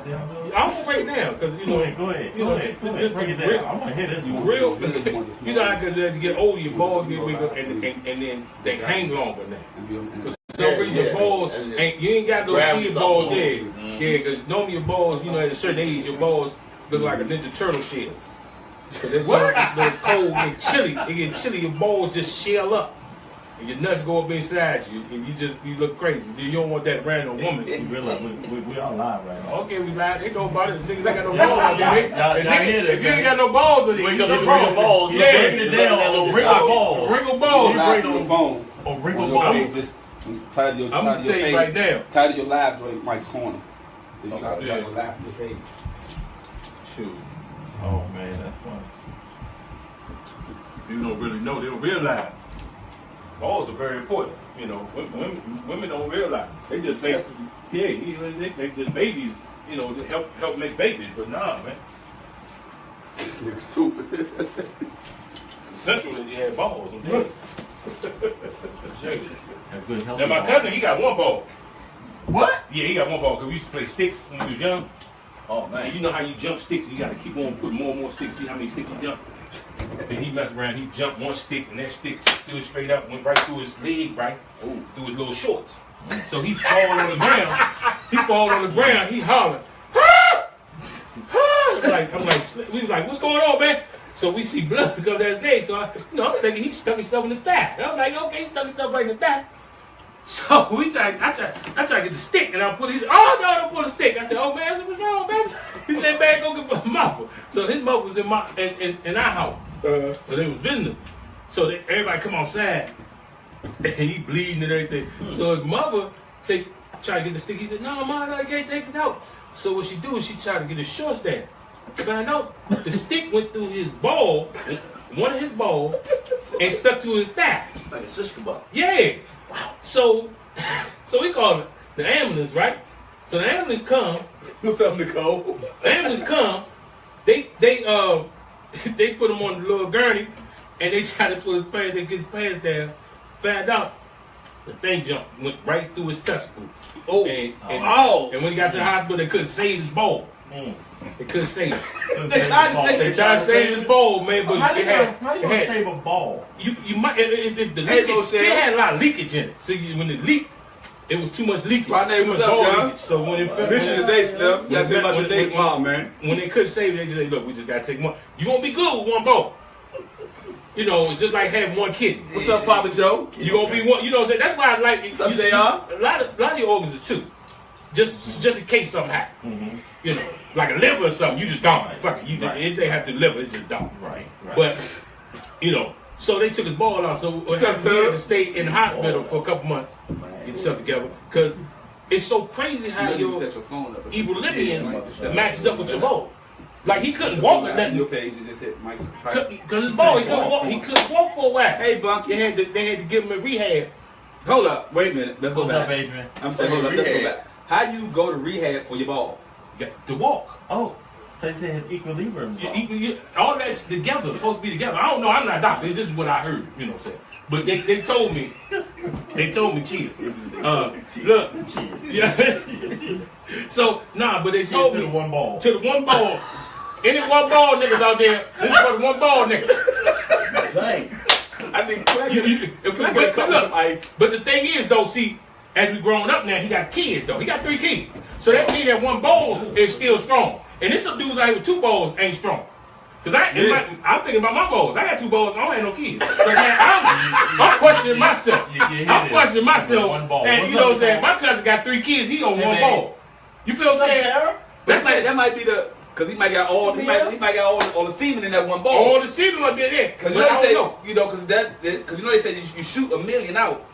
I won't break it down because you know. Go ahead. Break it down. I want to hear this one. Real, you know, as you get older, your balls get bigger, and then they hang longer now. For some reason, your balls ain't. You ain't got no kid balls there. Yeah, because normally your balls, you know, at a certain age, your balls look like a Ninja Turtle shell. Because they're cold and chilly. It get chilly. Your balls just shell up. And your nuts go up inside you, and you look crazy. You don't want that random woman. We realize we all live right now. Okay, we live. They know about it. Niggas ain't got no balls on there. If you ain't got no balls on you, got no balls. Yeah, bring it down. Wrinkle balls. Wrinkle balls. You break on the phone. Oh, wrinkle balls. Just title your I'm gonna tell you right now. Title your live joint Mike's Corner. You got your live page. Shoot. Oh man, that's funny. You don't really know. They don't realize. Balls are very important. You know, women don't realize. They just think, they just babies. You know, they help make babies. But nah, man. This nigga's stupid. It's essential that you have balls. Now my cousin, he got one ball. What? Yeah, he got one ball because we used to play sticks when we was young. Oh man. And you know how you jump sticks? You got to keep on putting more and more sticks. See how many sticks you jump. Then he messed around, he jumped one stick, and that stick stood straight up, went right through his leg, right? Ooh, through his little shorts. So he fall on the ground. He hollering, ah! Ah! I'm like, we was like, what's going on, man? So we see blood come down his leg. So I'm thinking he stuck himself in the thigh. I was like, okay, he stuck himself right in the thigh. So I try to get the stick, and I put his, oh no, don't pull the stick. I said, oh man, what's wrong, man? He said, man, go get my muffler. So his mother was in our house. So they was visiting. So everybody come outside, and he bleeding and everything. So his mother try to get the stick. He said, no, mom, I can't take it out. So what she do is she tried to get his shorts down. Find out the stick went through his ball, one of his balls, and stuck to his thigh. Like a sister ball. Yeah. Wow. So we called the ambulance, right? So the ambulance come. What's up, Nicole? The ambulance come. They put him on the little gurney, and they tried to pull his pants. They get his pants down. Found out the thing went right through his testicle. Oh. And when he got to the hospital, they couldn't save his ball. They couldn't save it. They tried to save his ball, man, but how do you save a ball? You might if the leakage, it had a lot of leakage in it. See, when it leaked, it was too much leakage. My name was up, y'all. So when it this is the day, Slim. You gotta think about your date, mom, man. When they couldn't save it, they just say, look, we just gotta take one. You gonna be good with one ball. You know, it's just like having one kidney. What's up, Papa Joe? You gonna be one. You know what I'm saying? That's why I like it. What's up, JR? A lot of your organs are two. Just in case something happens. Mm-hmm. You know, like a liver or something, you just don't. Right. Fuck it. If they have to liver, it just don't. Right. But, you know, so they took his ball out. So we had to stay in the hospital for a couple months, get yourself together. Because it's so crazy how your equilibrium matches up with your ball. Like he couldn't walk or nothing. Your page, you just hit Mike's because his ball, he couldn't walk. He couldn't walk for a while. Hey, Bunky. They had to give him a rehab. Hold up, wait a minute. Let's go back. What's up, Adrian? I'm saying, hold up, let's go back. How you go to rehab for your ball? To walk. Oh, they said equilibrium. All that's together. It's supposed to be together. I don't know. I'm not a doctor. It's just what I heard. You know what I'm saying? But they told me. They told me cheers. Look. Yeah. So but they told me to the one ball. To the one ball. Any one ball niggas out there? This is for the one ball niggas. Dang. I think but the thing is though, see, as we grown up now, he got kids though. He got 3 kids. So that means that one ball is still strong. And there's some dudes out here with 2 balls ain't strong. Cause I'm thinking about my balls. I got 2 balls. I don't have no kids. So man, I'm questioning myself. I'm questioning myself. And you know what I'm saying? My cousin got 3 kids. He on one ball. You feel what I'm saying? That might be the. Cause he might got all the semen in that one ball. All the semen might be there. Cause they said you shoot $1 million out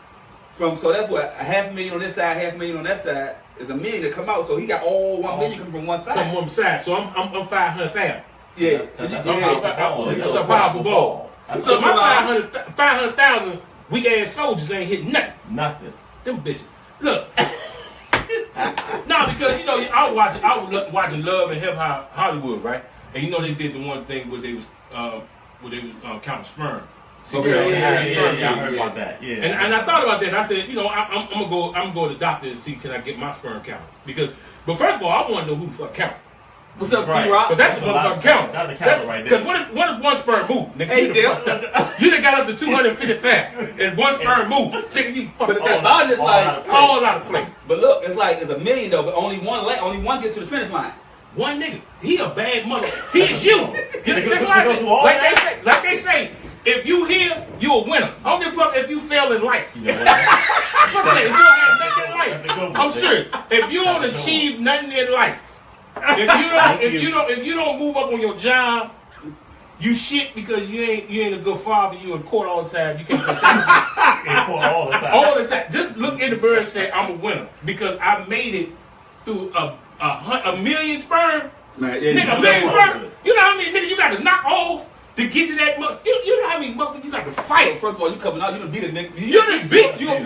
from, so that's what, $500,000 on this side, $500,000 on that side is $1 million to come out. So he got all $1 million coming from one side. From one side. So I'm 500,000. Yeah. That's a powerful ball. So my 500,000 weak ass soldiers ain't hitting nothing. Nothing. Them bitches. Look. No, because you know I was watching Love and Hip Hop Hollywood, right? And you know they did the one thing where they was counting sperm. See, Okay, Yeah, I heard about that. Yeah. And I thought about that. I said, you know, I'm gonna go to the doctor and see can I get my sperm count but first of all, I want to know who the fuck count. What's up, Right. T-Rock? But that's a motherfucking count. That's the count right there. Because what if one sperm move? Nigga, Hey, you done fucked up. You done got up to 250 pounds and one sperm move. Nigga, you fucked But up. I was just like, All out of place. but look, it's like it's a million though, but only one gets to the finish line. One nigga, he a bad mother. He is you. That's what I Go say. through all that? Like they say, if you here, you a winner. I don't give a fuck if you fail in life. You know what? Fuck that. If you don't have nothing in That's a good life, one. I'm serious. If you don't achieve nothing in life, if you don't move up on your job, you shit because you ain't a good father. You in court all the time. You can't In court all the time. all the time. Just look in the bird and say I'm a winner because I made it through a million sperm. Man, yeah, Nigga, a million sperm. You know how many nigga you got to knock off to get to that mother. You know how many mother you got to So fight. first of all, you coming out, you done beat a nigga. You done beat You a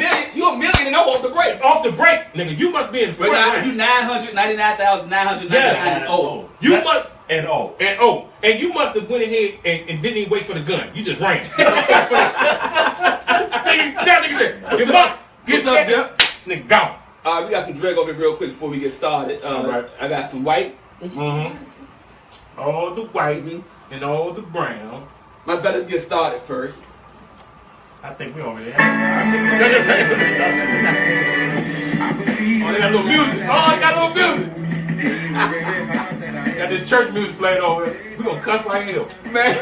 million and off the break. off the break, nigga. You must be in But front. now you 999,999 Oh. You must. And oh. And you must have went ahead and didn't even wait for the gun. You just ran. Now nigga said, get up, get What's up, set, Dip? nigga gone. We got some drink over here real quick before we get started. Alright. I got some white. Mm-hmm. All the white and all the brown. My fellas get started first. I think we already have. Oh, they got a little music. Oh, they got a little music. Got this church music playing over here. We gonna cuss like hell. Man,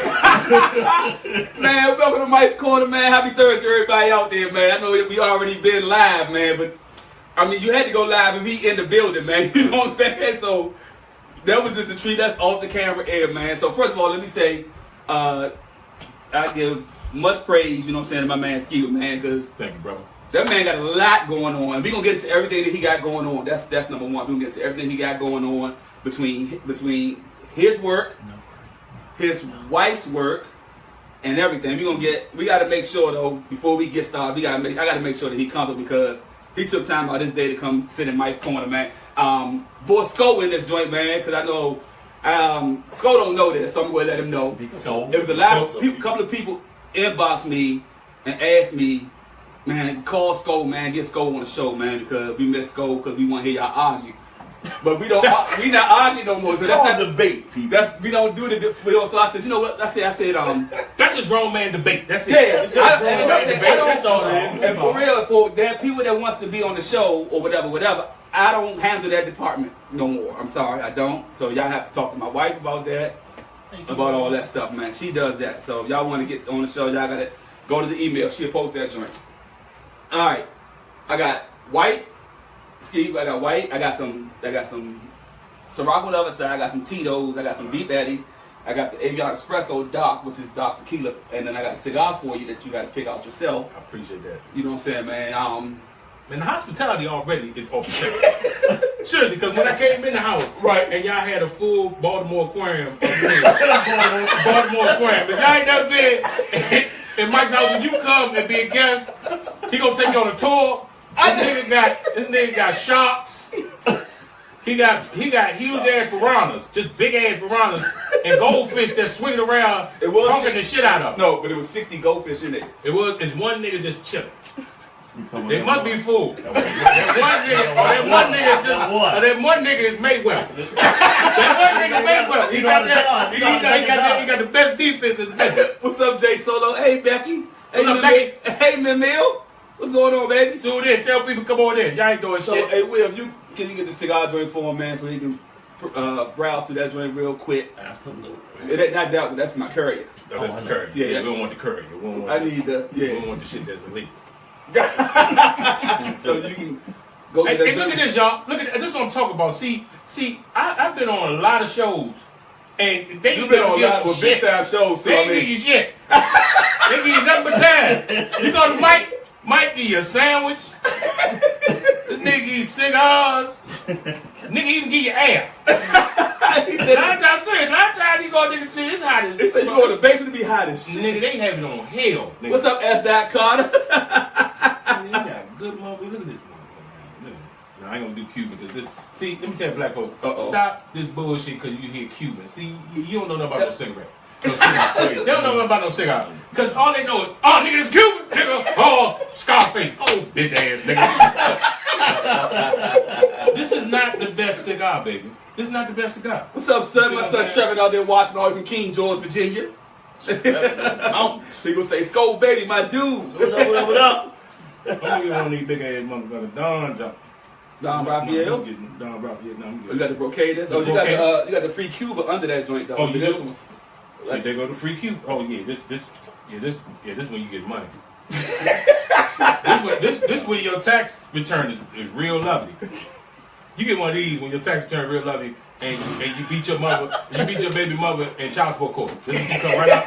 man, welcome to Mike's Corner, man. Happy Thursday, everybody out there, man. I know we already been live, man, but I mean, you had to go live and be in the building, man. You know what I'm saying? So that was just a treat. That's off the camera air, man. So first of all, let me say, I give much praise, you know what I'm saying, to my man Skiba, man, because Thank you, brother. that man got a lot going on. We're going to get into everything that he got going on. That's number one. We're going to get into everything he got going on between his work, his wife's work, and everything. We got to make sure, though, before we get started, I got to make sure that he comes up because he took time out this day to come sit in Mike's Corner, man. Boy, Sko in this joint, man, because I know Sko don't know this, so I'm going to let him know. There was a lot of people, couple of people inboxed me and asked me, man, call Sko, man, get Sko on the show, man, because we miss Sko because we want to hear y'all argue. But we not arguing no more. So that's not debate. we don't do the. So I said, you know what? I said, That's just grown man debate. That's it. yeah. It's just grown man debate. That's all it is. And for real, for that people that wants to be on the show or whatever, I don't handle that department no more. I'm sorry, I don't. So y'all have to talk to my wife about that, about all that stuff, man. She does that. So y'all want to get on the show, y'all gotta go to the email. She'll post that joint. All right, I got white. Steve, I got white. I got some Ciroc on the other side. I got some Tito's. I got some Deep Eddies. I got the Avion Espresso Doc, which is Doc Tequila, and then I got a cigar for you that you got to pick out yourself. I appreciate that. You know what I'm saying, man? Man, the hospitality already is off the chain. Seriously, because when I came in the house, Right. and y'all had a full Baltimore aquarium, Baltimore aquarium, if y'all ain't never been in Mike's house, when you come and be a guest, he gonna take you on a tour. This nigga got sharks. He got huge ass piranhas, just big ass piranhas, and goldfish that swing around, honking the shit out of them. No, but it was 60 goldfish in it. It's one nigga just chilling. They must be full. That one nigga is Mayweather. That one nigga Mayweather. He got the best defense in the business. What's up, Jay Solo? Hey, Becky. What's up, Becky? Hey, Mimil. What's going on, baby? Tune in. Tell people come on in. Y'all ain't doing So, shit. hey, Will, can you get the cigar joint for him, man, so he can browse through that joint real quick? Absolutely. Not that one. That's my courier. No, that's the curry. Yeah. We don't want the curry. We don't want I need the We don't want the shit that's illegal. So you can go Hey, get that look at joint. this, y'all. Look at this. Is what I'm talking about. See, I've been on a lot of shows, and they You've been on a lot with with big time shows, too. They I ain't give mean, you shit. They give you nothing but time. You go to Mike give you a sandwich. This nigga give you cigars. Nigga even give you air. he said, Nine times you go nigga to it's hot as he said you go to the basement to be hot as shit. Nigga, they have it on hell. Nigga. What's up, S. Carter? Man, you got good motherfucker. Look at this motherfucker. Man. Now, I ain't gonna do Cuban because this. See, let me tell you, black folks. Uh-oh. Stop this bullshit because you hear Cuban. See, you don't know nothing about no cigarette. No cigar. They don't know nothing about no cigar. Because all they know is, oh, nigga, this Cuban, nigga. Oh, Scarface. Oh, bitch ass nigga. This is not the best cigar, baby. This is not the best cigar. What's up, son? My son Trevor out there watching all from King George, Virginia. People say, Skull baby, my dude. What up, what up, what up? I'm gonna get one of these big ass motherfuckers. Don Raphael. Don Raphael. No, I'm You good. got the brocade. Oh, you got the free Cuba under that joint though. Oh, you this do? one. See, they go to free Q. Oh yeah, this when you get money. this when your tax return is real lovely. You get one of these when your tax return real lovely, and you beat your mother, you beat your baby mother in child support court. This is you come right out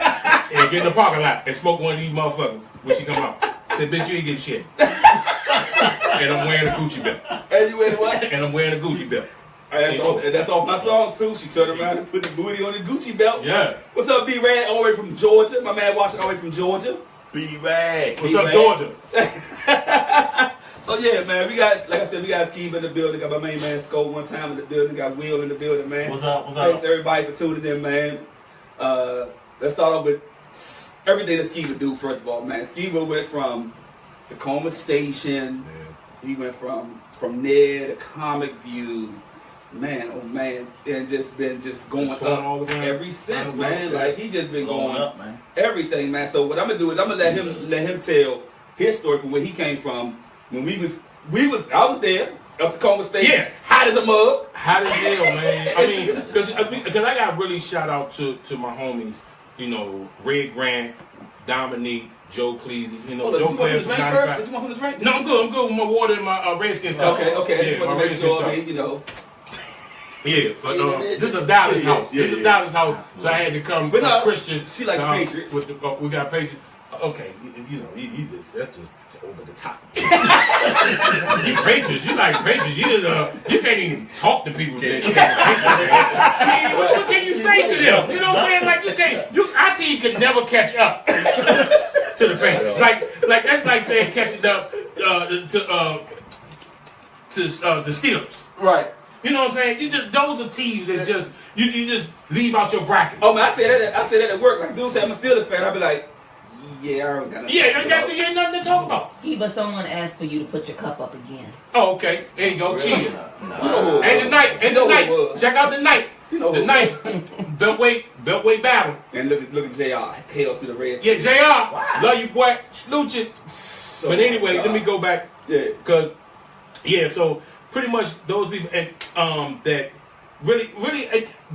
and get in the parking lot and smoke one of these motherfuckers when she come out. Say, bitch, you ain't getting shit. And I'm wearing a Gucci belt. And you wearing what? And I'm wearing a Gucci belt. And that's off my song too. She turned around and put the booty on the Gucci belt. Yeah. What's up, B-Rad? All the way from Georgia. My man watching all the way from Georgia. B-Rad. What's up, Georgia? So yeah, man, we got, like I said, we got Skiba in the building. Got my main man Skull one time in the building. Got Will in the building, man. What's up, what's up? Thanks everybody for tuning in, man. Let's start off with everything that Skiba do, first of all, man. Skiba went from Tacoma Station. Yeah. He went from there to Comic View. Man, oh man, and just been going up all the way ever since, man. Yeah. Like he just been going up, man. Everything, man. So what I'm gonna do is I'm gonna let him tell his story from where he came from when I was there up Tacoma Station. Yeah, hot as a mug. Hot as hell, man. I mean, because I got really shout out to my homies, you know, Red Grant, Dominique, Joe Cleasy, you know, Joe Cleasy. Did you want some to drink? No, I'm good with my water and my Redskins stuff. Okay. I Yeah, just want my to make Redskins sure, stuff. I mean, you know. Yeah, but this is a Dallas house. Yeah, This is a Dallas house, so I had to come But no, Christian. she like the Patriots. With the, we got Patriots. Okay, you know, that's just over the top. You Patriots, you like Patriots. You can't even talk to people. I mean, what can you say to them? You know what I'm saying? Like you can't. Our team could never catch up to the Patriots. Like that's like saying catching up to the Steelers. Right. You know what I'm saying? Those are teams that just you just leave out your bracket. Oh man, I said that at work. Like dude said I'm a Steelers fan, I'd be like, yeah, I don't got nothing. Yeah, you ain't nothing to talk about. Skiba, someone asked for you to put your cup up again. Oh, okay. There you go. Cheers. You know who it And was. the You know who night. it was. Check out the night. You know who the it night. Beltway battle. And look at JR. Hail to the Reds. Yeah, JR. Love you, boy. Salute you. So, But anyway, let me go back. Yeah. Cause so pretty much those people and that really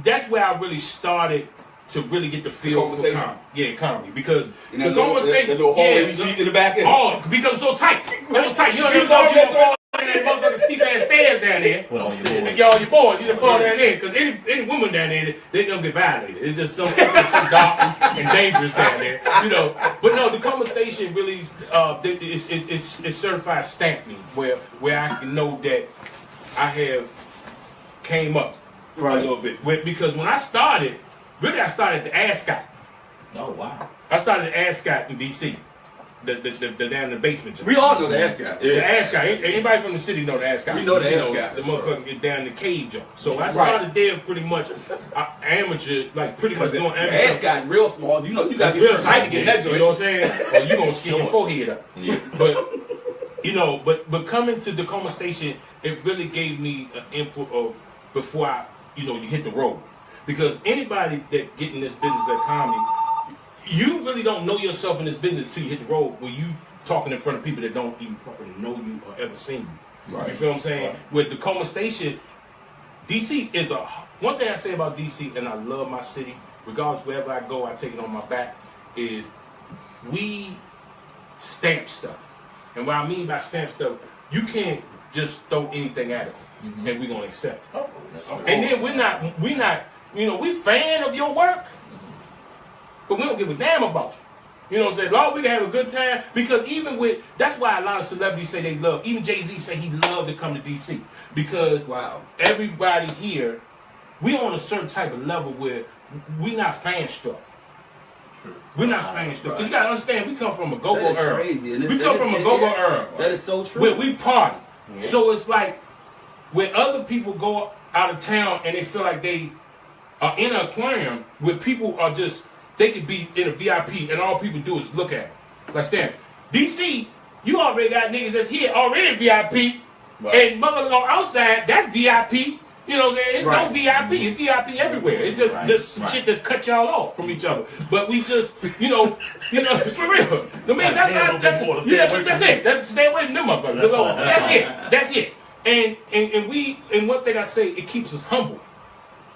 that's where I really started to really get the feel Tacoma for Station? comedy. Yeah, comedy. Because And that Tacoma little Station, hallway between in the back end. Oh, because it's so tight. It was tight. You know, You there's know no that motherfucking steep ass stairs down there. Well, And y'all, your boys, you done fall down there. Because any woman down there, they gonna get violated. It's just so dark and dangerous down there. You know. But no, the Tacoma Station really it's certified stamped me where I can know that I have came up a little bit. Because when I started at the Ascot. Oh, wow. I started at Ascot in D.C. The down in the basement joint. We all know the Ascot. The Ascot. Anybody from the city know the Ascot. We know the You Ascot. The motherfucker get down in the cave joint. So I started there pretty much amateur, like pretty much doing The amateur. Ascot real small. You know you gotta get tight to get that joint. You know what I'm saying? Or you gonna skin your forehead up. But you know, but coming to Tacoma Station, it really gave me an input of before you hit the road. Because anybody that get in this business of comedy, you really don't know yourself in this business till you hit the road when you talking in front of people that don't even fucking know you or ever seen you. Right. You feel what I'm saying? Right. With Tacoma Station, DC is one thing I say about DC, and I love my city, regardless wherever I go, I take it on my back, is we stamp stuff. And what I mean by stamp stuff, you can't just throw anything at us and we're gonna accept it. And then we're not, we fan of your work, but we don't give a damn about you. You know what I'm saying? Lord, we can have a good time, because that's why a lot of celebrities say they love, even Jay-Z say he loved to come to DC, because everybody here, we on a certain type of level where we not fan struck. We're not fan struck. Because you gotta understand, we come from a go-go era. Crazy. We come from a go-go era. That is so true. Where we party. Yeah. So it's like when other people go out of town and they feel like they are in an aquarium where people are just they could be in a VIP and all people do is look at it. Like, Stan, DC, you already got niggas that's here already VIP, and motherfuckers on outside, that's VIP. You know what I'm saying? It's no VIP. It's VIP everywhere. It's just some shit that cut y'all off from each other. But we just, you know, for real. I mean, that's it. Stay away from them motherfuckers. That's it. And one thing I say, it keeps us humble.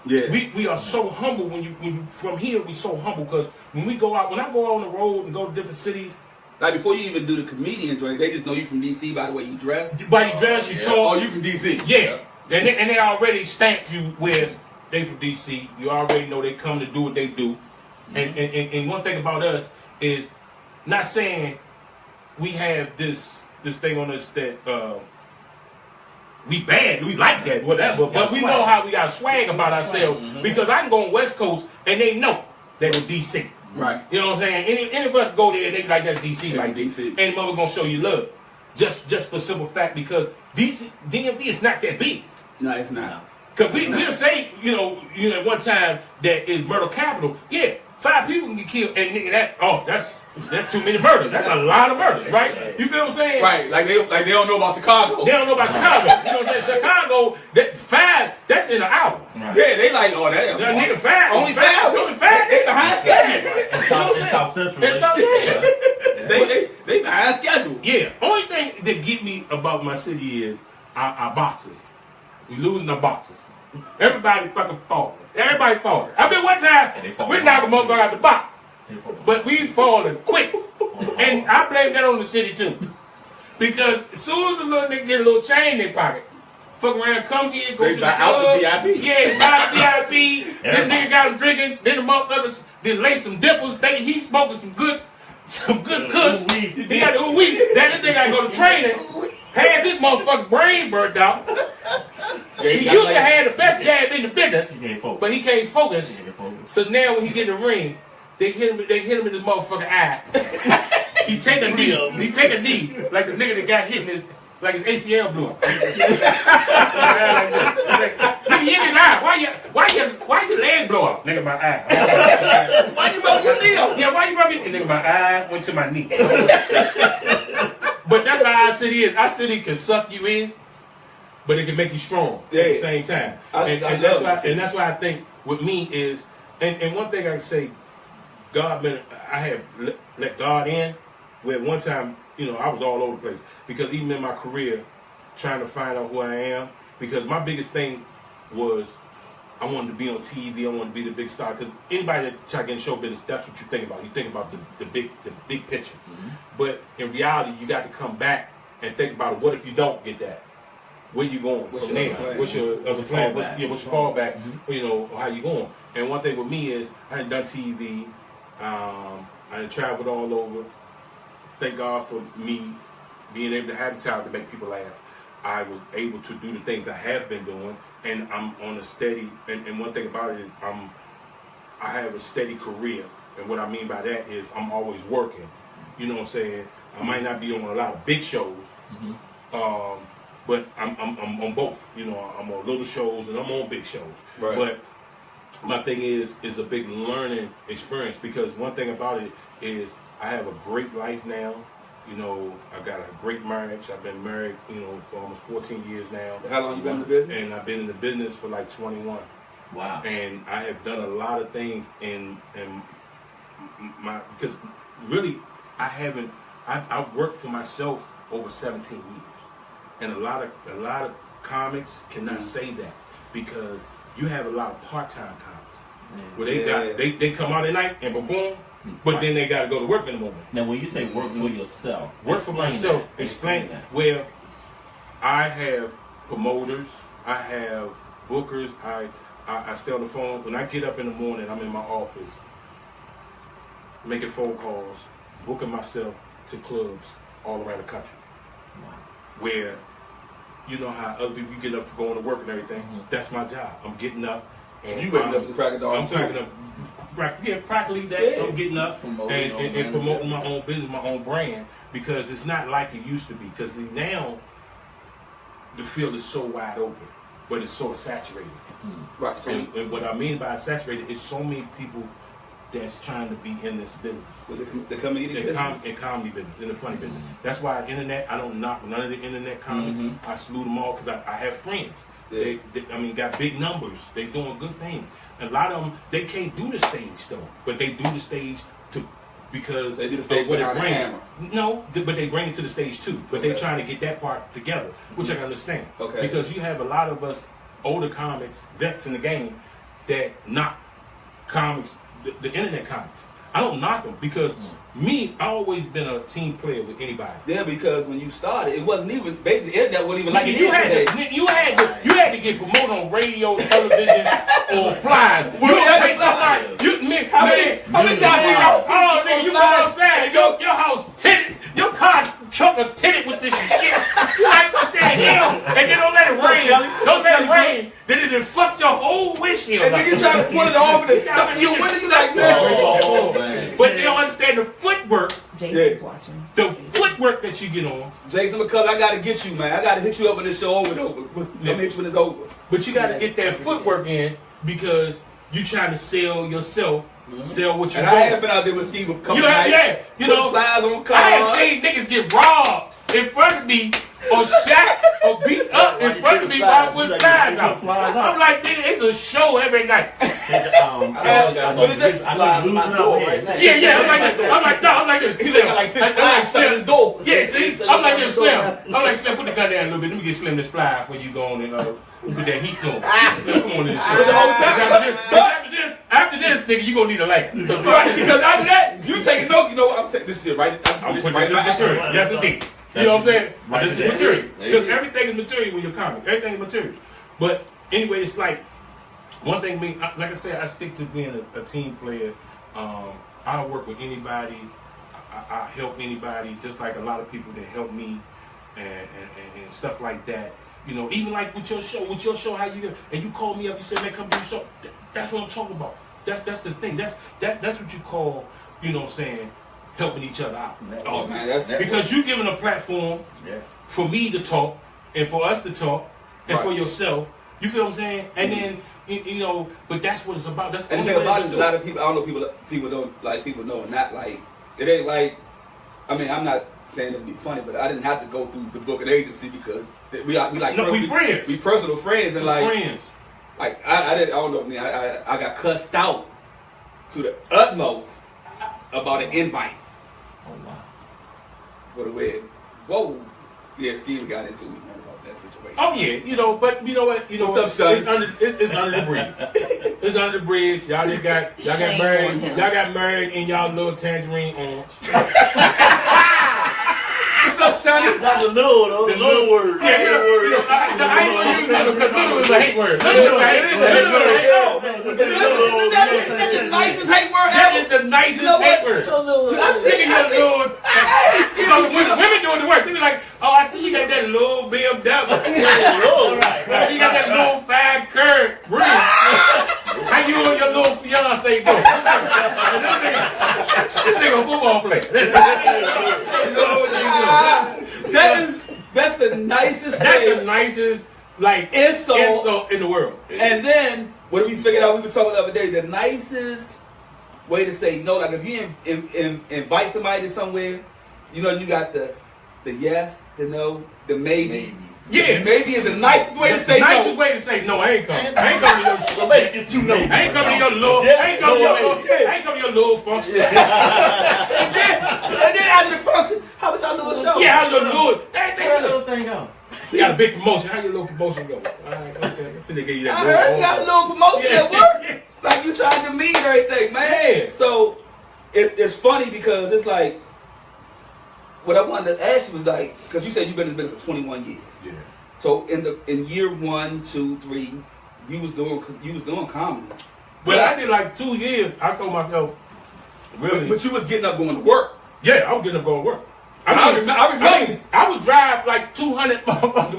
Yeah. We are so humble when you from here. We so humble because when I go out on the road and go to different cities. Like before you even do the comedian joint, they just know you from DC by the way you dress. By you dress, you talk. Oh, you from DC? Yeah. And they already stamped you where they from DC. You already know they come to do what they do. And one thing about us is not saying we have this thing on us that we bad, we like that, whatever. But we know how we got swag about ourselves because I can go on West Coast and they know they were DC. Right. You know what I'm saying? Any of us go there and they like that's DC like DC. And mother gonna show you love. Just for simple fact because DMV is not that big. No, it's not. Cause we'll say, you know, at one time that is murder capital. Yeah, 5 people can get killed, and nigga, that's too many murders. That's a lot of murders, right? You feel what I'm saying? Right. Like they don't know about Chicago. They don't know about Chicago. You know what I'm saying? Chicago, that 5, that's in an hour. Right. Yeah, they like that nigga 5, only 5. They behind schedule. In South Central. In South Central. They behind schedule. Yeah. Only thing that get me about my city is our boxes. We losing our boxes. Everybody fucking falling. Everybody falling. I mean, one time, we knocked a motherfucker out the box. But we falling quick. And I blame that on the city, too. Because as soon as the little nigga get a little chain in their pocket, fuck around, come here, go to the club. VIP. Yeah, buy the VIP. Then nigga got him drinking. Then the motherfuckers then lay some dipples. He's smoking some good kush. He got the weed. Then this nigga got to go to training. Half his motherfucking brain burnt out. He used to have the best jab in the business, but he can't focus. So now when he get in the ring, they hit him in his motherfucking eye. He take a knee like the nigga that got hit in his ACL blew up. Nigga, hit his eye. Why your leg blow up? Nigga, my eye. Why you rub your knee up? Yeah, why you rub it? Nigga, my eye went to my knee. But that's how our city is. Our city can suck you in, but it can make you strong at the same time. That's why I think with me is, and one thing I can say, I have let God in, where one time, you know, I was all over the place. Because even in my career, trying to find out who I am, because my biggest thing was I wanted to be on TV, I wanted to be the big star. Because anybody that try to get in show business, that's what you think about. You think about the big picture. Mm-hmm. But in reality, you got to come back and think about what if you don't get that? Where you going from there? What's your other plan? What's your fallback? Mm-hmm. You know, how you going? And one thing with me is I had done TV. I had traveled all over. Thank God for me being able to have the talent to make people laugh. I was able to do the things I have been doing, and I'm on a steady. And one thing about it is I have a steady career, and what I mean by that is I'm always working. You know what I'm saying? I might not be on a lot of big shows, but I'm on both. You know, I'm on little shows and I'm on big shows. Right. But my thing is a big learning experience because one thing about it is I have a great life now. You know, I've got a great marriage. I've been married, you know, for almost 14 years now. How long you been in the business? And I've been in the business for like 21. Wow. And I have done a lot of things in my, because really I've worked for myself over 17 years. And a lot of comics cannot say that because you have a lot of part-time comics where they come out at night and perform. But then they got to go to work in the morning. Now, when you say work for yourself, work for myself, explain that. Where I have promoters, I have bookers, I stay on the phone. When I get up in the morning, I'm in my office, making phone calls, booking myself to clubs all around the country. Wow. Where, you know how other people get up for going to work and everything. That's my job. I'm getting up. And you waking up to crack a dog. I'm cracking up. Practically that I'm getting up and promoting my own business, my own brand, because it's not like it used to be. Because now the field is so wide open, but it's so saturated. Right. So, and what I mean by saturated is so many people that's trying to be in this business. The comedy business? In comedy business, in the funny business. That's why internet, I don't knock none of the internet comics. I salute them all because I have friends. Yeah. They got big numbers. They doing good things. A lot of them, they can't do the stage though, but they do the stage because they do the stage what it behind the brings. camera. No, but they bring it to the stage too. But they're trying to get that part together, which I can understand. Okay. Because you have a lot of us older comics, vets in the game, that knock comics, the internet comics. I don't knock them because me, I always been a team player with anybody. Yeah, because when you started, it wasn't even basically the internet wasn't even like it is today. You had to get promoted on radio, television, or flyers. How many times you know? Oh, nigga, you go outside, your house tinted, your car truck are tinted with this shit. You like, what the hell? And then don't let it rain. Don't let it rain. Then it fucks your whole windshield. And nigga trying to put it off and it's stuck to your window. You like, man. But they don't understand the footwork. Jason's watching. The footwork that you get on. Jason McCullough, I gotta get you, man. I gotta hit you up when this show over and over. I'm gonna hit you when it's over. But you gotta get that footwork in because you trying to sell yourself, sell what you and want. I have been out there with Steve a couple nights. Yeah, you know, flyers on cars. I have seen niggas get robbed in front of me or shot or beat up in front of me while I put flyers out. I'm like, nigga, it's a show every night. What is this? Flies on my door right now. Yeah, I'm like this. He's got like 6 flies stuck in his door. Yeah, see, I'm like this, Slim. I'm like, Slim, put the gun down a little bit. Let me get Slim this flyer before you go on and put that heat to him. Slim, come on this shit. But the whole time, after this, nigga, you gonna need a light. Right, because after that, you taking notes. You know what? I'm taking this shit right. I'm putting this material. That's the thing. You know what I'm saying? This is material. Because everything is material with your comic. Everything is material. But anyway, it's like one thing. Me, like I said, I stick to being a team player. I work with anybody. I help anybody. Just like a lot of people that help me and stuff like that. You know, even like with your show, how you and you call me up, you say, man, come do the show. That's what I'm talking about. That's the thing. That's what you call, you know what I'm saying, helping each other out. Oh man, that's because you giving a platform for me to talk and for us to talk and for yourself. You feel what I'm saying? And then you know, but that's what it's about. That's the and the thing about it is a lot of people. I don't know people don't like people know not like it ain't like. I mean, I'm not saying it to be funny, but I didn't have to go through the booking agency because we like we friends. We personal friends and like friends. Like I don't know, man. I got cussed out to the utmost about an invite. Oh wow. For the wedding. Whoa. Yeah, Steve got into me, man, about that situation. Oh yeah, you know, but you know what? You know what's up, it's under the bridge. It's under the bridge. Y'all got married. Y'all got married in y'all little tangerine orange. What's up, Sonny? That's a little though. The little word. Yeah, I ain't gonna use little because little is a hate word. Little is a hate word. Isn't that the nicest hate word ever? That is the nicest hate word. So little. I see little. So women doing the work. They be like, oh, I see you got that little BMW. You got that little 5 curve bridge. How you and your little fiance go? This nigga a football player. That's the nicest thing. That's the nicest like insult in the world. And then what we figured out, we was talking the other day, the nicest way to say no, like if you invite somebody to somewhere, you know, you got the yes, the no, the maybe. Yeah, maybe is the nicest way to say no. The nicest way to say no. I ain't coming. I ain't coming to your show. So basically, it's too no. I ain't coming to your little. I ain't coming to your little function. And then after the function, how about y'all little show? Yeah, how your little? How that little thing go? You got a big promotion. How your little promotion go? Alright, okay. So they gave you that. I heard you got a little promotion at work. Like you trying to meet everything, man. Yeah. So it's funny because it's like what I wanted to ask you was like, because you said you've been in the business for 21 years. Yeah. So in year 1, 2, 3, you was doing comedy. But I did like 2 years. I told myself, really. But you was getting up going to work. Yeah, I was getting up going to work. I remember. I would drive like 200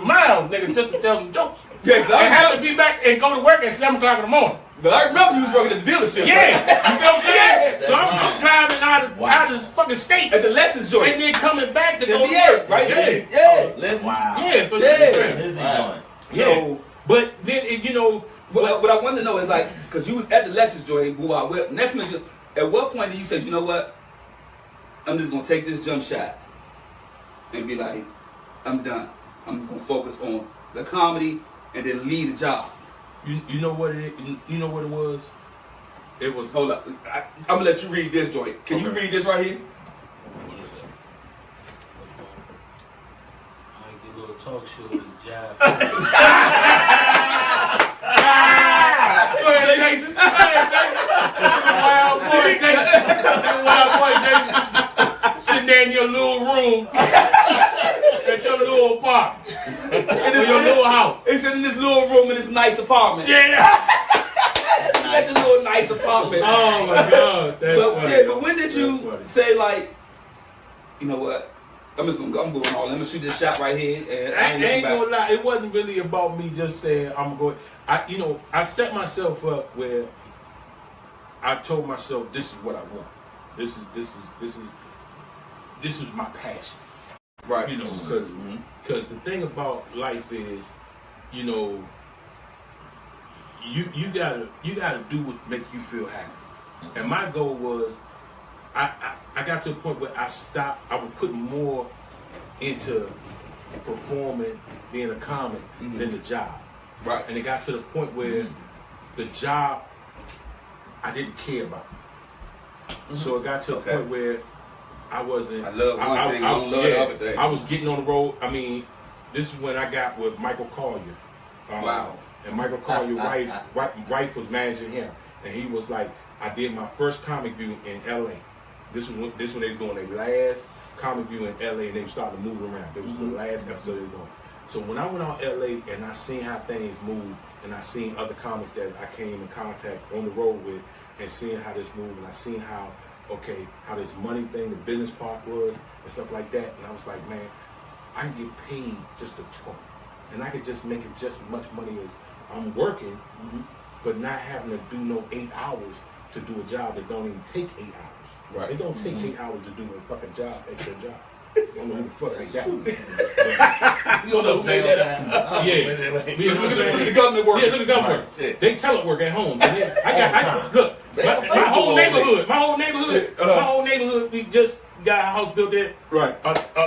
miles, nigga, just to tell some jokes. Yeah, because I have to be back and go to work at 7 o'clock in the morning. But I remember you was working at the dealership. Yeah, right? you feel what I'm saying? So I'm driving out of this fucking state. At the Lexus joint. And then coming back to go to Yeah, work. right? Listen. Wow. Yeah, for Wow. So, but then, you know. What I wanted to know is like, because you was at the Lexus joint, who I with. Next mention, At what point do you say, you know what? I'm just gonna take this jump shot and be like, I'm done. I'm gonna focus on the comedy and then leave the job. You know what it? You know what it was? It was. Hold up. I'm gonna let you read this joint. Can you read this right here? What is that? I might get a little talk show with the jive. Go ahead, Jason. Go ahead, Jason. Wild boy, Jason. Sitting there in your little room at your little apartment. In your little house. It's in this little room in this nice apartment. Yeah. That's a little nice apartment. Oh my God. That's funny. Yeah, but when did you say like, you know what? I'm going all. I'm gonna shoot this shot right here. And I ain't gonna lie. It wasn't really about me just saying I'm going. I set myself up where I told myself this is what I want. This is my passion. Right. You know, because the thing about life is, you know, you gotta do what make you feel happy. And my goal was, I got to a point where I stopped. I was putting more into performing, being a comic, than the job. Right. And it got to the point where the job I didn't care about. So it got to a point where I wasn't. I love one thing, I don't love the other thing. I was getting on the road. I mean, this is when I got with Michael Collier. Wow. And Michael Collier's wife was managing him, and he was like, I did my first comic view in L.A. This when they were doing their last comic view in L.A. and they started moving around. This was the last episode they were doing. So when I went out L.A. and I seen how things moved, and I seen other comics that I came in contact on the road with, and seeing how this moved, and I seen how this money thing, the business part was, and stuff like that, and I was like, man, I can get paid just to talk, and I could just make it just as much money as I'm working, but not having to do no 8 hours to do a job that don't even take 8 hours. Right. It don't take 8 hours to do a fucking job, extra job. I don't know who the fuck like that. You don't know who made that up. Yeah. Look at the government work. Yeah, look at the government work. They telework at home. Look, my whole neighborhood, we just got a house built there. Right.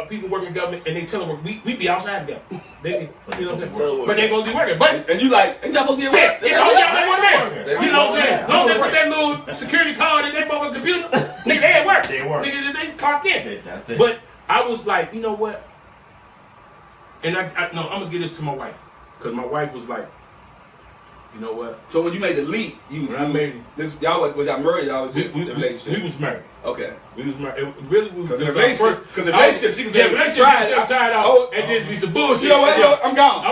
People working in government and they telework. We be outside together. They, you know what I'm saying? But they gonna be working. But and you like, ain't y'all supposed to be at work? Yeah, all y'all there. You know what I'm saying? Long they put that little security card in that motherfucker's computer, nigga, they at work. They work. Nigga, they clock in. That's it. But I was like, you know what? And I'm gonna give this to my wife, cause my wife was like, you know what? So when you made the leap, y'all was y'all married? Y'all was just in a relationship. We was married. Okay. We was married. Really, we was in a relationship. Because in a relationship, she can say, tried out, and this be some bullshit. You know what? I'm gone.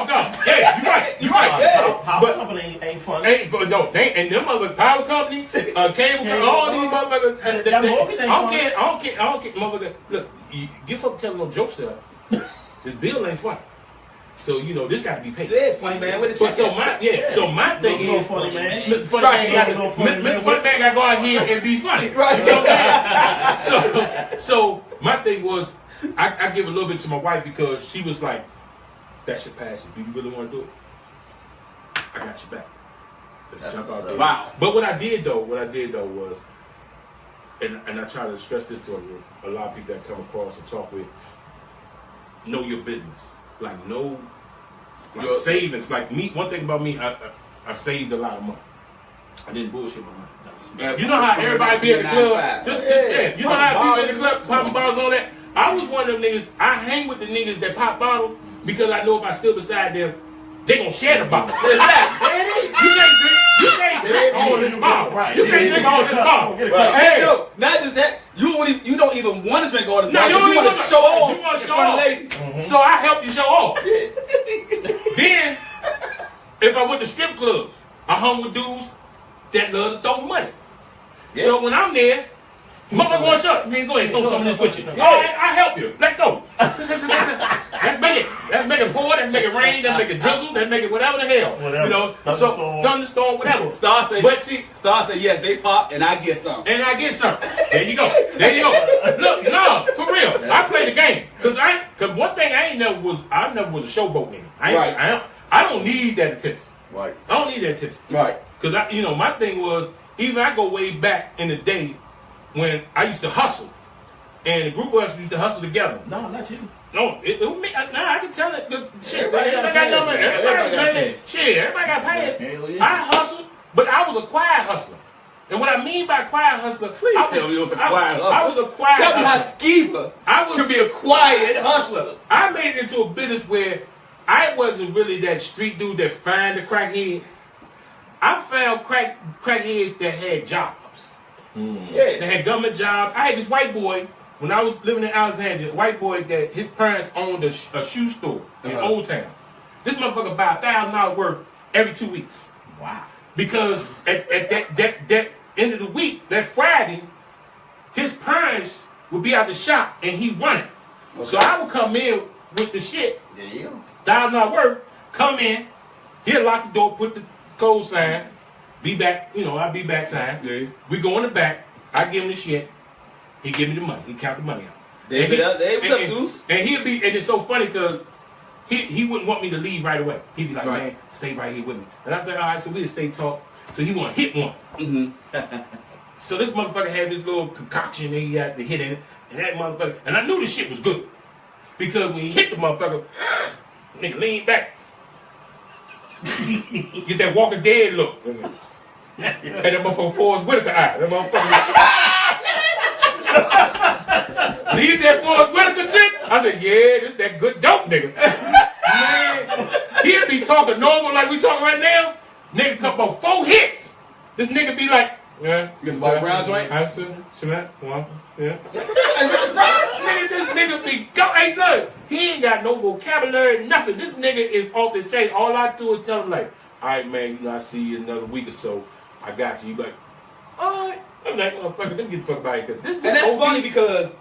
Yeah, you right. Power company ain't fun. No, and them motherfuckers, power company, cable company, all these motherfuckers. I don't care, motherfucker. Look, give fuck telling no jokes there. This bill ain't funny. So, you know, this got to be paid. Yeah, funny man. What the so my thing is, funny man. Funny man got to go out here and be funny. Right. You know what I'm saying? So my thing was, I give a little bit to my wife because she was like, that's your passion. Do you really want to do it? I got your back. Let's jump out there. Wow. But what I did though was, and I try to stress this to a lot of people that come across and talk with, know your business. Like no savings. Like me, one thing about me, I saved a lot of money. I didn't bullshit my money. You know how everybody be at the club? You know how people in the club popping bottles and all that? I was one of them niggas, I hang with the niggas that pop bottles because I know if I stood beside them, they gonna share the bottle. You can't drink all this bottle. Right. You can't drink all this bottle. Hey, no, not just that. You don't even want to drink all this bottle. You want to show off. You want to show off. So I help you show off. Then, if I went to strip club, I hung with dudes that love to throw money. Yeah. So when I'm there, motherfucker going shut. Man, go ahead, throw some of this with you. All right, I help you. Let's go. Let's make it pour. Let's make it rain. Let's make it drizzle. Let's make it whatever the hell. Whatever. You know, thunderstorm, whatever. Star say yes, they pop, and I get some. There you go. Look, no, for real. I play the game because one thing I never was a showboat nigga. I don't need that attention. Right. I don't need that attention. Right. Because my thing was even I go way back in the day when I used to hustle. And a group of us used to hustle together. No, not you. No, it was me. Nah, I can tell it. Shit, Everybody got a pass, man. Everybody got a pass. Shit, everybody got pass. Hell yeah. I hustled, but I was a quiet hustler. And what I mean by quiet hustler, Please tell me you was a quiet hustler. I was a quiet Tell me how hustler. Skiba can be a quiet hustler. I made it into a business where I wasn't really that street dude that found the crackhead. I found crackheads that had jobs. Yeah. They had government jobs. I had this white boy, when I was living in Alexandria, this white boy that his parents owned a shoe store in Old Town. This motherfucker buy $1,000 worth every 2 weeks. Wow. Because at that end of the week, that Friday, his parents would be out the shop and he run it. Okay. So I would come in with the shit, There you go. $1,000 worth, come in, he'll lock the door, put the code sign, be back, I'll be back sign. Yeah. We go in the back, I give him the shit, he give me the money, he count the money out. What's up, Goose? And it's so funny because he wouldn't want me to leave right away. He'd be like, man, stay right here with me. And I said, all right, so we'll stay talk. So he want to hit one. Mm-hmm. So this motherfucker had this little concoction that he had to hit in it. And that motherfucker, and I knew this shit was good. Because when he hit the motherfucker, nigga lean back. Get that Walking Dead look. And that motherfucker Forrest Whitaker eye. That motherfucker. Leave that Forrest Whitaker chick. I said, yeah, this that good dope nigga. Man, he'll be talking normal like we talking right now. Nigga come about 4 hits. This nigga be like, yeah. You get the Bob Brown joint? I said, Cement, one, yeah. This nigga be go. Hey, look, he ain't got no vocabulary, nothing. This nigga is off the chain. All I do is tell him like, all right, man, I see you another week or so. I got you. You like, all right. I'm like, motherfucker, let me get the fuck out of here. And that's funny because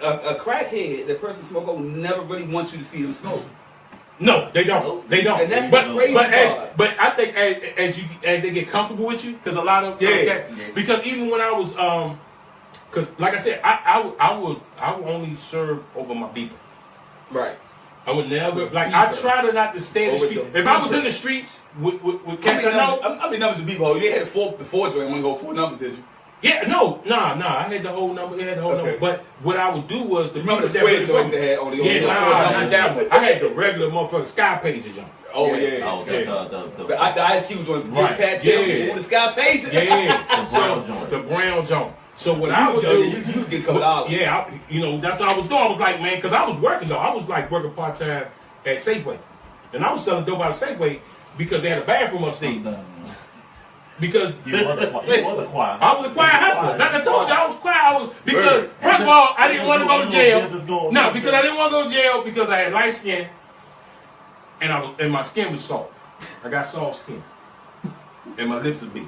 a crackhead, the person smoke coke, never really wants you to see them smoke. No, they don't. They don't. And that's the crazy part. But I think as they get comfortable with you, because a lot of because even when I was because like I said, I would only serve over my beeper. Right. I would never I try to not to stay in the street. If I was in the streets with cats I know, I mean numbers to beeper. You had four joint. Want to go 4 numbers, did you? Yeah, no. I had the whole number. They had the whole number. But what I would do was remember the square joint they had on the not that one. I had the regular motherfucking Sky Pager joint. Oh yeah. Oh, the Ice Cube joint. Right. Pat the Sky Pager. Yeah. The brown joint. So what I would do, you get $2. Yeah, that's what I was doing. I was like, man, because I was working though. I was like working part time at Safeway, and I was selling dope out of Safeway because they had a bathroom upstairs. Because you was a quiet. I was a quiet hustler. Like I told you, I was quiet. Because first of all, I didn't want to go to jail. No, because I didn't want to go to jail because I had light skin, and my skin was soft. I got soft skin, and my lips are big.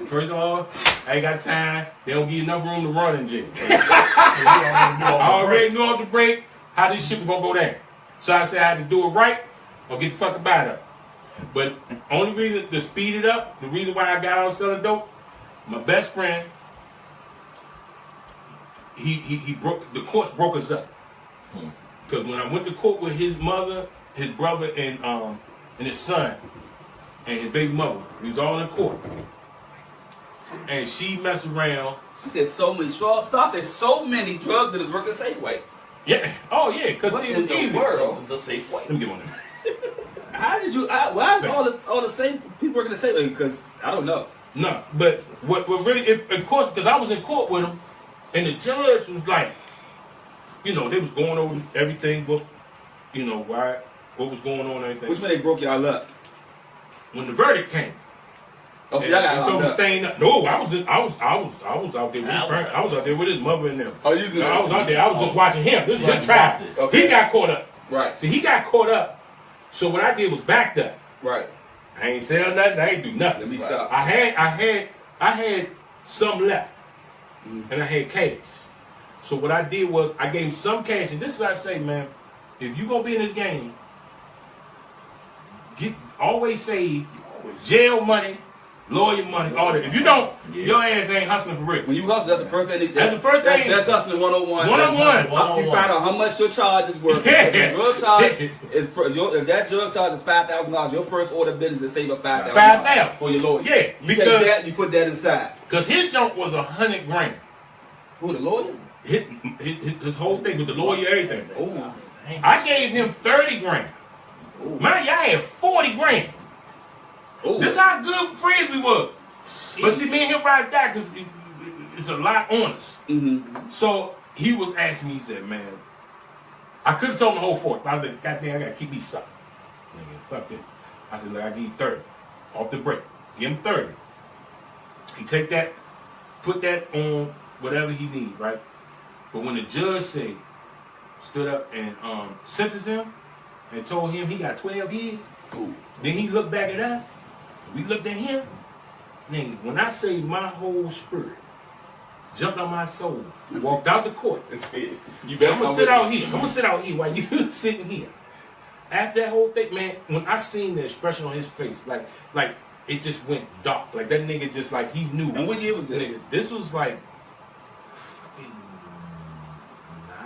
First of all, I ain't got time. They don't give you enough room to run in jail. I already knew off the break how this shit was gonna go down. So I said I had to do it right or get the fuck about it. But only reason to speed it up, the reason why I got out selling dope, my best friend, he broke the courts broke us up. Because when I went to court with his mother, his brother, and his son, and his baby mother, we was all in court. And she messed around. She said so many Star said so many drug dealers work at Safeway. Yeah. Oh yeah. Because it was easy. This is the Safeway. Let me get one of them. How did you? Why is all the same people working the same? Because I don't know. No, but what really, of course, because I was in court with him, and the judge was like, they was going over everything, but why, what was going on, and everything. Which one they broke y'all up? When the verdict came. Oh, so y'all got so staying up. No, I was out there with I was out there with his mother and them. Oh, you did? I was out there. I was just watching him. This was his trial. Okay. He got caught up. Right. See, he got caught up. So what I did was backed up. Right. I ain't sell nothing. I ain't do nothing. Let me stop. I had some left, and I had cash. So what I did was I gave him some cash, and this is what I say, man. If you gonna be in this game, always save jail money lawyer money, all that. If you don't, your ass ain't hustling for real. When you hustle, that's the first thing. That's the first thing. That's hustling 101. 101. You find out how much your charge is worth. If drug charge is if that drug charge is $5,000, your first order of business is save up $5,000 for your lawyer. Yeah, you take that, you put that inside. Because his junk was $100 grand. Who, the lawyer? His whole thing with the lawyer, everything. Oh. I gave him 30 grand. Ooh. Man, y'all had 40 grand. Ooh. This how good friends we was. But see, me and him ride that because it's a lot on us. Mm-hmm. So he was asking me, he said, man, I could have told him the whole 40, but I was like, goddamn, I got to keep these something. Nigga, fuck this. I said, look, I give you 30 off the break. Give him 30. He take that, put that on whatever he need, right? But when the judge stood up and sentenced him and told him he got 12 years, then he looked back at us, we looked at him, nigga, when I say my whole spirit jumped on my soul, walked out the court, I'm gonna sit out here. I'm gonna sit out here while you sitting here. After that whole thing, man, when I seen the expression on his face, like it just went dark. Like that nigga just like he knew. And what year was this? Nigga, this was like fucking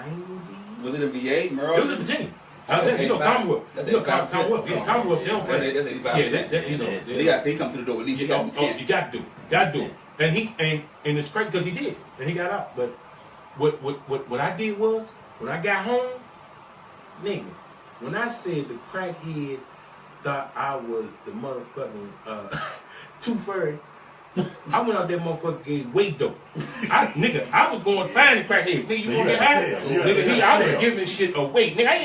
90. Was it a VA, Merle? It was in Virginia. You know, Commonwealth. That's You know, Commonwealth. Yeah, Commonwealth. They don't play. That's 85. Yeah, you know. He come to the door at least. You got to do it. Got to do it. And it's great because he did. And he got out. But what I did was, when I got home, nigga, when I said the crackheads thought I was the motherfucking tooth fairy, I went out there motherfucker gave weight dope. I was going to find the crackhead. Nigga, you want to have? Nigga, I was giving shit away. Nigga, I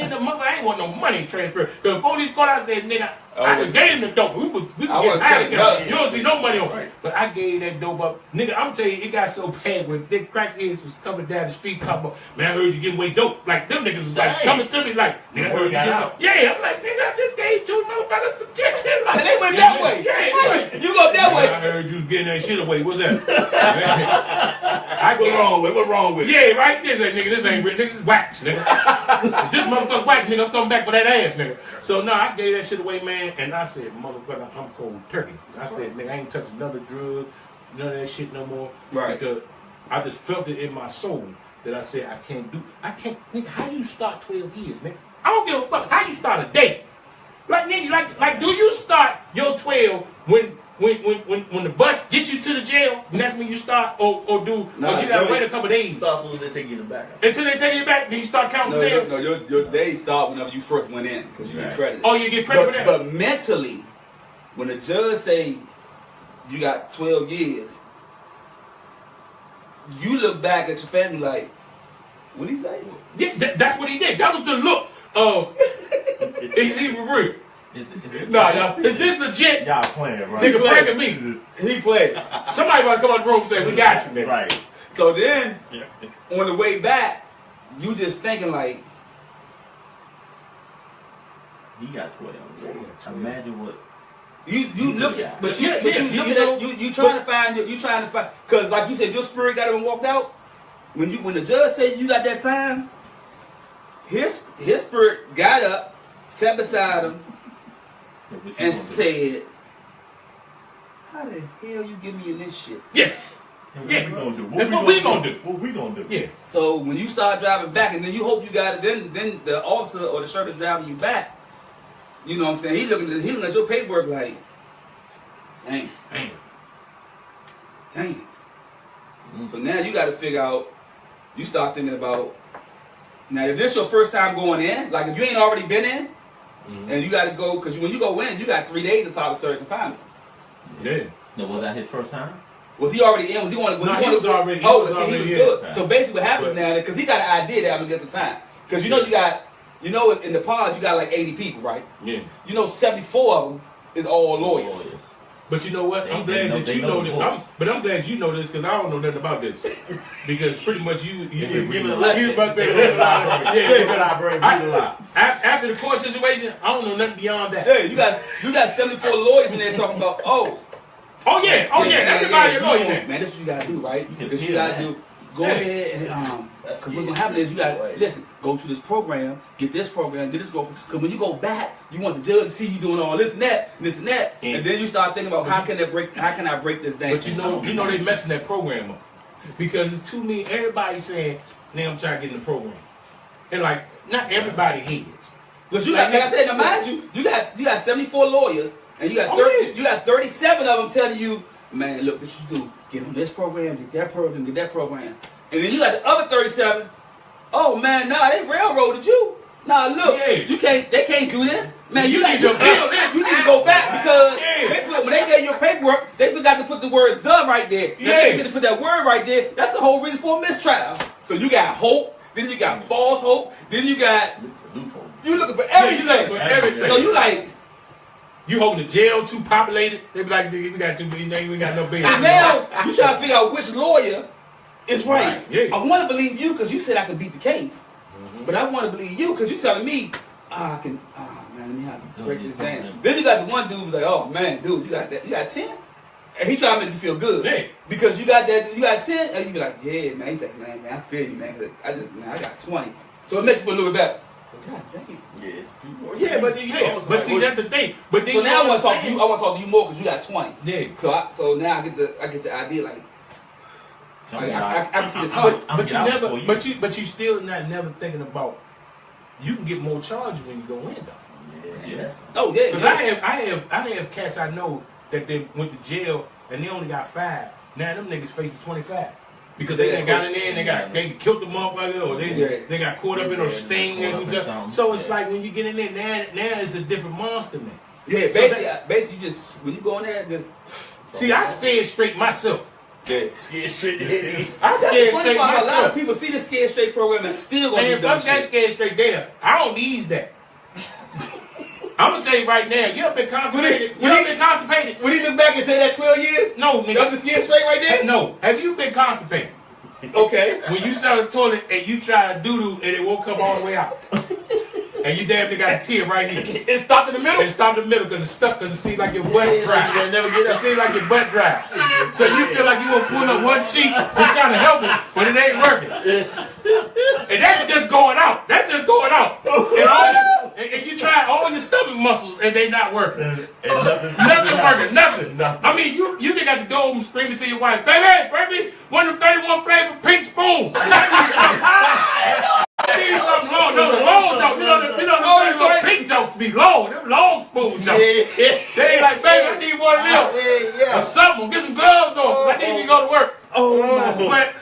ain't want no money transfer. The police called, I said, nigga, I just gave him the dope. We could get high together. You don't see no money on it. But I gave that dope up. Nigga, I'm telling you, it got so bad when big crackheads was coming down the street talking about, man, I heard you giving away dope. Like, them niggas was like coming to me like, nigga, I heard you giving out. Yeah, I'm like, nigga, I just gave two motherfuckers some checks. Like, and they went that way. Yeah, you go that way. I heard you getting that shit away. What's that? What wrong with it? Yeah, right? This ain't written. This is wax, nigga. This motherfucker wax, nigga, I'm coming back for that ass, nigga. So, no, I gave that shit away, man, and I said, motherfucker, I'm cold turkey. I said, nigga, I ain't touching another drug, none of that shit no more. Right. Because I just felt it in my soul that I said, I can't, nigga, how you start 12 years, nigga? I don't give a fuck. How you start a day? Like, nigga, like, do you start your 12 when the bus gets you to the jail, and that's when you start, or you gotta wait a couple days? Start as soon as they take you in the back. Until they take you back, then you start counting days? No, your days start whenever you first went in, because you get credit. Oh, you get credit for that? But mentally, when the judge say you got 12 years, you look back at your family like, what did he say? Yeah, that's what he did. That was the look of, is he for real? Nah, is this legit? Y'all playing, right? Nigga pranking me. He played. Somebody about to come out the room and say, we got you, nigga. Right. So then, on the way back, you just thinking like, He got 12. Imagine what. You look at, but you you trying to find, because like you said, your spirit got up and walked out. When the judge said you got that time, his spirit got up, sat beside him, and said, "How the hell you give me in this shit?" Yeah. What we gonna do? What we gonna do? Yeah. So when you start driving back, and then you hope you got it, then the officer or the sheriff is driving you back. You know what I'm saying? He looking at your paperwork like, dang. So now you got to figure out. You start thinking about. Now, if this your first time going in, like if you ain't already been in, and you got to go, because when you go in, you got 3 days of solitary confinement. Yeah. No, was that his first time? Was he already in? Was he going to? He was already. He was good. Okay. So basically, what happens now? Because he got an idea that I'm gonna get some time. Because you know you got, in the pod you got like 80 people, right? Yeah. 74 of them is all lawyers. But you know what? I'm glad that you know this. But I'm glad you know this because I don't know nothing about this. Because pretty much you giving a lesson. After the court situation, I don't know nothing beyond that. Yeah, you got 74 lawyers in there talking about, Oh yeah, everybody a lawyer. Man, this is what you gotta do, right? This is what you gotta do. go ahead and because what's gonna happen is you got listen, go to this program, get this program, get this program. Because when you go back, you want the judge to see you doing all this and that, and then you start thinking about how can I break this down? But you know they messing that program up because it's too many. Everybody saying, "Now I'm trying to get in the program," and like not everybody hears. Because you got, like I said, now mind you, you got 74 lawyers, and you got 37 of them telling you, man, look, what you do, get on this program, get that program, get that program. And then you got the other 37, oh man, nah, they railroaded you. Nah, look, they can't do this. Man, you need to go back because when they gave your paperwork, they forgot to put the word "the" right there. They forgot to put that word right there. That's the whole reason for a mistrial. So you got hope, then you got false hope, then you got you looking for everything. So you like. You holding the jail too populated? They be like, we got too many names, we got no bail. And now you trying to figure out which lawyer is right. Yeah. I want to believe you because you said I could beat the case, but I want to believe you because you telling me I can. Man, let me have to break this down. Then you got the one dude who's like, oh man, dude, you got that? You got 10? And he trying to make you feel good because you got that. You got 10, and you be like, yeah, man. He's like, man, I feel you, man. I got 20, so it makes you feel a little bit better. God damn. Yeah, but see, that's the thing. But then so now I want to talk to you. I want to talk to you more because you got 20. Yeah. So now I get the idea like. I can see the time. But you still not never thinking about. You can get more charges when you go in though. Yes. Oh yeah. Because I have cats I know that they went to jail and they only got 5. Now them niggas facing 25. Because they done got in there and they killed the motherfucker or they got caught up in a sting and stuff. So it's like when you get in there, now it's a different monster, man. Yeah, basically you just when you go in there, just see, I scared straight myself. Yeah, scared straight. I scared straight myself. A lot of people see the scared straight program and still gonna do dumb shit. That scared straight there. I don't ease that. I'm gonna tell you right now, you ever been constipated? When he look back and say that 12 years? No, nigga. I'm just scared straight right there? No. Have you been constipated? Okay. When you sat on the toilet and you try to doo-doo and it won't come all the way out. And you damn near got a tear right here. It stopped in the middle? It stopped in the middle because it's stuck because it seems like your butt dry. It seems like your butt dry. So you feel like you want to pull up one cheek and trying to help it, but it ain't working. And that's just going out. That's just going out. And you try all your stomach muscles and they not working. Nothing working. Nothing. I mean, you just got to go home screaming to your wife, baby, bring me one of them 31 flavor pink spoons. I need something long. No, the long jokes. You know the pink jokes be long. Them long spoon jokes. They ain't like, baby, I need one of them. Or something. Get some gloves on. I need you to go to work. Sweat.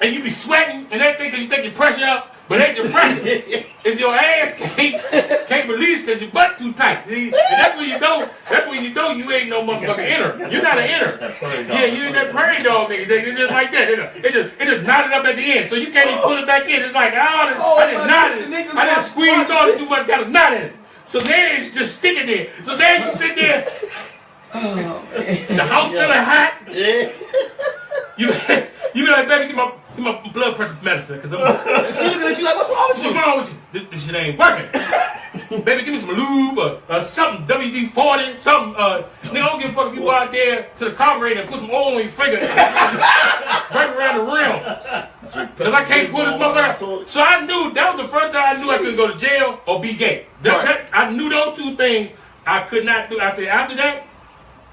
And you be sweating and everything because you think your pressure up. But ain't your pressure. It's your ass can't release because your butt too tight. And that's when you know you ain't no motherfucking inner. You're not an inner. Yeah, you ain't that prairie dog nigga. It's just like that. It just knotted up at the end. So you can't even pull it back in. It's like, I didn't squeeze on it too much, got a knot in it. So then it's just sticking there. So then you sit there. The house feeling hot. You be like, baby, get my blood pressure medicine. Cause she looking at you like, what's wrong with you? What's wrong with you? This shit ain't working. Baby, give me some lube or something, WD-40, something. Nigga, I don't give a fuck if you go out there to the carburetor and put some oil on your finger. Right around the rim. Because I can't pull this motherfucker. So I knew, that was the first time I knew I couldn't go to jail or be gay. I knew those two things I could not do. I said, after that,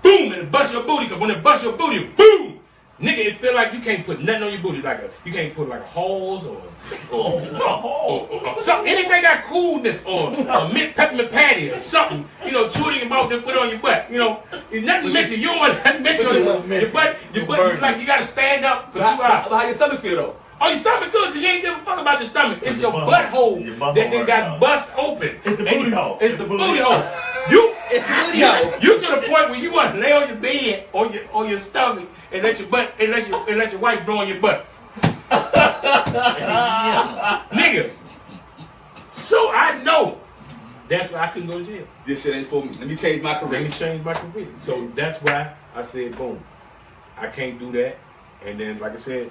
boom, and it bust your booty. Because when it bust your booty, boom. Nigga, it feel like you can't put nothing on your booty, you can't put like a hose or something. Anything got coolness or a mint peppermint patty or something, chewing your mouth and put it on your butt. It's nothing mixing. You don't want that mixing on your butt. Your butt, like you gotta stand up for 2 hours. How your stomach feel though? Oh, your stomach good because you ain't give a fuck about your stomach. It's your butthole that they got bust open. It's the booty hole. It's the booty hole. It's the booty hole. You to the point where you want to lay on your bed on your stomach and let your butt and let your wife blow on your butt. Nigga. So I know that's why I couldn't go to jail. This shit ain't for me. Let me change my career. So that's why I said, boom, I can't do that. And then, like I said,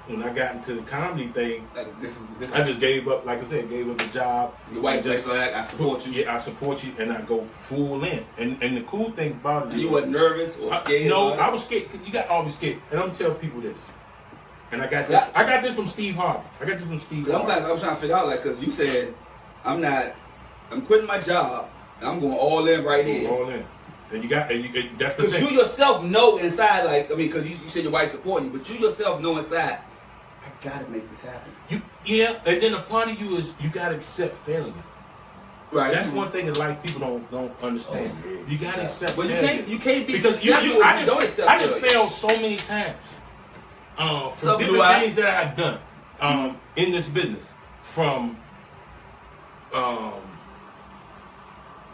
when I got into the comedy thing, I just gave up, like I said, gave up the job. Your wife just like, I support you. Yeah, I support you, and I go full in. And the cool thing about it, you wasn't nervous or scared? No, I was scared. You got always scared. And I'm gonna tell people this. And I got this. I got this from Steve Harvey. I'm trying to figure out, like, because you said I'm quitting my job and I'm going all in right here. All in. And that's the thing. Because you yourself know inside, like, I mean, because you said your wife supporting you, but you yourself know inside, I gotta make this happen. And then a part of you is you gotta accept failure. Right. That's one thing that like people don't understand. You gotta accept failure. But you can't be because successful if you don't accept failure. I done failed so many times. From different things that I've done in this business. From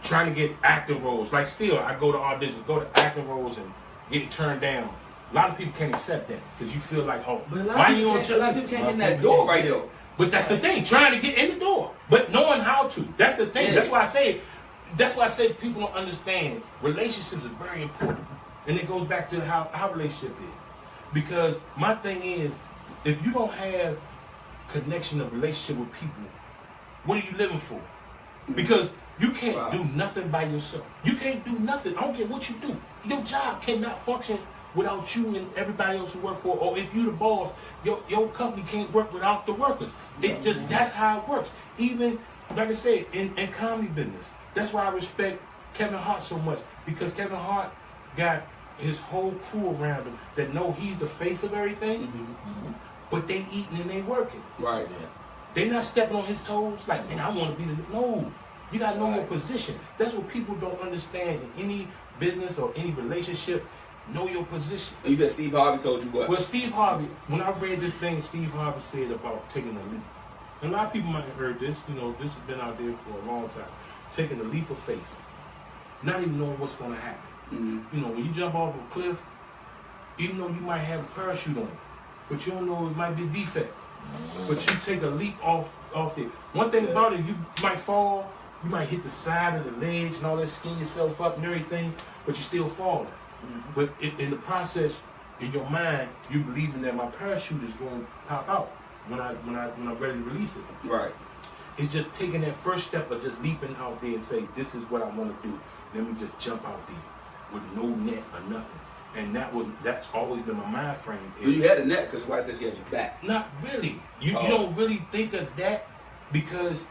trying to get acting roles. Like still, I go to auditions, go to acting roles and get turned down. A lot of people can't accept that because you feel like, oh, why you on? A lot of people can't get in that door right there. But that's the thing, trying to get in the door, but knowing how to. That's the thing. Yeah. That's why I say people don't understand. Relationships is very important, and it goes back to how relationship is. Because my thing is, if you don't have connection of relationship with people, what are you living for? Because you can't do nothing by yourself. You can't do nothing. I don't care what you do. Your job cannot function without you and everybody else you work for. Or if you're the boss, your company can't work without the workers. That's how it works. Even, like I said, in comedy business. That's why I respect Kevin Hart so much. Because Kevin Hart got his whole crew around him that know he's the face of everything, but they eating and they working. Right. Yeah. They not stepping on his toes like, man, I want to be the... No. You got to know your position. That's what people don't understand in any business or any relationship. Know your position. And you said Steve Harvey told you what? Well, Steve Harvey, when I read this thing, Steve Harvey said about taking a leap. And a lot of people might have heard this. You know, this has been out there for a long time. Taking a leap of faith. Not even knowing what's going to happen. Mm-hmm. You know, when you jump off a cliff, even though you might have a parachute on it, but you don't know it might be a defect. Mm-hmm. But you take a leap off there. One thing about it, you might fall, you might hit the side of the ledge and all that, skin yourself up and everything, but you're still falling. Mm-hmm. But in the process, in your mind, you believing that my parachute is going to pop out when I'm ready to release it. Right. It's just taking that first step of just leaping out there and say, this is what I want to do. Let me just jump out there with no net or nothing. And that's always been my mind frame. Well, you had a net because your wife said she had your back. Not really. You don't really think of that because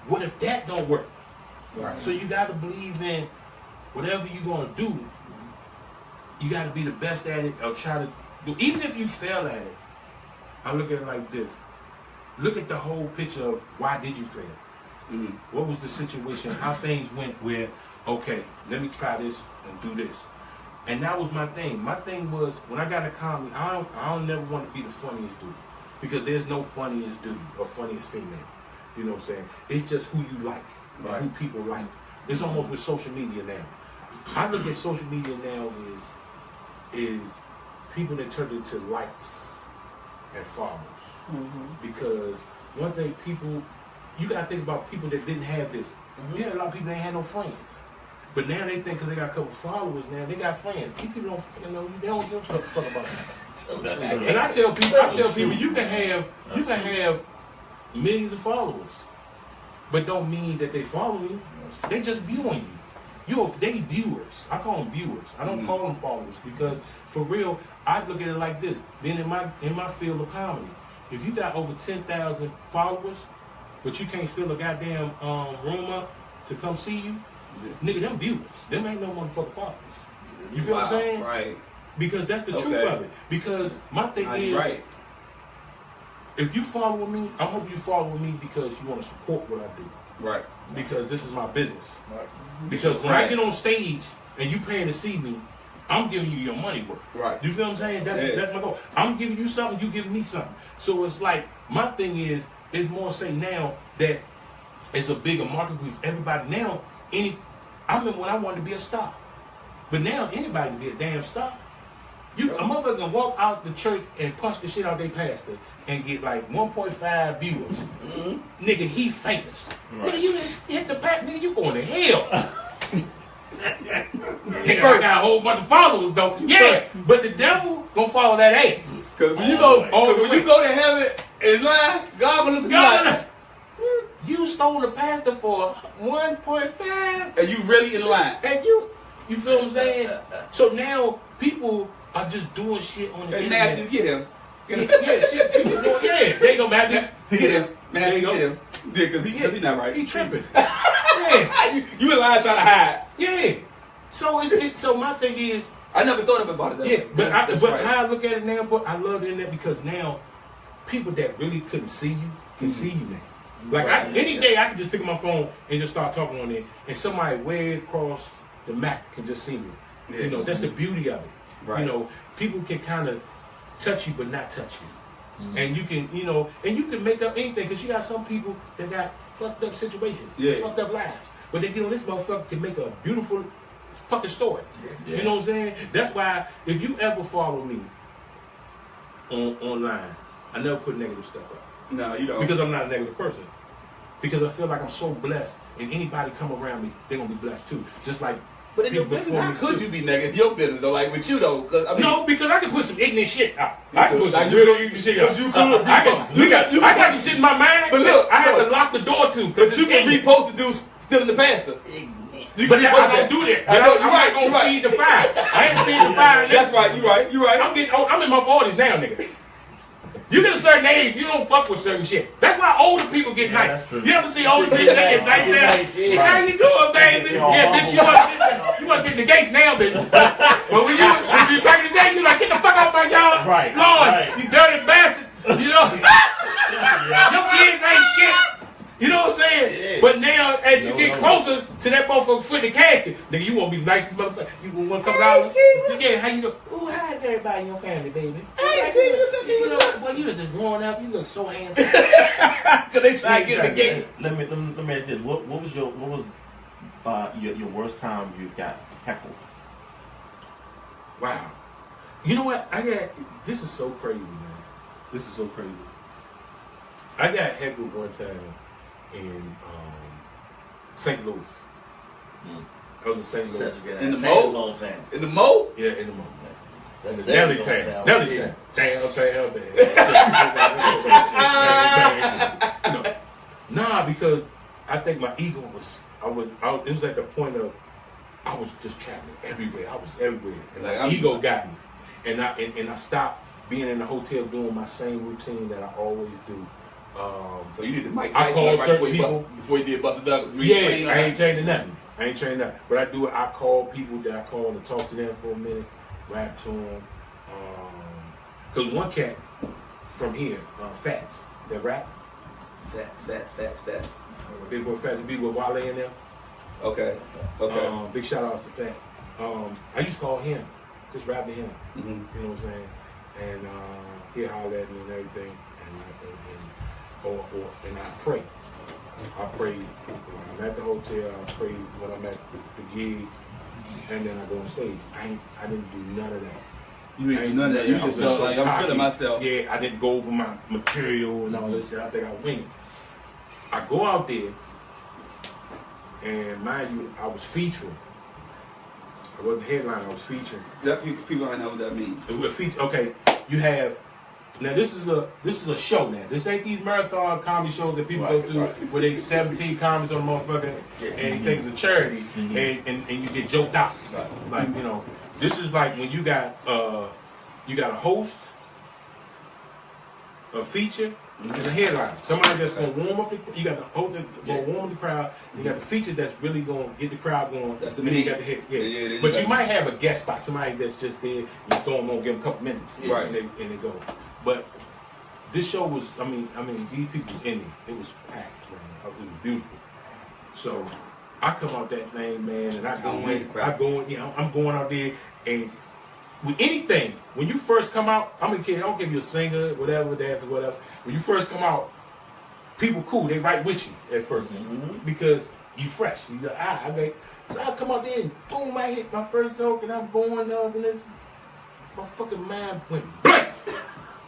what if that don't work? Right. So you got to believe in whatever you're going to do, you got to be the best at it or try to do. Even if you fail at it, I look at it like this. Look at the whole picture of why did you fail? Mm-hmm. What was the situation? How things went where, okay, let me try this and do this. And that was my thing. My thing was, when I got a comedy, I don't never want to be the funniest dude. Because there's no funniest dude or funniest female. You know what I'm saying? It's just who you like, right. Who people like. It's almost with social media now. I look at social media now is people that turn into likes and followers. Mm-hmm. Because one thing you got to think about people that didn't have this. Mm-hmm. Yeah, a lot of people ain't had no friends. But now they think because they got a couple followers now, they got friends. These people don't fucking know you. They don't give a fuck about that. And I tell people, you can have millions of followers, but don't mean that they follow you. They just viewing you. They viewers. I call them viewers. I don't call them followers because for real, I look at it like this. Being in my field of comedy, if you got over 10,000 followers, but you can't fill a goddamn room up to come see you. Nigga, them viewers. Them ain't no motherfucking followers. You feel what I'm saying? Right. Because that's the truth of it. Because my thing is, if you follow me, I hope you follow me because you want to support what I do. Right. Because this is my business. Right. Because when I get on stage and you paying to see me, I'm giving you your money worth. Right. You feel what I'm saying? That's my goal. I'm giving you something, you giving me something. So it's like, my thing is more say now that it's a bigger marketplace. Everybody now, I remember when I wanted to be a star. But now anybody can be a damn star. A motherfucker can walk out the church and punch the shit out their pastor and get like 1.5 viewers. Mm-hmm. Nigga, he famous. Right. Nigga, you just hit the pack, nigga, you going to hell. Nigga, I got a whole bunch of followers though. Yeah, but the devil gonna follow that ass. Cause when you go to heaven and lie, God will look at you. You stole the pastor for 1.5, and you really in line. And you feel what I'm saying? So now people are just doing shit on the internet. And now you get him. Yeah, shit, people doing, yeah, they go back there. Hit him. Man, There you go. hit him. Yeah, because he not right. He tripping. Yeah, You in line trying to hide. yeah. So so my thing is, I never thought about it. Though. yeah, but That's but right. how I look at it now, but I love the internet because now people that really couldn't see you can see you now. Like any day I can just pick up my phone and just start talking on it, and somebody way across the map can just see me. Yeah. You know, that's the beauty of it. Right. You know, people can kind of touch you but not touch you. And you can, you know, and you can make up anything because you got some people that got fucked up situations, fucked up lives, but they get on this motherfucker can make a beautiful fucking story. Yeah. You know what I'm saying? That's why if you ever follow me online, I never put negative stuff up No, you don't. because I'm not a negative person. Because I feel like I'm so blessed, and anybody come around me, they're gonna be blessed too. Just like. But in your people business, before how me, could too. you be negative? Your business, though, like with you, though. Cause, I mean, No, because I can put some ignorant shit out. I can put some Like, real ignorant shit out. because you could I got some shit in my mind, But look, I had look. to lock the door to. but you can repost the dude still in the pastor. You But can I repost don't do that. I know, I'm not gonna feed the fire. I ain't feed the fire. That's right, you right, you right. I'm getting old. I'm in my 40s now, nigga. You get a certain age, you don't fuck with certain shit. That's why older people get Yeah, nice. that's true. You ever see older people that get nice now? How you doing, baby? Yeah, bitch, you wasn't getting the gates now, bitch. But when you back in the day, you like, get the fuck out my yard. Right, Lord, right. you dirty bastard. You know? Your kids ain't shit. You know what I'm saying? Yeah. But now, as you get closer to that motherfucker foot in the casket, nigga, you won't be the nicest motherfucker. You want a couple dollars? Yeah, how you go? Ooh, how's everybody in your family, baby? I ain't seen you since you was Well, you was just growing up. You look so handsome. Because they try to get in the gates. Let me ask you this. What was your worst time you got heckled? Wow. You know what? This is so crazy, man. This is so crazy. I got heckled one time in St. Louis. I was in St. Louis. In the Mo? In the Mo? Yeah, in the Mo. That's Nelly Nelly Town. Town. Nelly Yeah. Town. Damn. Nah, because I think my ego was, it was at the point of, I was just traveling everywhere. I was everywhere. And Like, my ego got me. And I stopped being in the hotel doing my same routine that I always do. So you did the Mike I Tyson called right certain before you did Buster Douglas. Yeah, I ain't changing nothing. But I do it. I call people that I call to talk to them for a minute, rap to them. Because one cat from here, Fats, that rap. Fats. Big boy Fats, big boy Wale in there. Okay. Big shout out to Fats. I used to call him, just rap to him. Mm-hmm. You know what I'm saying? And he'll holler at me and everything. And I pray. I pray when I'm at the hotel. I pray when I'm at the gig, and then I go on stage. I didn't do none of that. You ain't none of that. You just felt like I'm feeling myself. Yeah, I didn't go over my material and all this shit. I think I winged it. I go out there, and mind you, I was featuring. I wasn't the headline. I was featuring. That people don't know what that means. It was a feature. Okay, you have. Now this is a show now. This ain't these marathon comedy shows that people go through where they 17 comedies on a motherfucker and things a charity and you get joked out. Like, you know, this is like when you got a host, a feature, and a headline. Somebody that's gonna warm up you got the host that's gonna warm up the crowd, you got the feature that's really gonna get the crowd going. That's the then meat. you got the hit. Yeah, But you might have a guest spot, somebody that's just there, you throw them on, give them a couple minutes. Right. And they go. But this show was, I mean, these people was in it. It was packed, man. It was beautiful. So I come out that thing, man, and I'm going out there, and with anything, when you first come out, I don't give you a singer, whatever, dancer, whatever. When you first come out, people cool, they right with you at first because you fresh. You like, so I come out there and boom, I hit my first joke, and I'm going up, and this, my fucking mind went blank.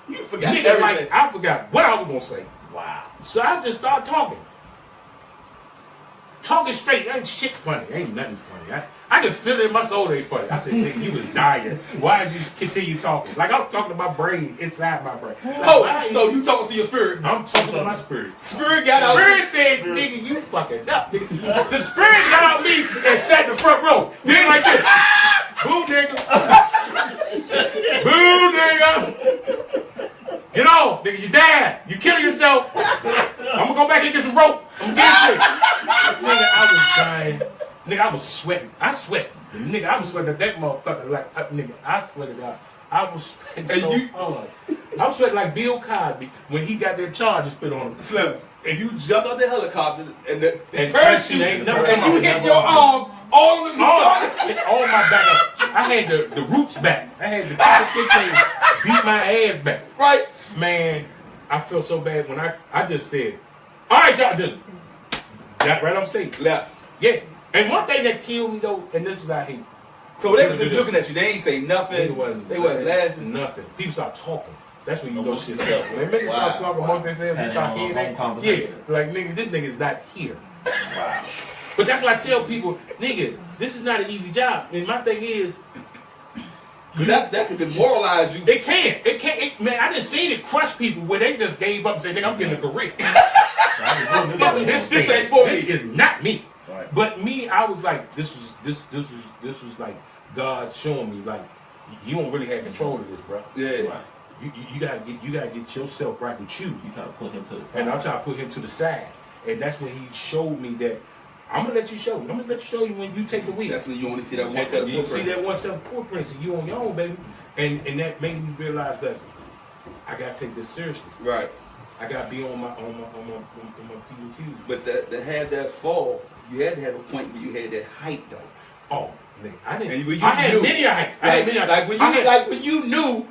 You forgot Nigga, everything. like, I forgot what I was gonna say. Wow. So I just started talking. Talking straight. Ain't shit funny. Ain't nothing funny. I can feel it in my soul they funny. I said, nigga, you was dying. Why did you continue talking? Like, I'm talking to my brain, inside my brain. Like, so you talking to your spirit? I'm talking to my spirit. Spirit got out. Spirit said, nigga, you fucking up. Nigga. The spirit got out me and sat in the front row. Then like this. Boo, nigga. Boo, nigga. Nigga, you died. You killing yourself. I'm gonna go back and get some rope. I'm gonna get it. Nigga, I was dying. Nigga, I was sweating. I sweat. Nigga, I was sweating at that motherfucker like, nigga, I sweated out. I was sweating so hard. I was sweating like Bill Cosby when he got their charges put on him. Slim, and you jumped out the helicopter and the And parachute, ain't never and come you out. hit your arm all of the All my back up. I had the roots back. I had the beat my ass back. Right? Man, I felt so bad when I just said, all right, y'all, just got right on stage. Left. Yeah. And one thing that killed me though, and this is what I hate. So they was just looking at you. They ain't say nothing. They wasn't laughing. nothing. People start talking. That's when you know shit's up. When they start talking amongst themselves, they start hearing that. Yeah, like nigga, this nigga's not here. Wow. But that's why I tell people, nigga, this is not an easy job. And my thing is, that could demoralize you. It can't. Man, I done seen it crush people where they just gave up and said, nigga, I'm getting a career. This ain't for me. This is not me. Right. But me, I was like, this was like God showing me, like, you don't really have control of this, bro. Yeah. Right. You gotta get yourself right with you. You gotta put him to the side. And I'm trying to put him to the side. And that's when he showed me that I'm gonna let you show. I'm gonna let you show you when you take the wheel. That's when you only see that one set of You see footprints. that one set of footprints, and you on your own, baby. And that made me realize that I gotta take this seriously. Right. I gotta be on my P&Q. But to have that fall, you had to have a point where you had that height though. Oh, nigga, I didn't. And when you I had knew, many heights. I had many heights. Like when you knew,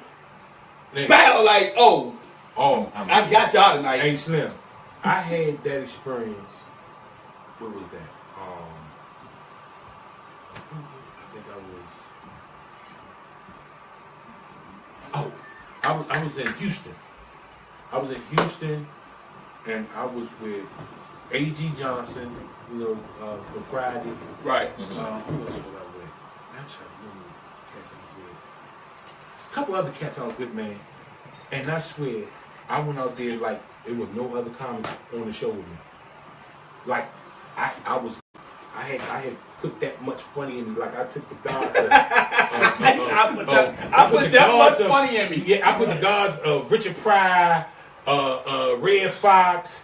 Nigga. battle like, oh, Oh, I got y'all tonight. Hey Slim, I had that experience. What was that? I think I was in Houston. I was in Houston, and I was with A.G. Johnson, for Friday. Right. Who else was I with? I'm trying to remember cats I was with. There's a couple other cats I was with, man. And I swear, I went out there like there was no other comics on the show with me. Like I had put that much funny in me. Like I took the gods of I put that much funny in me. Yeah, I put the gods of Richard Pryor, Red Fox,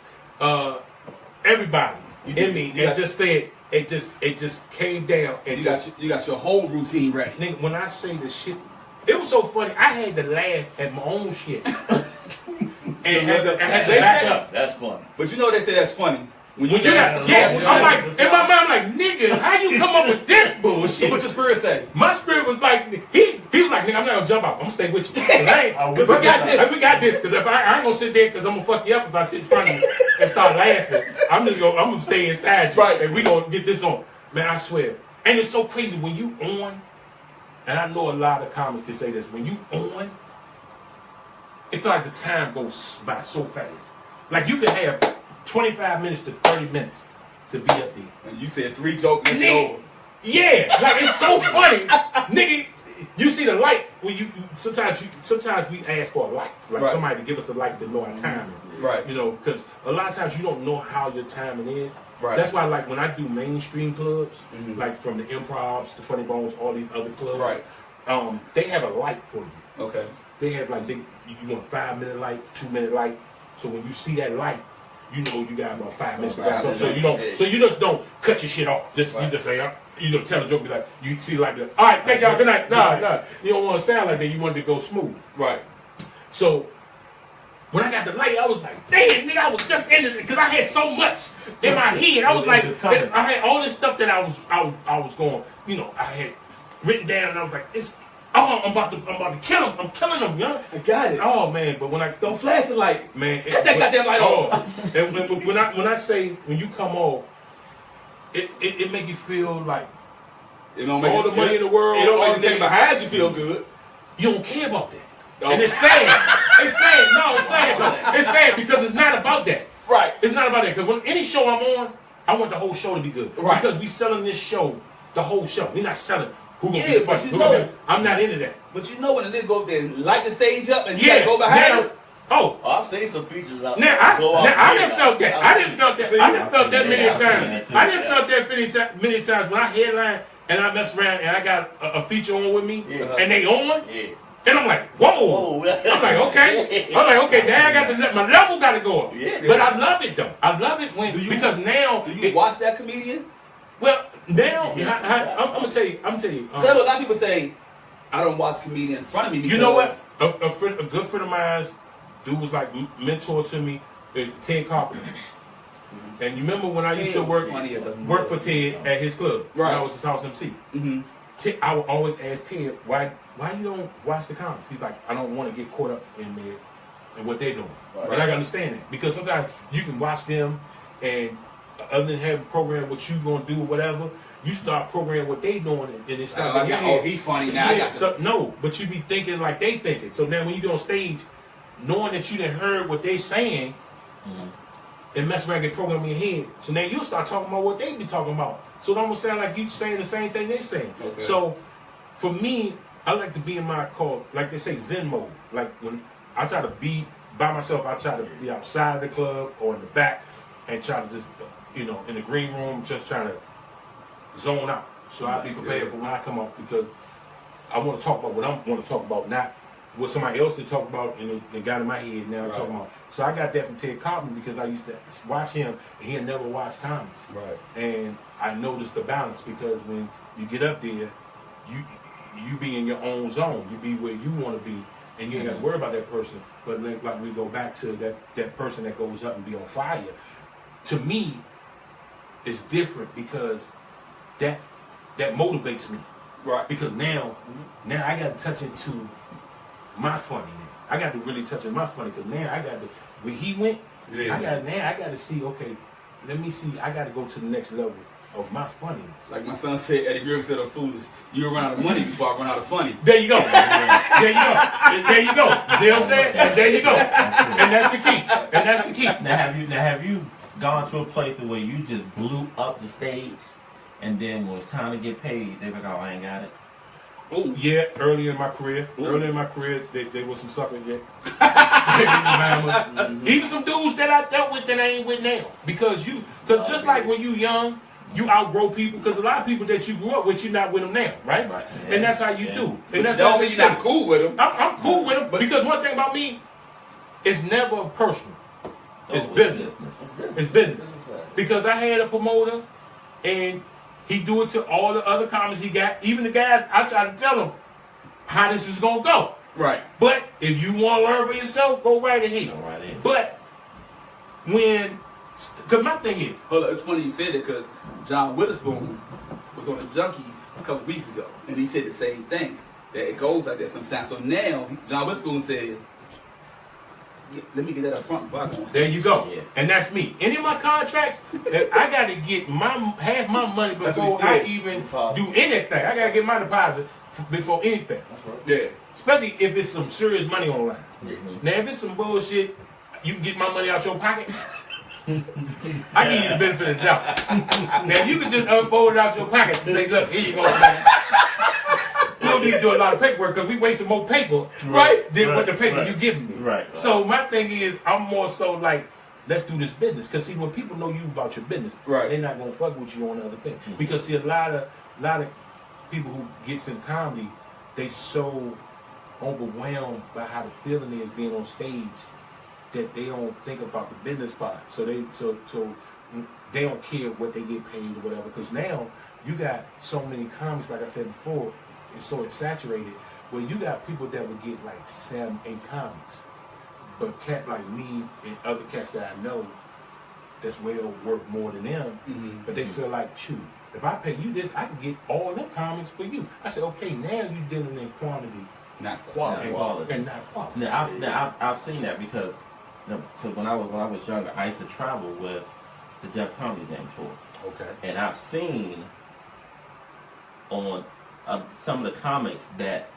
everybody in me. And just said it just came down and You got your whole routine ready. nigga, when I say the shit, it was so funny. I had to laugh at my own shit. And had to back up. That's funny. But you know they say that's funny. When I'm like, in my mind, I'm like, nigga, how you come up with this bullshit? What your spirit say? My spirit was like, he was like, nigga, I'm not gonna jump out. I'm gonna stay with you. We got this. Because if I ain't gonna sit there, because I'm gonna fuck you up if I sit in front of you and start laughing. I'm gonna stay inside you. Right. And we gonna get this on. Man, I swear. And it's so crazy when you on, and I know a lot of comics can say this, when you on, it's like the time goes by so fast. Like you can have 25 minutes to 30 minutes to be up there. And you said 3 jokes and it's Nigga, over. yeah, like it's so funny. Nigga, you see the light when you sometimes we ask for a light. Like Right. somebody to give us a light to know our timing. Right. Because a lot of times you don't know how your timing is. Right. That's why like when I do mainstream clubs, Mhm. like from the Improvs, the Funny Bones, all these other clubs, Right. They have a light for you. Okay. They have like you want a 5-minute light, 2-minute light. So when you see that light, you know you got about 5 minutes to wrap up. So you just don't cut your shit off. You just say, tell a joke, be like, you see like the, all right, thank y'all, good night. Nah. You don't want to sound like that. You want it to go smooth. Right. So when I got the light, I was like, damn, nigga, I was just in it because I had so much in my head. I was like, I had all this stuff that I was going, I had written down, and I was like, I'm about to kill him. I'm killing him, young. I got it. Oh man, but when I Don't flash the light. man, Cut that goddamn light off. And when I say when you come off, it make you feel like It don't make all the money in the world. It don't all make the thing behind you feel good. You don't care about that. Oh. And it's sad. It's sad. No, it's sad. It's sad because it's not about that. Right. It's not about that. Because when any show I'm on, I want the whole show to be good. Right. Because we selling this show, the whole show. We're not selling who gonna Yeah, be the but funny. you know- I'm not into that. But you know when a nigga go up there and light the stage up and you gotta go behind now, him. Oh, I've seen some features out Now there. I didn't felt that. I didn't felt that. See, I didn't felt that many I've seen times. that too. I didn't felt that many times when I headline and I mess around and I got a feature on with me Yeah. and they on Yeah. and I'm like, whoa, whoa. I'm like, okay. Now I got to my level got to go up. Yeah. But I love it though. I love it because now. Do you watch that comedian? Well, now I'm gonna tell you. A lot of people say I don't watch comedian in front of me. Because you know what? A good friend of mine, dude was like mentor to me, Ted Carpenter. And you remember when I used to work for Ted at his club? Right. When I was his house MC. Mm-hmm. I would always ask Ted, why you don't watch the comics? He's like, I don't want to get caught up in there and what they're doing. Right. But I can understand it because sometimes you can watch them and other than having program what you gonna do or whatever, you start programming what they doing and it starts. He funny now. I got no, but you be thinking like they thinking. So now when you get on stage, knowing that you done heard what they saying, and mess around and get programmed in your head. So now you'll start talking about what they be talking about. So it almost sound like you saying the same thing they saying. Okay. So for me, I like to be in my like they say, Zen mode. Like when I try to be by myself, I try to be outside of the club or in the back and try to just, in the green room, just trying to zone out. So I'll be prepared for when I come up because I want to talk about what I want to talk about, not what somebody else did talk about and it got in my head now I'm talking about. So I got that from Ted Carpenter because I used to watch him and he had never watched comics. Right. And I noticed the balance because when you get up there, you be in your own zone. You be where you want to be and you ain't got to worry about that person. But like we go back to that person that goes up and be on fire. To me, it's different because that motivates me. Right. Because now I got to touch into my funny now. I got to really touch in my funny because now I got to where he went. I got to see. Okay, let me see. I got to go to the next level of my funniness. Like my son said, Eddie Griffin said, "I'm foolish. You run out of money before I run out of funny." There you go. There you go. See what I'm saying? There you go. And that's the key. Now have you gone to a place where you just blew up the stage, and then when it's time to get paid, they be like, "Oh, I ain't got it." Oh yeah, early in my career, there was some suckers. Yeah, even some dudes that I dealt with that I ain't with now. Because just like when you young, you outgrow people. Because a lot of people that you grew up with, you're not with them now, right? Yeah. And that's how you do. And that's how you're not cool with them. I'm cool with them because one thing about me, it's never personal. It's business. It's business. Because I had a promoter, and he do it to all the other comics he got. Even the guys, I try to tell them how this is going to go. Right. But if you want to learn for yourself, go right ahead. But because my thing is. Hold on, it's funny you said that because John Witherspoon was on the Junkies a couple weeks ago. And he said the same thing. That it goes like that sometimes. So now, John Witherspoon says, let me get that up front before I go. There you go. Yeah. And that's me. Any of my contracts, I got to get half my money before I even do anything. I got to get my deposit before anything. Yeah. Especially if it's some serious money online. Now, if it's some bullshit, you can get my money out your pocket. I give you the benefit of the doubt. Now, you can just unfold it out your pocket and say, look, here you go, man. We don't need to do a lot of paperwork because we wasting more paper than what the paper you giving me. Right. So my thing is, I'm more so like, let's do this business. Because see, when people know you about your business, they're not gonna fuck with you on the other thing. Because see, a lot of people who gets in comedy, they so overwhelmed by how the feeling is being on stage that they don't think about the business part. So they don't care what they get paid or whatever. Because now you got so many comics, like I said before. It's so saturated where you got people that would get like 7, 8 comics, but cat like me and other cats that I know that's well worth more than them, but they feel like, shoot, if I pay you this, I can get all them comics for you. I said, okay, now you're dealing in quantity, not quality, and not quality. Now I've seen that because when I was younger, I used to travel with the Def Comedy Gang tour. Okay, and I've seen on some of the comics that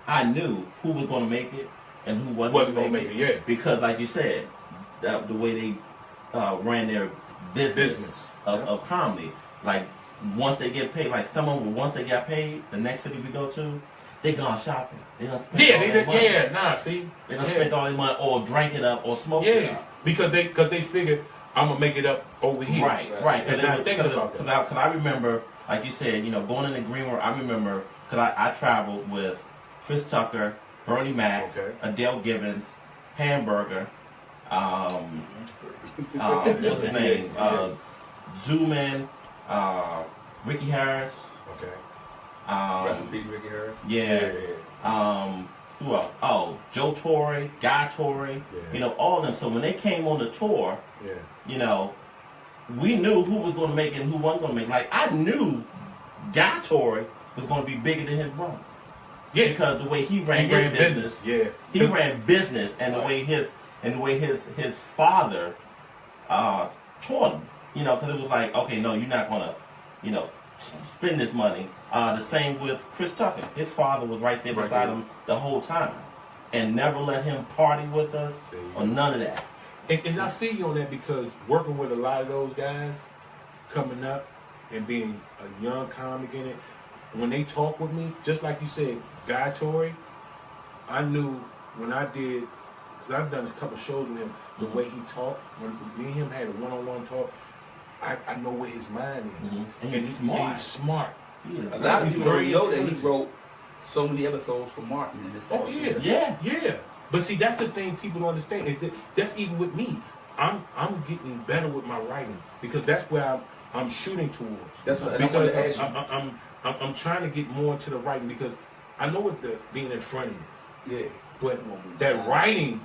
I knew who was going to make it and who wasn't going to make it. Yeah. Because, like you said, the way they ran their business of comedy, like once they get paid, like some of them, once they got paid, the next city we go to, they gone shopping. They done spend all their money. They done spent all their money or drank it up or smoked it up. Because they figured I'm gonna make it up over here. Right. Because I remember, like you said, going in the green room. I remember because I traveled with Chris Tucker Bernie Mac, Okay. Adele Givens, Hamburger, what's his name? Zooman, Ricky Harris. Okay. Rest in peace, Ricky Harris. Yeah. Who else? Oh, Joe Torre, Guy Torre. Yeah. You know, all of them. So when they came on the tour, Yeah. you know, we knew who was going to make it and who wasn't going to make it. Like, I knew Guy Torre was going to be bigger than his brother. Yeah. Because the way he ran He his ran business. Yeah. He ran business, and the way his father taught him. You know, because it was like, okay, no, you're not going to, you know, spend this money. The same with Chris Tucker. His father was right there beside him the whole time, and never let him party with us or none of that. And I feel you on that because working with a lot of those guys coming up and being a young comic in it, when they talk with me, just like you said, Guy Torre, I knew when I did, because I've done a couple shows with him, the way he talked, when me and him had a one-on-one talk, I know where his mind is. And he's smart. And he's smart. Yeah. A lot of He's people very don't know that he intelligent. wrote so many episodes for Martin in this Oh episode. Yeah. But see, that's the thing people don't understand. That's even with me. I'm getting better with my writing because that's where I'm shooting towards. That's what and I wanted because to ask you. I'm trying to get more into the writing because I know what the being in front is. Yeah. But that writing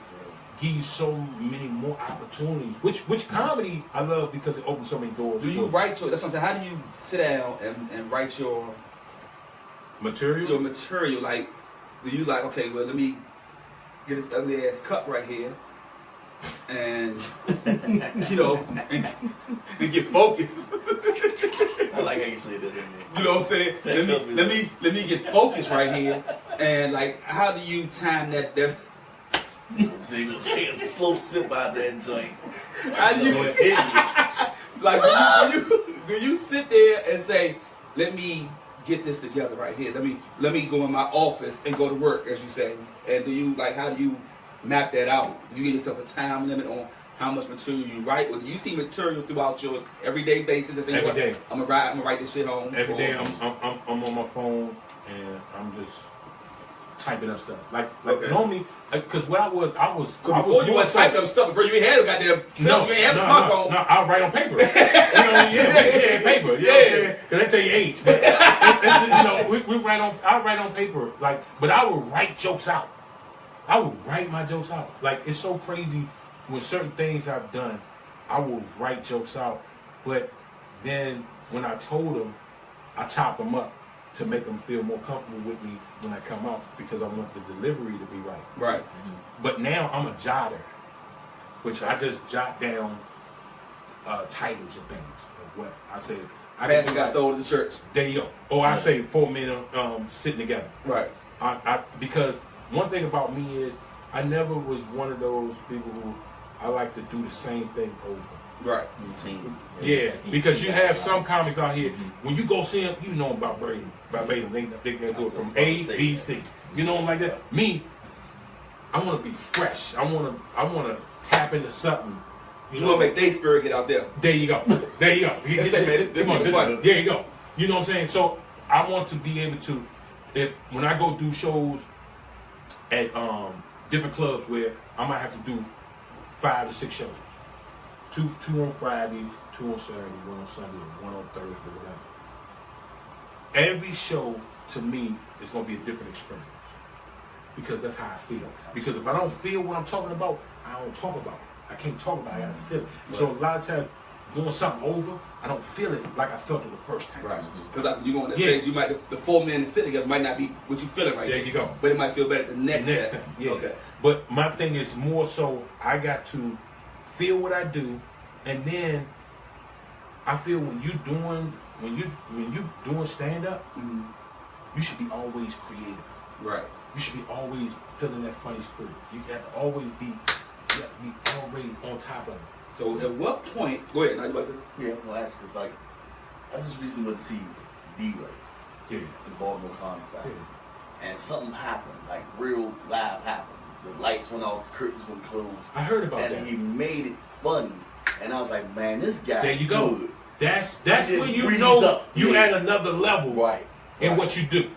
gives you so many more opportunities. Which comedy I love because it opens so many doors. Do you write your? That's what I'm saying. How do you sit down and write your material? Your material, like, do you like? Okay, well, let me get this ugly ass cup right here, and you know, and get focused. I like how you said that in there. You know what I'm saying? Let me get focused right here, and like, how do you time that? So you gonna take a slow sip out that joint. How do you? So it's hideous. Like, do you sit there and say, let me get this together right here. Let me go in my office and go to work, as you say. And do you how do you map that out? Do you give yourself a time limit on how much material you write, or do you see material throughout your everyday basis and say, Every day. I'm gonna write this shit home. Every day I'm on my phone and I'm just typing up stuff. Like normally, because what I was before you went typing up stuff, before you had a goddamn stuff, you ain't have a smartphone. No, I'll write on paper. You know, paper. You know what I'm saying? Because they tell you age. But, you know, I write on paper. Like, but I would write jokes out. I would write my jokes out. Like, it's so crazy when certain things I've done, I will write jokes out. But then when I told them, I chop them up to make them feel more comfortable with me when I come out because I want the delivery to be right. Right. But now I'm a jotter, which I just jot down titles of things. Of what I say. Pastor got stole to the church. There you go. Or I say 4 men sitting together. Right. Because one thing about me is I never was one of those people who I like to do the same thing over. Right. Routine. Yeah, because you have some comics out here, when you go see them, you know about Braden. They can do it from A, B, C. You know them like that. Me, I want to be fresh. I want to tap into something. You want to make their spirit get out there. There you go. There you go. Come on, there you go. You know what I'm saying? So I want to be able to, when I go do shows at different clubs where I might have to do 5 to 6 shows. Two on Friday, 2 on Saturday, 1 on Sunday, 1 on Thursday, whatever. Every show to me is going to be a different experience because that's how I feel. Because if I don't feel what I'm talking about, I don't talk about it. I can't talk about it. I gotta feel it. Right. So a lot of times, doing something over, I don't feel it like I felt it the first time. Right. Because you go on that stage, you might the 4 men that sit together might not be what you feeling right. There you go. But it might feel better the next time. Yeah. Okay. But my thing is more so I got to feel what I do, and then I feel when you doing stand up, you should be always creative. Right. You should be always feeling that funny spirit. You have to always be already on top of it. So at what point? Go ahead. Now you about to? Yeah, I'm gonna ask you, 'cause like I just recently went to see D-Ray. Yeah. The Baltimore Comedy Factory. Yeah. And something happened, like real live happened. The lights went off, the curtains went closed. I heard about that. And he made it funny. And I was like, man, this guy. There you go. Good. That's when you know up. you at another level Right. in what you do.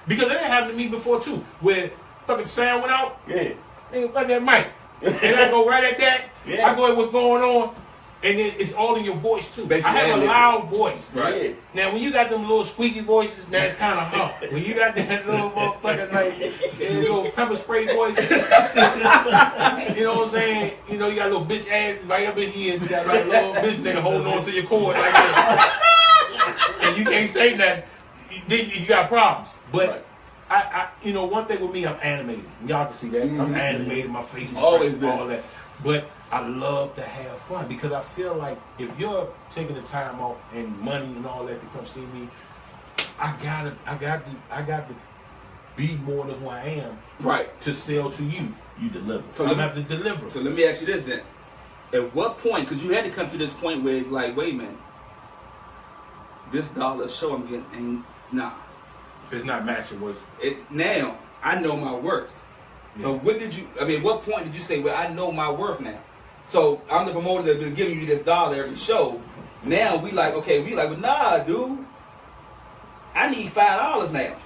Because that happened to me before too, where fucking sound went out. Yeah. Nigga, fuck that mic. And I go right at that. Yeah. I go at what's going on. And then it's all in your voice too. Basically, I have a loud voice. Right. Now when you got them little squeaky voices, now it's kind of hard. When you got that little motherfucking like little pepper spray voice, you know what I'm saying? You know you got a little bitch ass right up in here, and you got like a little bitch nigga holding on to your cord like that, and you can't say that. Then you got problems. But Right. I you know, one thing with me, I'm animated. Y'all can see that. I'm animated. My face is Always expressive, been. all that. But I love to have fun because I feel like if you're taking the time off and money and all that to come see me, I got to be more than who I am. Right. To sell to you. You deliver. So I'm have to deliver. So let me ask you this then. At what point, because you had to come to this point where it's like, wait a minute, this dollar show I'm getting ain't, nah. It's not matching what's Now, I know my worth. So at what point did you say, well, I know my worth now? So I'm the promoter that's been giving you this dollar every show. Now we like, well, nah, dude. I need $5 now.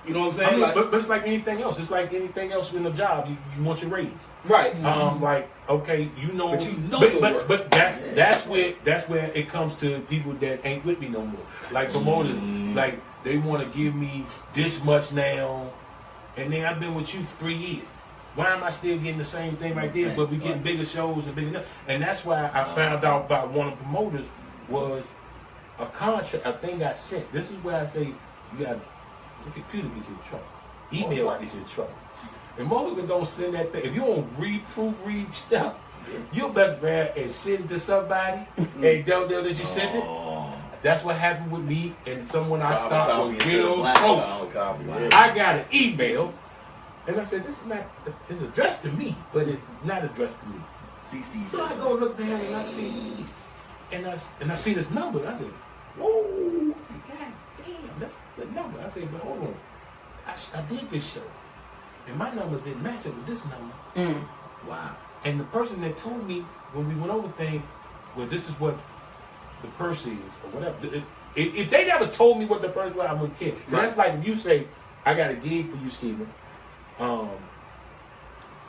You know what I'm saying? I mean, like, but it's like anything else. It's like anything else in the job. You want your raise. right. Like, okay, you know, But you know your worth. but that's where it comes to people that ain't with me no more. Like promoters, like they want to give me this much now, and then I've been with you for 3 years. Why am I still getting the same thing right there? But we getting bigger shows and bigger, and that's why I found out about one of the promoters was a contract. A thing got sent. This is where I say you got. The computer gets you in trouble. Emails get you in trouble. And most people don't send that thing. If you don't proofread stuff, your best bet is send it to somebody and don't know that you sent it. That's what happened with me and someone I thought was real close. I got an email, and I said, "This is not. It's addressed to me, but it's not addressed to me." CC. So I go look down and I see, and I see this number. And I said, "Whoa!" I said, "God damn, that's the number." I said, "But hold on, I did this show, and my number didn't match up with this number." Wow! And the person that told me when we went over things, well, this is what the purse is or whatever. If they never told me what the purse was, I wouldn't care. That's like if you say, "I got a gig for you, Skiba.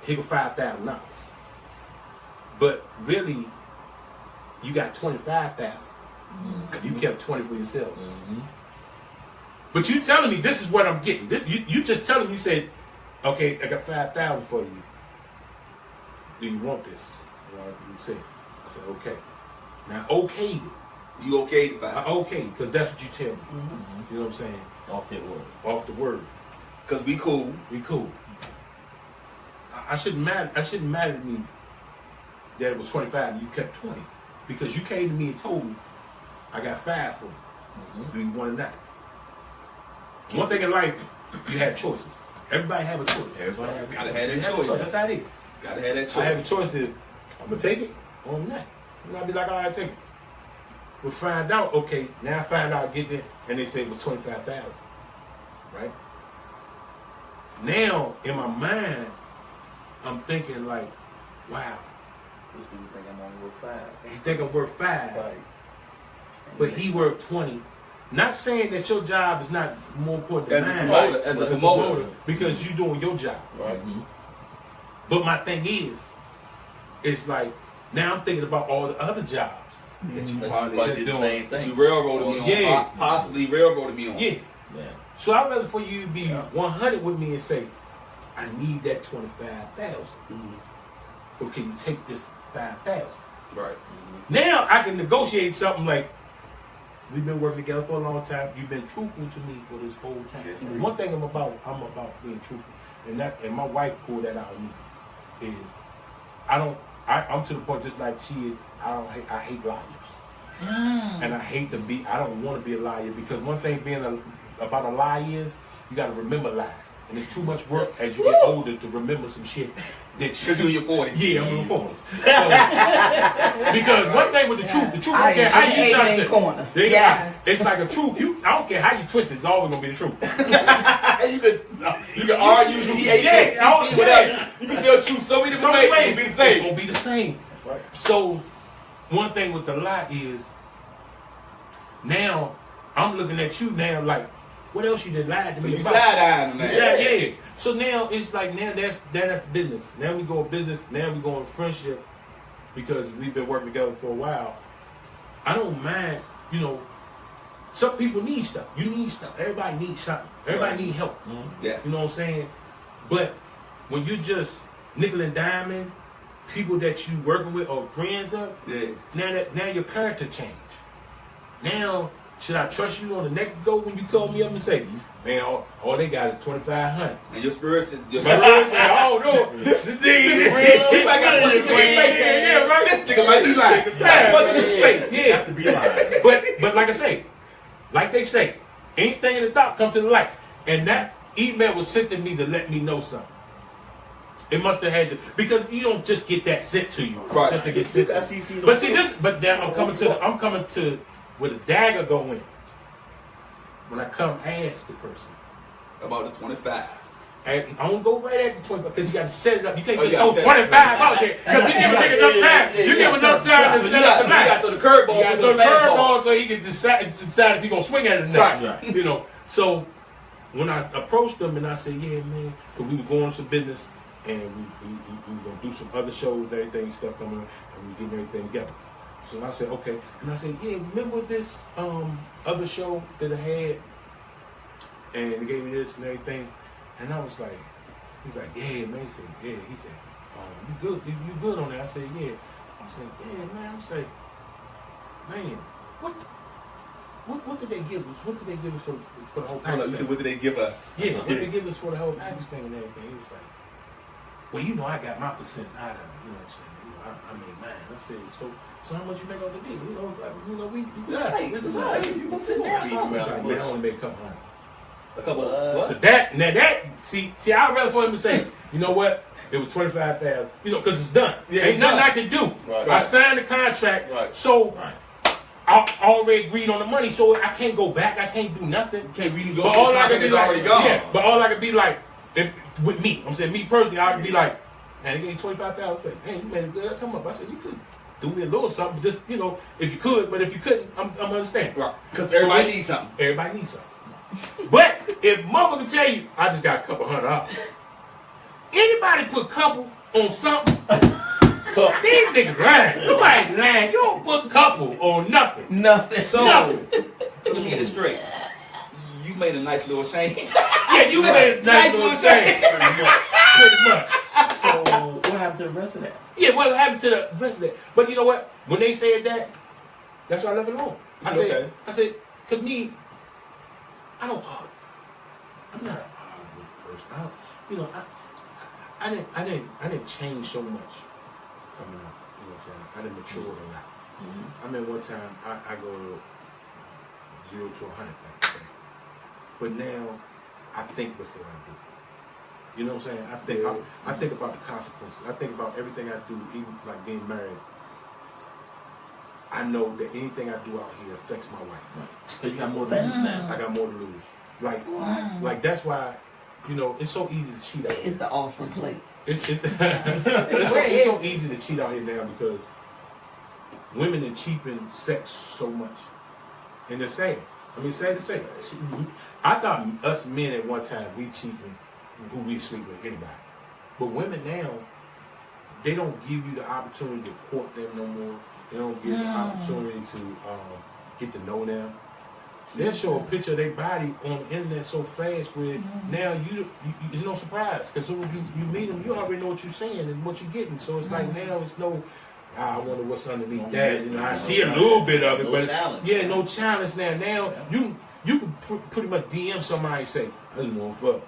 Here go $5,000." But really, you got $25,000. You kept 20 for yourself. But you telling me this is what I'm getting. This you just telling me, you said, "Okay, I got $5,000 for you. Do you want this?" You said, I said, "Okay." Now, okay it. You okay to I okay, because that's what you tell me. You know what I'm saying? Off that word. Off the word. Because we cool. We cool. I shouldn't matter to me that it was 25 and you kept 20. Because you came to me and told me, "I got 5 for you. Do you want it now?" One thing in life, you have choices. Everybody have a choice. Gotta have that choice. That's how it is. Gotta have that choice. I have a choice if I'm going to take it or I'm not. And I'll be like, "All right, take it." We'll find out, okay, now I find out, I get there, and they say it was 25,000. Right? Now, in my mind, I'm thinking like, wow. This dude think I'm only worth 5. You think I'm worth 5, Right. but he worth 20. Not saying that your job is not more important than As a mine. promoter, as a promoter. Because you're doing your job. Right. But my thing is, it's like, now I'm thinking about all the other jobs. That you But probably you did the doing. same That thing. you railroaded me on. Yeah. Possibly railroaded me on. Yeah. Yeah. So I'd rather for you to be 100 with me and say, "I need that 25,000. Or can you take this 5,000? Right. Now I can negotiate something like, we've been working together for a long time. You've been truthful to me for this whole time. Yeah. One thing I'm about being truthful, and my wife pulled that out of me. Is I'm to the point just like she is. I hate liars, and I hate to be. I don't want to be a liar because one thing about a lie is you got to remember lies, and it's too much work as you get older to remember some shit that Because you're in your 40s. Yeah, I'm in my 40s. So, because one thing with the truth, I don't care how you try to corner. They- Yes. It's like a truth. I don't care how you twist it, it's always gonna be the truth. You can argue, THT, whatever. You can spell truth so many different ways. It'll be the It's same. gonna be the same. That's right. So, one thing with the lie is, now I'm looking at you now like, what else you did lie to me You about? side-eyeing, man. Yeah. So now it's like now that's business. Now we go business. Now we go on friendship because we've been working together for a while. I don't mind, you know. Some people need stuff. You need stuff. Everybody needs something. Everybody need help. Yes. You know what I'm saying? But when you just nickel and diamond people that you working with or friends of, now your character change. Now, should I trust you on the next go when you call me up and say, man, all they got is 2,500. And your spirit said, oh no, this nigga is real. I got this nigga right. This nigga might be lying. Punch in his face. Yeah. Have to be lying. But like I say, like they say, anything in the dark comes to the light. And that email was sent to me to let me know something. It must have had to, because you don't just get that sent to you. Right. Just to get sent to you. But see this, but then I'm coming to where the dagger go in. When I come ask the person about the 25. And I don't go right at the 25 because you got to set it up. You can't you just throw 25 out there because you give a nigga enough time. You give enough time to set up the match. You got to throw the curveball. You got to throw the curveball so he can decide if he's going to swing at it or not. Right. You know, so when I approached them and I said, yeah, man, because we were going some business and we going to do some other shows and everything, stuff coming up, and we getting everything together. So I said, okay. And I said, yeah, remember this other show that I had? And they gave me this and everything. And I was like, he's like, yeah, man. He said, yeah. He said, you good? You good on that? I said, yeah. I said, yeah, man. I said, man, what did they give us? What did they give us for the whole package? You said, what did they give us? Yeah, what did they give us for the whole package thing and everything? He was like, well, you know, I got my percent out of it. You know what I'm saying? You know, I made mine. I said, so how much you make on the deal? You know, we just You gonna sit down? man, I only made a couple hundred. A couple. So that see, I'd rather for him to say, you know what? It was 25,000. You know, because it's done. Yeah, ain't nothing I can do. Right. I signed the contract, Right. so I already agreed on the money, so I can't go back. I can't do nothing. Can't renegotiate. But all I can be like, already gone. yeah. But all I can be like, with me, I'm saying me personally, I can be like, man, you gave 25,000. Say, hey, you made a good come up. I said, you could do me a little something, just you know, if you could. But if you couldn't, I'm understanding. Right. Because everybody needs something. Everybody needs something. But if motherfucker tell you, I just got a couple $100. Anybody put couple on something? These niggas lying. Somebody's lying. You don't put couple on nothing. Nothing. So, Nothing. let me get it straight. You made a nice little change. Yeah, you made a nice little change. Pretty much. So what happened to the rest of that? Yeah, what happened to the rest of that? But you know what? When they said that, that's why I left it alone. Okay. I said, cause me, I don't argue. I'm not an arguing person. You know, I didn't change so much coming up. You know what I'm saying? I didn't mature a lot. I mean, one time I go 0 to 100, like that. But now I think before I do. You know what I'm saying? I think about the consequences. I think about everything I do, even like getting married. I know that anything I do out here affects my wife. So you got more to lose now. I got more to lose. Like that's why, you know, it's so easy to cheat out here. It's the offering plate. It's so easy to cheat out here now because women are cheaping sex so much. And it's sad. I mean, sad to say. I thought us men at one time, we cheaping who we sleep with, anybody. But women now, they don't give you the opportunity to court them no more. They don't give you the opportunity to get to know them. They'll show a picture of their body on the internet so fast where now it's no surprise. Because soon as you meet them, you already know what you're saying and what you're getting. So it's like now it's no, I wonder what's underneath that. You know, I see a little bit of it, but challenge. Yeah, no challenge now. Now you can pretty much DM somebody and say, I just want to fuck.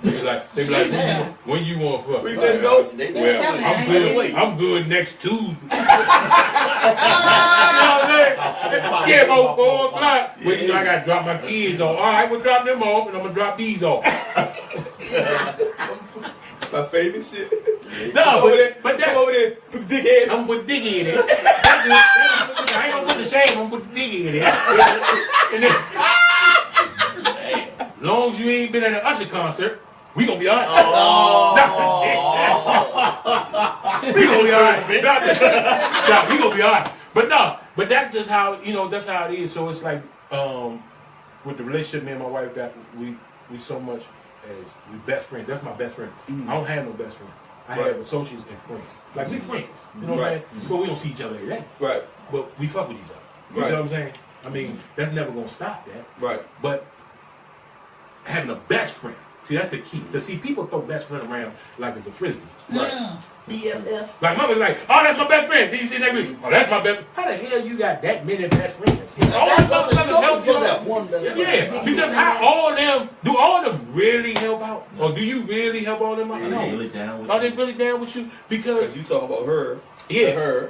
They be like, when you want to fuck? We said no. Well, I'm good next Tuesday. You know what I'm saying? Yeah, about 4 o'clock. Well, you know, I got to drop my kids off. All right, we'll drop them off, and I'm going to drop these off. My favorite shit. No, but that, come over there, put the dickhead. I'm going to put the diggy in it. I ain't going to put the shame, I'm going to put the diggy in it. And then, as long as you ain't been at an Usher concert, we gonna be alright. We gonna be alright. We gonna be alright. But that's just how, you know, that's how it is. So it's like with the relationship me and my wife got, we so much as we best friends. That's my best friend. Mhm. I don't have no best friend. I Right. have associates and friends. Like we friends. You know what I'm saying? But we don't see each other every day. Right. But we fuck with each other. You Right. know what I'm saying? I mean, that's never gonna stop that. Right. But having a best friend, see, that's the key. Because see, people throw best friend around like it's a frisbee. Right. BFF. Like mama's like, oh, that's my best friend. Then you see that week, oh, that's my best. How the hell you got that many best friends? All That's those what motherfuckers help you. that one best friend. Yeah, because how all of them, do all of them really help out? Or do you really help all of them out? Are No. they really down with Are they you? really down with you? Because, Because you talk about her yeah. to her,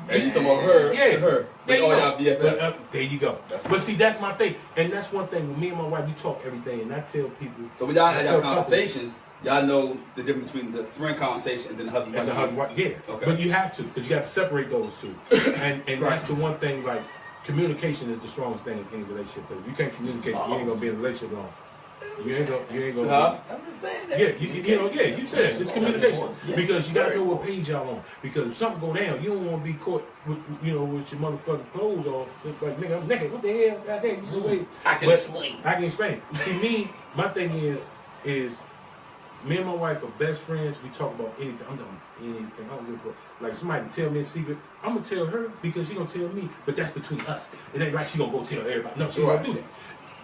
and you talk about her Yeah. to her. There you all go. y'all BFF. But, there you go. But see, that's my thing. And that's one thing. With me and my wife, we talk everything. And I tell people. So when y'all I have tell y'all couples, conversations, y'all know the difference between the friend conversation and then the husband and the husband, conversation. wife, yeah. Okay. But you have to, because you have to separate those two. And that's the one thing, like, communication is the strongest thing in any relationship. If you can't communicate, you ain't going to be in a relationship long. You ain't gonna. Huh? I'm just saying that. Yeah, you said it. It's communication. Yeah. Because you gotta know what page y'all on. Because if something go down, you don't want to be caught with, with your motherfucking clothes on. It's like, nigga, I'm naked. What the hell? Goddamn, you should wait. I can But explain. I can explain. See, me, my thing is me and my wife are best friends. We talk about anything. I'm talking anything. I don't give a fuck. Like somebody tell me a secret, I'm gonna tell her because she gonna tell me. But that's between us. It ain't like she gonna go tell everybody. No, she gonna do that.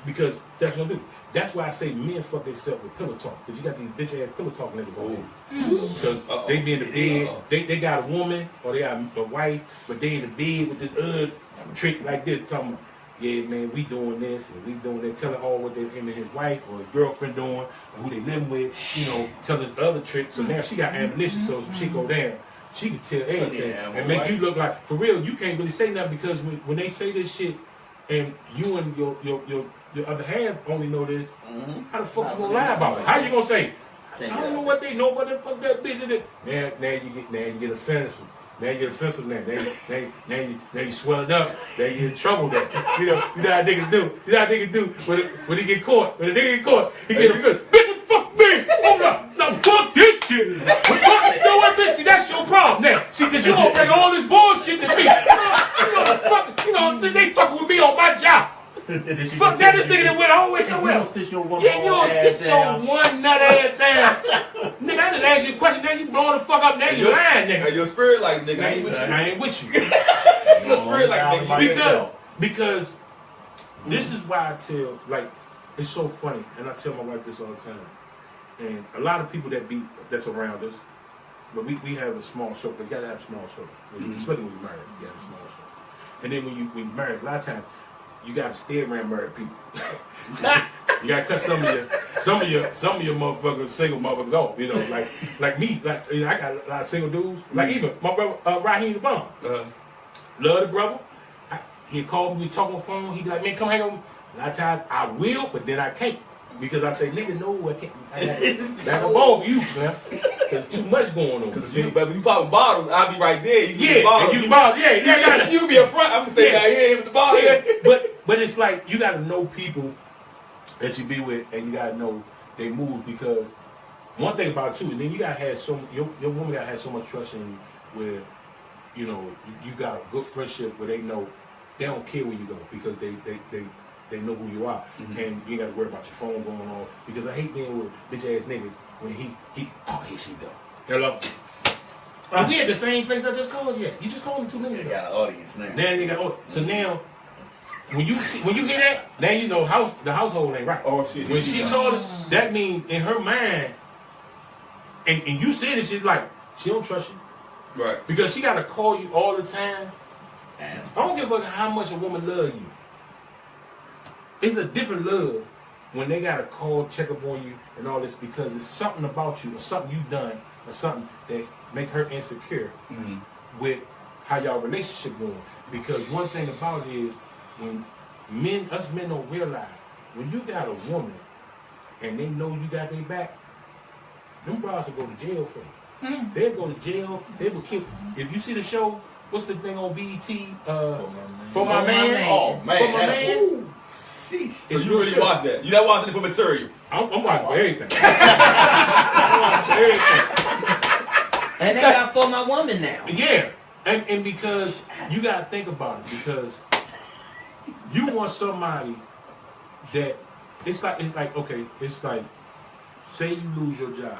Because that's what I do. That's why I say men fuck themselves with pillow talk. Because you got these bitch ass pillow talk niggas on here. Because they be in the bed, they got a woman or they got a wife, but they in the bed with this trick like this, talking about, yeah man, we doing this and we doing that, telling all what him and his wife or his girlfriend doing, or who they living with, tell this other trick. So now she got ammunition, so if some shit go down, she can tell everything and make you look like, for real, you can't really say nothing because when they say this shit and you and your other half only know this, how the fuck you gonna lie about it? How you gonna say, I don't know what they know, but the fuck that bitch did it. Now you get offensive. Now you get offensive now you swell it up. Now you in trouble there. You know how niggas do. You know how niggas do when he get caught. When a nigga get caught, he get offensive. Bitch, what the fuck me? Hold up. Now fuck this shit. You know what, bitch? See, that's your problem now. See, cause you gonna bring all this bullshit to me. They fucking with me on my job. Fuck that, this nigga that went all the way somewhere else. You don't sit your one nut ass down. Nigga, I just asked you a question, now you blowing the fuck up, now you lying, nigga. And your spirit like, nigga, I ain't with you. I ain't with you. Your spirit like, nigga. Because this is why I tell, like, it's so funny, and I tell my wife this all the time. And a lot of people that's around us, but we have a small circle. You gotta have a small circle. Especially when you're married, you gotta have a small circle. And then when you're married, a lot of times, you gotta stay around married people. You gotta cut some of your motherfuckers, single motherfuckers off. Like me, I got a lot of single dudes. Like even my brother Raheem the Bomb. Love the brother. He called me, we talk on the phone. He be like, man, come hang on. A lot of times I will, but then I can't. Because I say, nigga, no, I can't. I got a ball for you, man. There's too much going on. But if you pop a bottle, I'll be right there. You yeah, bottle. you bottle. Yeah. You be up front. I'm gonna stay down here with the bottle. Yeah. But it's like you gotta know people that you be with, and you gotta know they move. Because one thing about it too, and then you gotta have your woman gotta have so much trust in you, where you got a good friendship where they know they don't care where you go because they know who you are, and you ain't got to worry about your phone going on. Because I hate being with bitch ass niggas when here she go. Hello. We at the same place I just called you at. You just called me 2 minutes ago. You got an audience now. Now you got so now when you hear that, now you know the household ain't right. Oh shit. When she called it, that means in her mind, and you said it, she's like she don't trust you, right? Because she got to call you all the time. I don't give a fuck how much a woman love you. It's a different love when they gotta call, check up on you, and all this because it's something about you or something you done or something that make her insecure with how y'all relationship going. Because one thing about it is when us men don't realize when you got a woman and they know you got their back, them bras will go to jail for you. They'll go to jail. They will kill. If you see the show, what's the thing on BET? For my man. Oh man. For my man. Ooh. Sheesh. So you really watch that? You're not watching it for material. I'm watching for everything. And they got For My Woman now. Yeah. And because you gotta think about it, because you want somebody that it's like say you lose your job.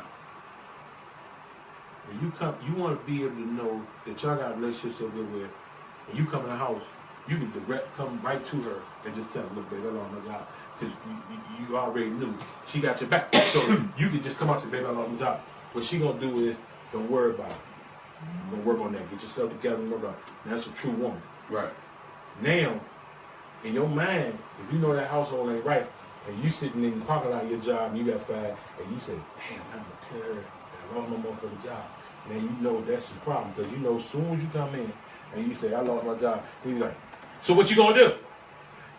When you come, you want to be able to know that y'all got a relationship so good where when you come in the house, you can come right to her and just tell her, look, baby, I lost my job. Because you already knew she got your back. So you can just come out and say, baby, I lost my job. What she going to do is, don't worry about it. Don't work on that. Get yourself together and work on it. Now, that's a true woman. Right. Now, in your mind, if you know that household ain't right, and you sitting in the parking lot of your job and you got fired, and you say, damn, I'm going to tell her that I lost my motherfucking job. Now, you know that's the problem. Because you know as soon as you come in and you say, I lost my job, then you like, so what you going to do?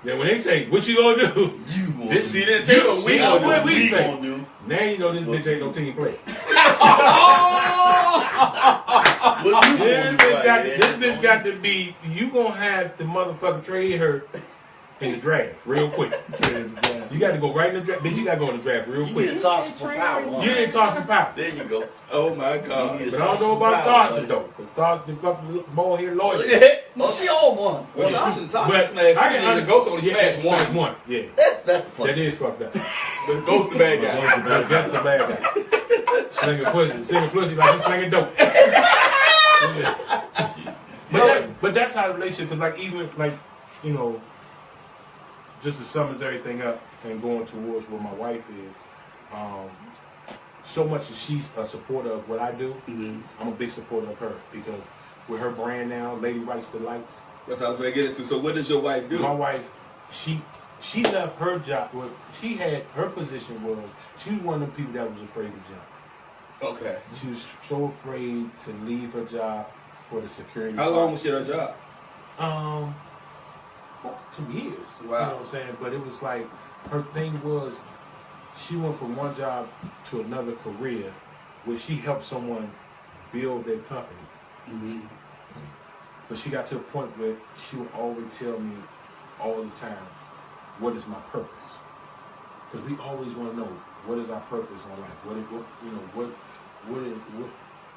Then when they say, what you gonna do? You gonna This she didn't say what we gonna do. What we say. Gonna do. Now you know this bitch ain't no team player. What you gonna do? This bitch got to be, you gonna have to motherfucking trade her in the draft real quick. You got to go right in the draft. Bitch, you got to go in the draft real You quick. need to toss for power. You didn't toss some power. There you go. Oh my God. But I don't know about Tasha though. Because Tasha, the fucking bald head lawyer. Oh, she on one. Well, Well, Tasha But smashed. I can The ghost only smashed smash one. Yeah. that's funny. That is fucked up. The ghost the bad guy. That's the bad guy. Slinging pussy like he's slinging dope. Yeah. But that's how the relationship, because like even like, you know, just to summons everything up and going towards what my wife is, so much as she's a supporter of what I do, I'm a big supporter of her because with her brand now, Lady Writes Delights. That's what I was going to get into. So what does your wife do? My wife, she left her job. Well, she had her position was she was one of the people that was afraid to jump. Okay. She was so afraid to leave her job for the security. How long was she at her job? For 2 years. Wow. You know what I'm saying? But it was like her thing was she went from one job to another career where she helped someone build their company. But she got to a point where she would always tell me all the time, what is my purpose? Because we always want to know, what is our purpose in life?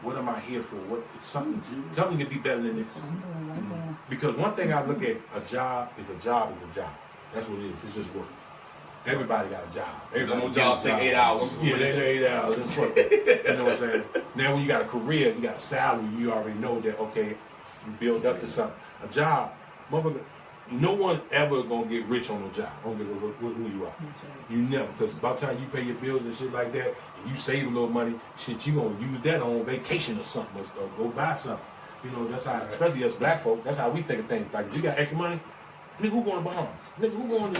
What am I here for? Something can be better than this. Because one thing I look at, a job is a job. That's what it is. It's just work. Everybody got a job. Everybody No job take 8 hours. Yeah, they take 8 hours. It's work. You know what I'm saying? Now when you got a career, you got a salary, you already know that, okay, you build up to something. A job, motherfucker, no one ever gonna get rich on a job. I don't give a who you are. You never, because by the time you pay your bills and shit like that, and you save a little money, shit, you gonna use that on vacation or something, or go buy something. You know, that's how, especially us black folk, that's how we think of things. Like, if we got extra money, nigga, who going to Bahamas? Nigga, who going to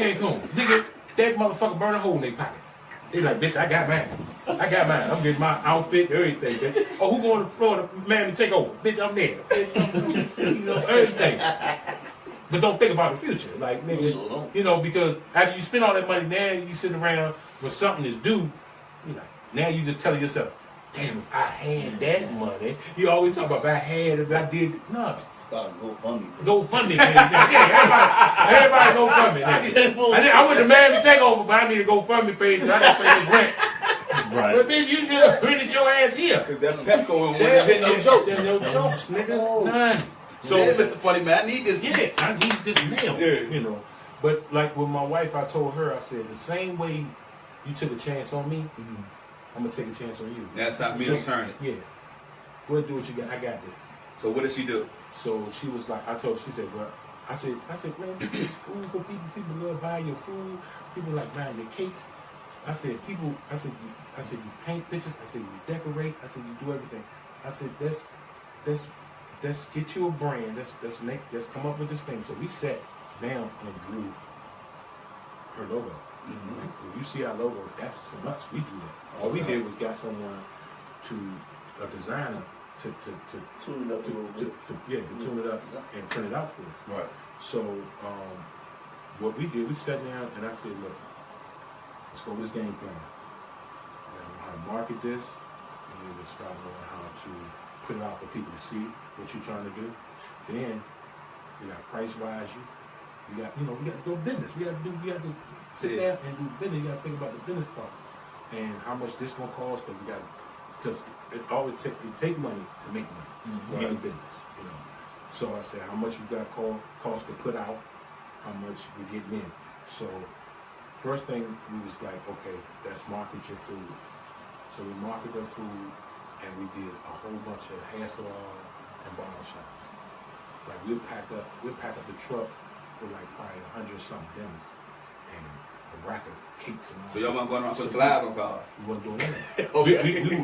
Cancun? Nigga, that motherfucker burn a hole in their pocket. They like, bitch, I got mine. I'm getting my outfit, everything, bitch. Oh, who going to Florida, Miami, take over? Bitch, I'm there. You know, everything. But don't think about the future. Like, nigga, you know, because after you spend all that money, now you sitting around when something is due, you know, now you just telling yourself, damn, if I had that money. You always talk about if I did, no. Start GoFundMe. GoFundMe, man. Yeah, everybody GoFundMe. I went to Miami Takeover, but I need a GoFundMe page so I can pay this rent. Right. But bitch, you should have rented your ass here. Because that's Pepco and There's there's no joke. There's no jokes, nigga. None. So, yeah, Mr. Funny Man, I need this. Yeah, I need this now. Yeah. You know. But like with my wife, I told her, I said, the same way you took a chance on me, I'm gonna take a chance on you. That's not me to turn it. Yeah. Go ahead, do what you got. I got this. So what did she do? So she was like, she said, bro, I said, man, you fix food for people. People love buying your food. People like buying your cakes. I said, you paint pictures. I said, you decorate. I said, you do everything. I said, let's get you a brand. Let's come up with this thing. So we sat down and drew her logo. Like, if you see our logo, that's from us. We drew that. All we did was got someone a designer to Tune it up a little bit. tune it up and print it out for us. Right. So what we did, we sat down and I said, look, let's go with this game plan. We gotta know how to market this, and then we'll start knowing how to put it out for people to see what you're trying to do. Then we got price wise you. We got to do business. We got to sit down and do business. You got to think about the business part and how much this gonna cost, because it always take money to make money in business, you know. So I said, how much you got cost to put out, how much we're getting in. So first thing we was like, okay, let's market your food. So we marketed their food, and we did a whole bunch of hair salon and barber shops. Like we'd pack up the truck with like probably 100-something dinners and a rack of cakes and all. So y'all weren't going around putting flyers on cars? We wasn't doing that. Okay.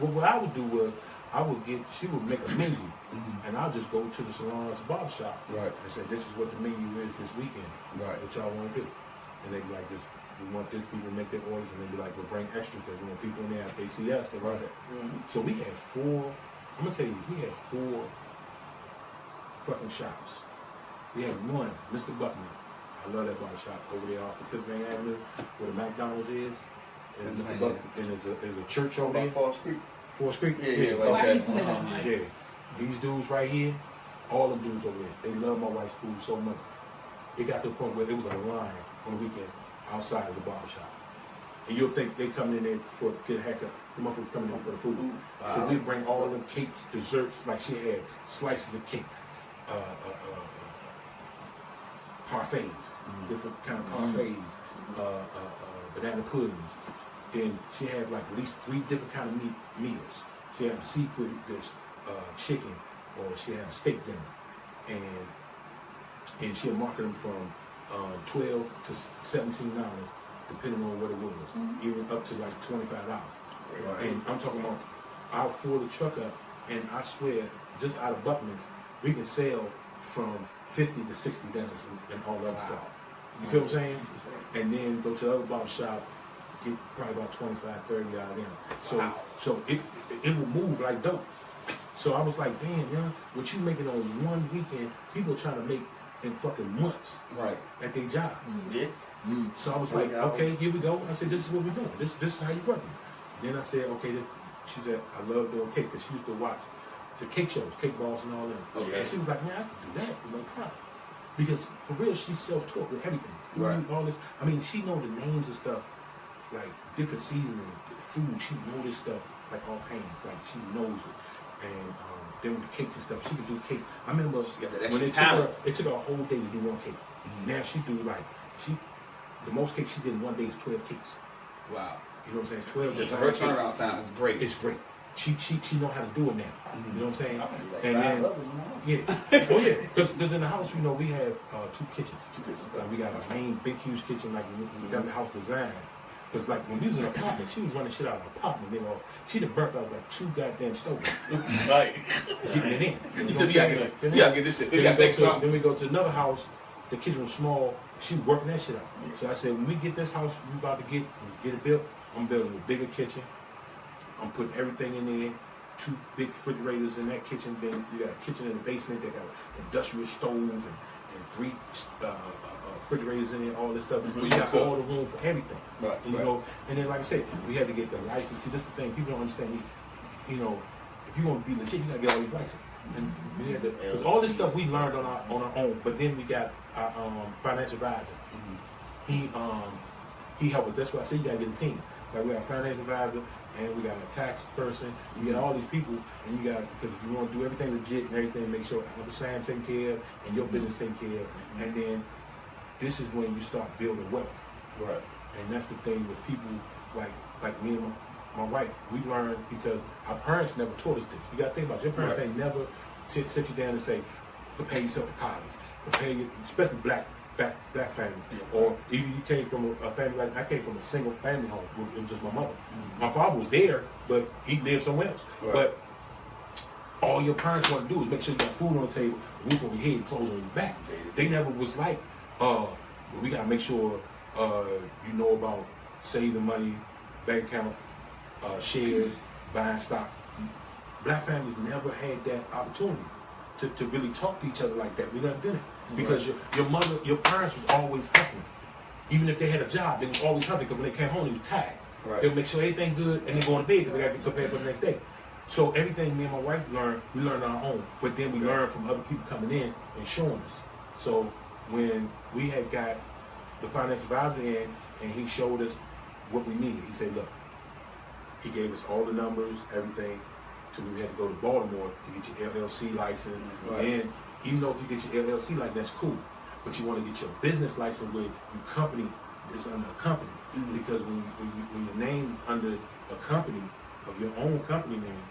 What I would do was she would make a menu, and I'll just go to the salons, barbershop, Right. and say, this is what the menu is this weekend. Right. What y'all want to do? And they'd be like, we want this, people to make their orders, and they'd be like, we'll bring extra because we want people in there, if they see us, they want it. So we had 4, I'm going to tell you, we had 4 fucking shops. We had one, Mr. Buckman. I love that barber shop over there off the Pennsylvania Avenue, where the McDonald's is. And Mr. Buckman, and there's a church over there. Falls Creek. Forest Creek? Yeah, Okay. Yeah. These dudes right here, all them dudes over there, they love my wife's food so much. It got to the point where it was a line on the weekend outside of the barbershop. And you'll think they coming in there for get a haircut. The motherfuckers coming in for the food. Wow. So we bring all of them cakes, desserts, like she had slices of cakes, parfaits, different kind of parfaits, banana puddings. Then she had like at least 3 different kind of meals. She had a seafood dish, chicken, or she had a steak dinner, and she'll market them from $12 to $17, depending on what it was, even up to like $25. Right. And I'm talking about, I'll fill the truck up, and I swear, just out of Buckman's, we can sell from 50 to 60 dinners and all that stuff. You feel what I'm saying? And then go to the other barber shop, get probably about 25, 30 out of them. So it will move like dope. So I was like, damn, young, what you making on one weekend, people are trying to make in fucking months Right. at their job. Yeah. So I was like, okay, here we go. I said, this is what we're doing. This is how you working. Then I said, okay, she said, I love doing cake, because she used to watch the cake shows, Cake Balls and all that. Okay. And she was like, man, I can do that with no problem. Because for real, she's self-taught with everything. Food, Right. all this. I mean, she know the names of stuff, like different seasoning, food. She know this stuff like offhand. Like she knows it. And then with the cakes and stuff, she could do cake. I remember when it took her a whole day to do one cake. Now she do like, the most cakes she did in one day is 12 cakes. Wow. You know what I'm saying? 12 So design her cakes. turnaround time is great. It's great. She know how to do it now. You know what I'm saying? I can do like And 5 then, others in the house. yeah. Oh yeah. Because in the house, you know, we have 2 kitchens. 2 kitchens. Like we got a main, big, huge kitchen. Like we got the house designed. Because like when we was in an apartment, she was running shit out of an apartment. You know, she'd have burnt out like 2 goddamn stoves. Right. Getting it in. You said, you gotta get this shit. We gotta take something. Then we go to another house. The kitchen was small. She was working that shit out. So I said, when we get this house, we about to get it built. I'm building a bigger kitchen. I'm putting everything in there. 2 big refrigerators in that kitchen. Then you got a kitchen in the basement. They got an industrial stove and 3 refrigerators in there. All this stuff. So you got all the room for everything. Right. And you know, and then like I said, we had to get the license. See, this is the thing. People don't understand. You know, if you want to be legit, you gotta get all these licenses. And we had to, cause all this stuff we learned on our own. But then we got our financial advisor. He helped us. That's why I say you gotta get a team. Like we got a financial advisor and we got a tax person. You got all these people, and you got, because if you want to do everything legit and everything, make sure Uncle Sam taken care of and your business taken care of, and then this is when you start building wealth. Right. And that's the thing with people like me and my wife. We learned because our parents never taught us this. You got to think about it. Your parents ain't never sit you down and say, prepare yourself for college, prepare you, especially black families. Or even you came from a family like I came from a single family home. It was just my mother. My father was there, but he lived somewhere else. Right. But all your parents want to do is make sure you got food on the table, roof over your head, clothes on your back. They never was like, we got to make sure you know about saving money, bank account, shares, buying stock. Black families never had that opportunity to really talk to each other like that. We never did it. Because your parents was always hustling. Even if they had a job, they was always hustling, because when they came home, they was tired. Right. They'll make sure everything good and then go to bed because they got to be prepared for the next day. So everything me and my wife learned, we learned on our own. But then we learned from other people coming in and showing us. So when we had got the financial advisor in and he showed us what we needed, he said, look, he gave us all the numbers, everything, till we had to go to Baltimore to get your LLC license. Right. And even though if you get your LLC license, that's cool. But you want to get your business license where you company it's under a company. Because when your name is under a company of your own company name,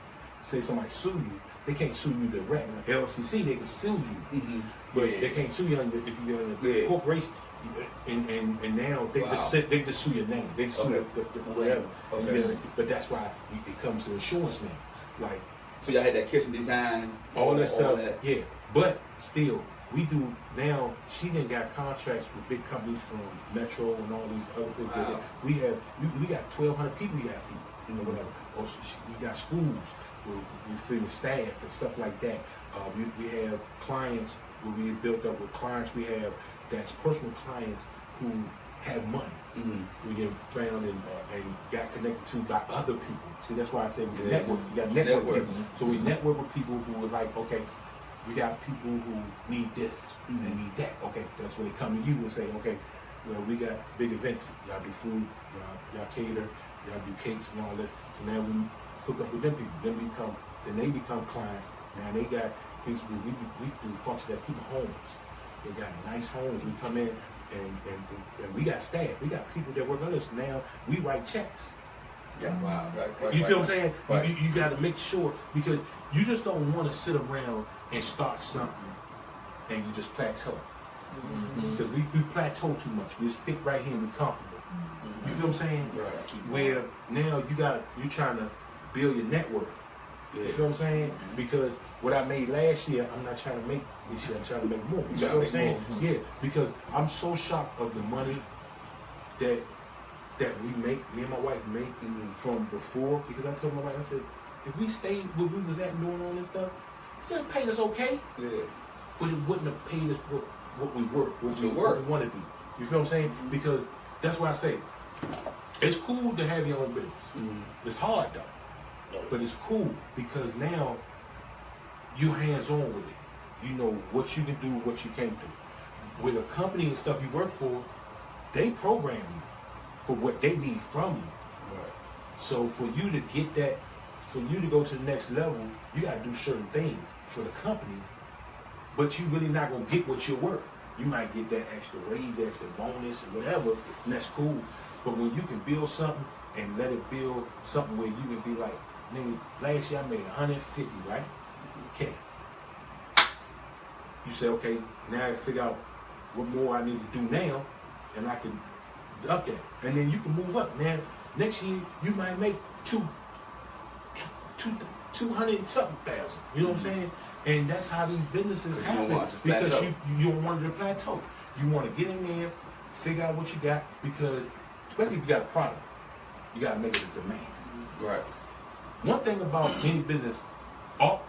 say somebody sue you, they can't sue you direct. LLC, they can sue you, but they can't sue you if you're in a corporation. And now they just sue your name. They sue the whatever. But that's why it comes to insurance now. Like, so y'all had that kitchen design, all that stuff. Yeah, but still, we do now. She done got contracts with big companies from Metro and all these other big. Wow. We got 1,200 people we got feed, or whatever. Or we got schools where we feed staff and stuff like that. We have clients where we built up with clients we have that's personal clients who have money. We get found and got connected to by other people. See, that's why I say we network. You got network people. So we network with people who are like, okay, we got people who need this and need that. Okay, that's when they come to you and say, okay, well, we got big events. Y'all do food, y'all cater, y'all do cakes and all this. So now we hook up with them people. Then they become clients. Now they got things we do function at people's homes. They got nice homes. We come in and we got staff. We got people that work on this. Now we write checks. Yeah, wow. You feel what I'm saying? Right. You got to make sure, because you just don't want to sit around and start something and you just plateau. Because we plateau too much. We stick right here and be comfortable. You feel what I'm saying? Right. Where now you're trying to build your network. You feel what I'm saying? Because what I made last year, I'm not trying to make this year. I'm trying to make more. You know what I'm saying? Yeah, because I'm so shocked of the money that we make, me and my wife make from before. Because I told my wife, I said, if we stayed where we was at doing all this stuff, it would have paid us okay. Yeah. But it wouldn't have paid us what we worth, what we want to be. You feel what I'm saying? Because that's why I say, it's cool to have your own business. It's hard though. But it's cool because now you're hands-on with it. You know what you can do, what you can't do. With a company and stuff you work for, they program you for what they need from you. Right. So for you to get that, for you to go to the next level, you got to do certain things for the company, but you really not going to get what you're worth. You might get that extra raise, extra bonus, or whatever, and that's cool. But when you can build something and let it build something where you can be like, nigga, last year I made 150, right? Okay. You say, okay, now I figure out what more I need to do now, and I can up that. And then you can move up. Now, next year, you might make 200 and something thousand. You know what I'm saying? And that's how these businesses happen. Because you don't want to plateau. You want to get in there, figure out what you got, because especially if you got a product, you got to make it a demand. Right. One thing about any business,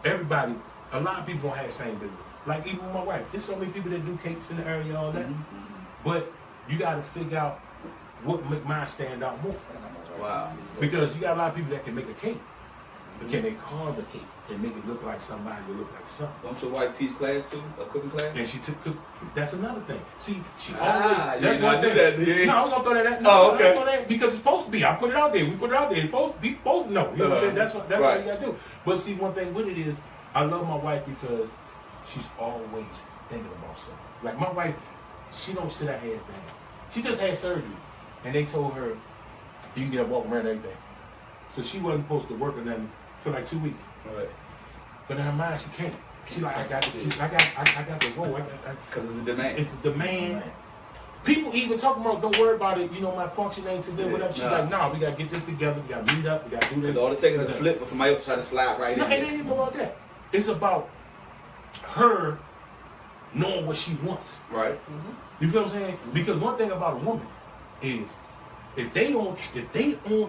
everybody, a lot of people don't have the same business. Like even with my wife, there's so many people that do cakes in the area, all that. But you got to figure out what make mine stand out more. Wow. Because you got a lot of people that can make a cake, but can they carve the cake and make it look like somebody that look like something? Don't your wife teach class too, a cooking class? And she took. That's another thing. See, she always. That's one thing. No, I was gonna throw that at. No, okay. Throw that because it's supposed to be. I put it out there. We put it out there. We both know. You know what I'm saying? That's what you gotta do. But see, one thing with it is, I love my wife because she's always thinking about something. Like my wife, she don't sit her ass down. She just had surgery, and they told her you can get up, walk around every day. So she wasn't supposed to work or nothing for like 2 weeks. Right. But in her mind, she can't. She like, I got to go. Because it's a demand. It's a demand. People even talking about, don't worry about it. You know, my function ain't to them. Whatever. She's like, nah, we got to get this together. We got to meet up. We got to do this. All it takes is a slip for somebody else to try to slide right in. No, it ain't even about that. It's about her knowing what she wants. Right. You feel what I'm saying? Because one thing about a woman is if they on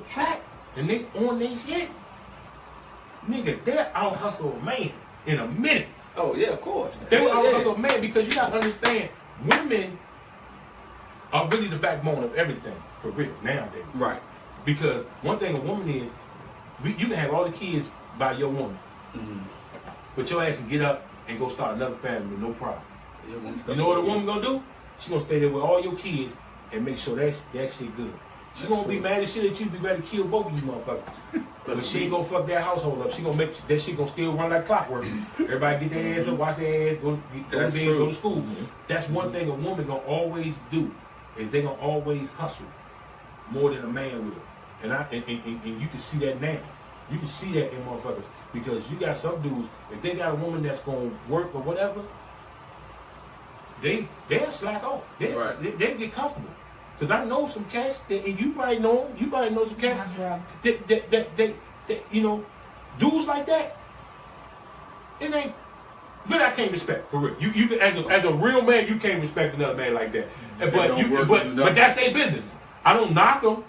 track and they on their shit, nigga, they'll out hustle a man in a minute. Oh yeah, of course. They will out hustle a man because you gotta understand, women are really the backbone of everything for real nowadays. Right. Because one thing a woman is, you can have all the kids by your woman, but your ass can get up and go start another family with no problem. You know what a woman gonna do? She gonna stay there with all your kids and make sure that shit good. She gonna be mad as shit at you, be ready to kill both of you motherfuckers. But she ain't gonna fuck that household up. She gonna make that shit gonna still run like clockwork. Everybody get their ass up, wash their ass, go to bed, go to school. That's one thing a woman gonna always do. is they gonna always hustle more than a man will. And you can see that now. You can see that in motherfuckers because you got some dudes. If they got a woman that's gonna work or whatever, they'll slack off. They get comfortable. Cause I know some cats, and you probably know them. You probably know some cats. That you know, dudes like that. It ain't. Really, I can't respect for real. You as a real man, you can't respect another man like that. But that's their business. I don't knock them.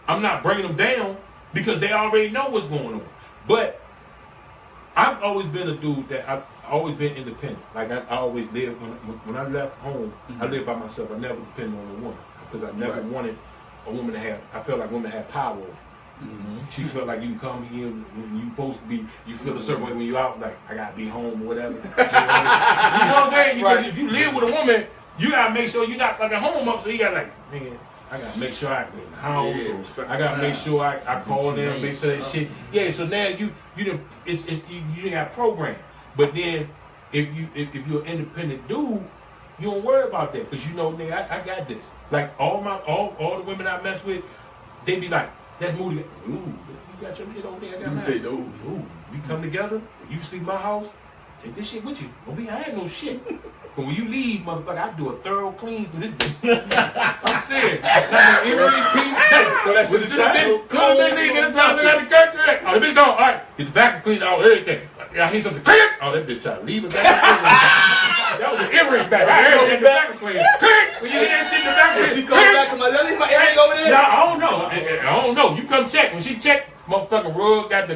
I'm not bringing them down because they already know what's going on. But I've always been a dude that I've always been independent. Like I always lived when I left home. I lived by myself. I never depended on a woman because I never wanted a woman to have. I felt like women had power over me. She felt like you can come here when you supposed to be. You feel a certain way when you out. Like I gotta be home or whatever. You know what I'm saying? Because if you live with a woman, you gotta make sure you're not fucking home up. So you gotta like, man, I gotta make sure I get in the house. I gotta make sure I call them, make sure that shit. Yeah. So now you didn't have programmed. But then if you're an independent dude, you don't worry about that because you know, nigga, I got this. Like all the women I mess with, they be like. That's moody. Ooh, you got your shit over there. I got say no. Ooh, we come together. You sleep in my house. Take this shit with you. Don't be hiding no shit. But when you leave, motherfucker, I do a thorough clean through this. I'm serious. Like every piece. Throw that shit in the shower. Close that nigga. That's how they got the curtain. Oh, the bitch gone. All right, get the vacuum cleaned out. Everything. I hear something. Click. Oh, that bitch trying to leave it back. That was an earring back. I heard the vacuum cleaner. Click. When you hear that shit in the vacuum cleaner. She comes back to my earring over there. Yeah, I don't know. I don't know. You come check. When she check, motherfucking rug got the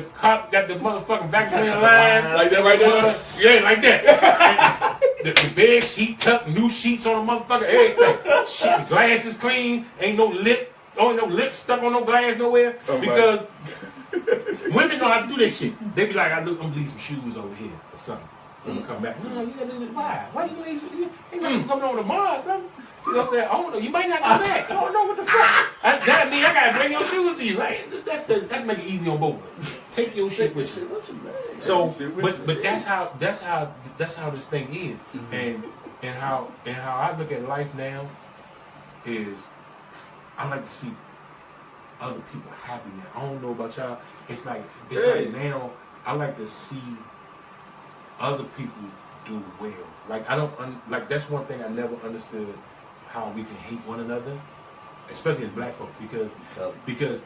motherfucking vacuum cleaner lines. Like that right there? Yeah, like that. The bed sheet tucked, new sheets on the motherfucker, everything. Shit, the glass is clean. Ain't no lip stuck on no glass nowhere. Because women know how to do that shit. They be like, I'm gonna leave some shoes over here or something. I'm gonna come back. No, you gotta leave it. Why? Why you leave some? You ain't gonna come over tomorrow or something. You know what I'm saying? I don't know. You might not come back. I don't know what the fuck. That mean I gotta bring your shoes to you. Like, that's make it easy on both of us. Take your shit with you. So, but that's how this thing is, and how I look at life now is I like to see other people happy now. I don't know about y'all. It's like now I like to see other people do well. Like I don't like that's one thing I never understood how we can hate one another, especially as black folk, because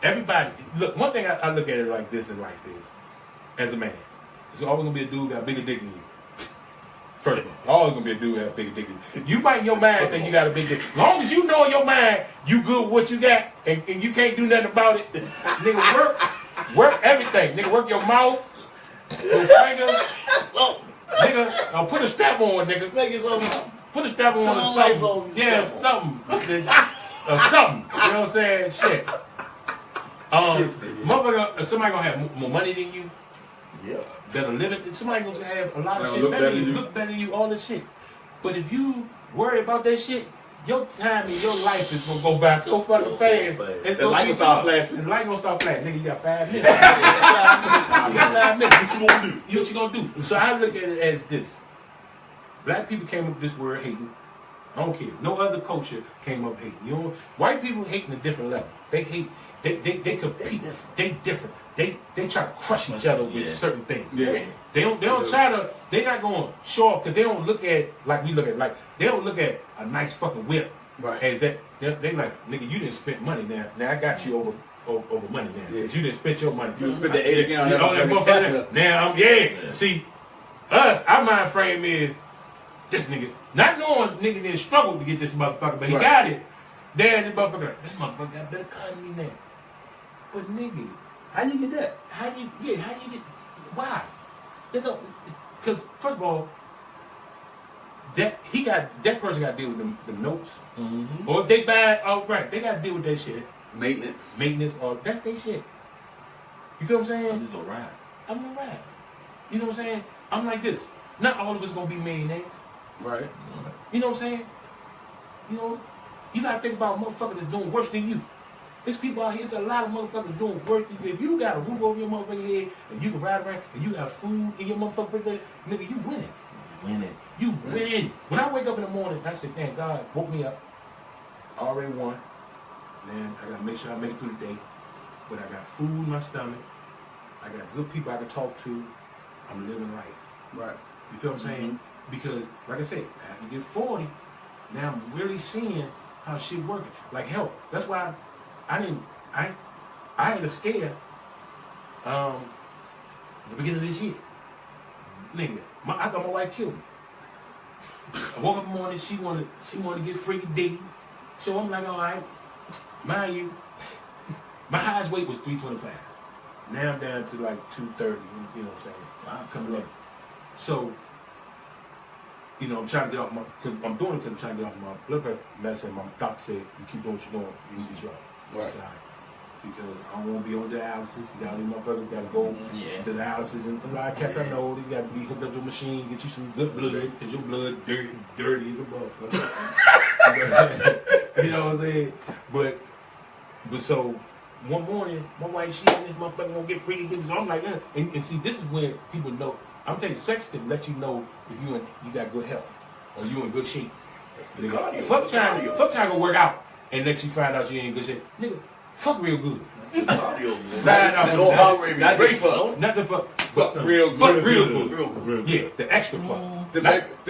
everybody look. One thing I look at it like this in life is, as a man, it's always gonna be a dude got a bigger dick than you. First of all, always gonna be a dude that got a bigger dick than you. You might in your mind say you got a big dick. As long as you know in your mind you good with what you got and you can't do nothing about it, nigga work everything. Nigga work your mouth, your fingers. Nigga, put a strap on, nigga. Make it something. Put a strap on or something. Yeah, something. Or something. You know what I'm saying? Shit. Motherfucker, somebody gonna have more money than you. Yeah. Better living. Somebody gonna have a lot of shit better than you. Look better than you. All this shit. But if you worry about that shit, your time and your life is gonna go by so fucking fast. The light gonna start flashing. The light gonna start flashing. Nigga, you got 5 minutes. You got 5 minutes. What you gonna do? What you gonna do? So I look at it as this. Black people came up with this word hating. I don't care. No other culture came up hating. You know, white people hating a different level. They hate. They compete. They different. They try to crush each other with certain things. Yeah. They don't try to. They're not gonna show off because they don't look at like we look at. Like they don't look at a nice fucking whip. Right. As that. They like, nigga, you didn't spend money now. Now I got you over money now. Yeah. You didn't spend your money. You spent the 8 again on that Tesla. Now See, our mind frame is. This nigga, not knowing nigga didn't struggle to get this motherfucker, but he got it. Then this motherfucker got better cut than me now. But nigga, how you get that? How you get? Why? They don't. Because first of all, that person got to deal with them notes. Mm-hmm. Or if they buy outright, they got to deal with that shit. Maintenance, or that's their shit. You feel what I'm saying? I'm just gonna ride. I'm gonna ride. You know what I'm saying? I'm like this. Not all of us gonna be millionaires. Right. You know what I'm saying? You know, you gotta think about motherfuckers that's doing worse than you. There's people out here, there's a lot of motherfuckers doing worse than you. If you got a roof over your motherfucking head and you can ride around and you got food in your motherfucking refrigerator, nigga, you winning. Winning. You winning. When I wake up in the morning, I say, thank God, woke me up. I already won. Man, I gotta make sure I make it through the day. But I got food in my stomach. I got good people I can talk to. I'm living life. Right. You feel what I'm saying? Because, like I said, after you get 40, now I'm really seeing how shit working. Like health. That's why I had a scare the beginning of this year. Nigga, I thought my wife killed me. I woke up in the morning, she wanted to get freaky digging. So I'm like, all right, mind you, my highest weight was 325. Now I'm down to like 230, you know what I'm saying? Wow, Coming up. So, you know, I'm trying to get off my, I'm trying to get off my blood pressure medicine. My doctor said, you keep doing what you're doing, you need to drug. Right. I said, all right. Because I don't want to be on dialysis. You got these motherfuckers got to go to dialysis. And a lot of cats I know, they got to be hooked up to a machine, get you some good blood, because your blood dirty as a motherfucker. You know what I'm saying? But so, one morning, my wife, she and this motherfucker gonna get pretty big. So I'm like, and see, this is when people know. I'm telling you, sex can let you know if you got good health or you in good shape. Nigga, fuck trying to work out and let you find out you ain't in good shape. Nigga, fuck real good. Cardio, man. Not just fuck. Not the fuck. Fuck real good. Fuck real good. Yeah, the extra fuck. To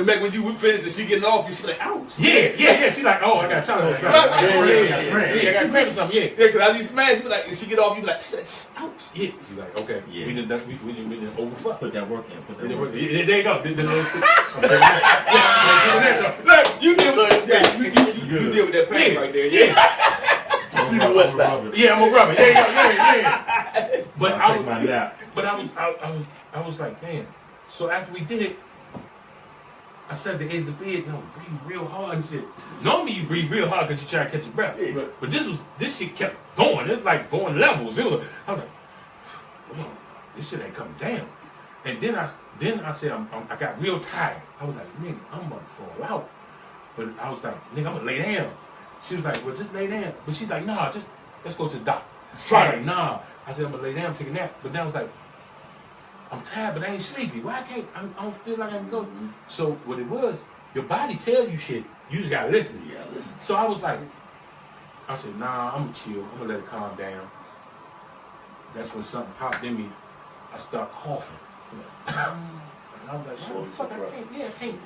make when you finish and she getting off you, she like, ouch. Yeah. She like, oh, I got Charlie or something. I got cramp or something. Yeah, because as you smash, you be like, when she get off, you be like, ouch. Yeah. You like, okay. Yeah. We didn't overfuck. Put that work in. There you go. Look, you deal with that pain right there. Yeah. Sleeping Westbound. Yeah, I'm a rubber. Yeah. But I'll take my nap. But I was like, damn. So after we did it, I sat at the edge of the bed and I was breathing real hard and shit. Normally you breathe real hard because you try to catch your breath. Yeah. But this shit kept going. It was like going levels. I was like, oh, this shit ain't coming down. And then I said, I got real tired. I was like, nigga, I'm about to fall out. But I was like, nigga, I'm gonna lay down. She was like, well, just lay down. But she's like, nah, just let's go to the doctor. Try it. Nah. I said, I'm gonna lay down, take a nap. But then I was like, I'm tired, but I ain't sleepy. Why I can't? I don't feel like I can go. So what it was, your body tell you shit. You just gotta listen. Yeah, listen. So I was like, I said, nah, I'm gonna chill. I'm gonna let it calm down. That's when something popped in me. I start coughing. And I was like, oh, fuck, I can't. Yeah, I can't.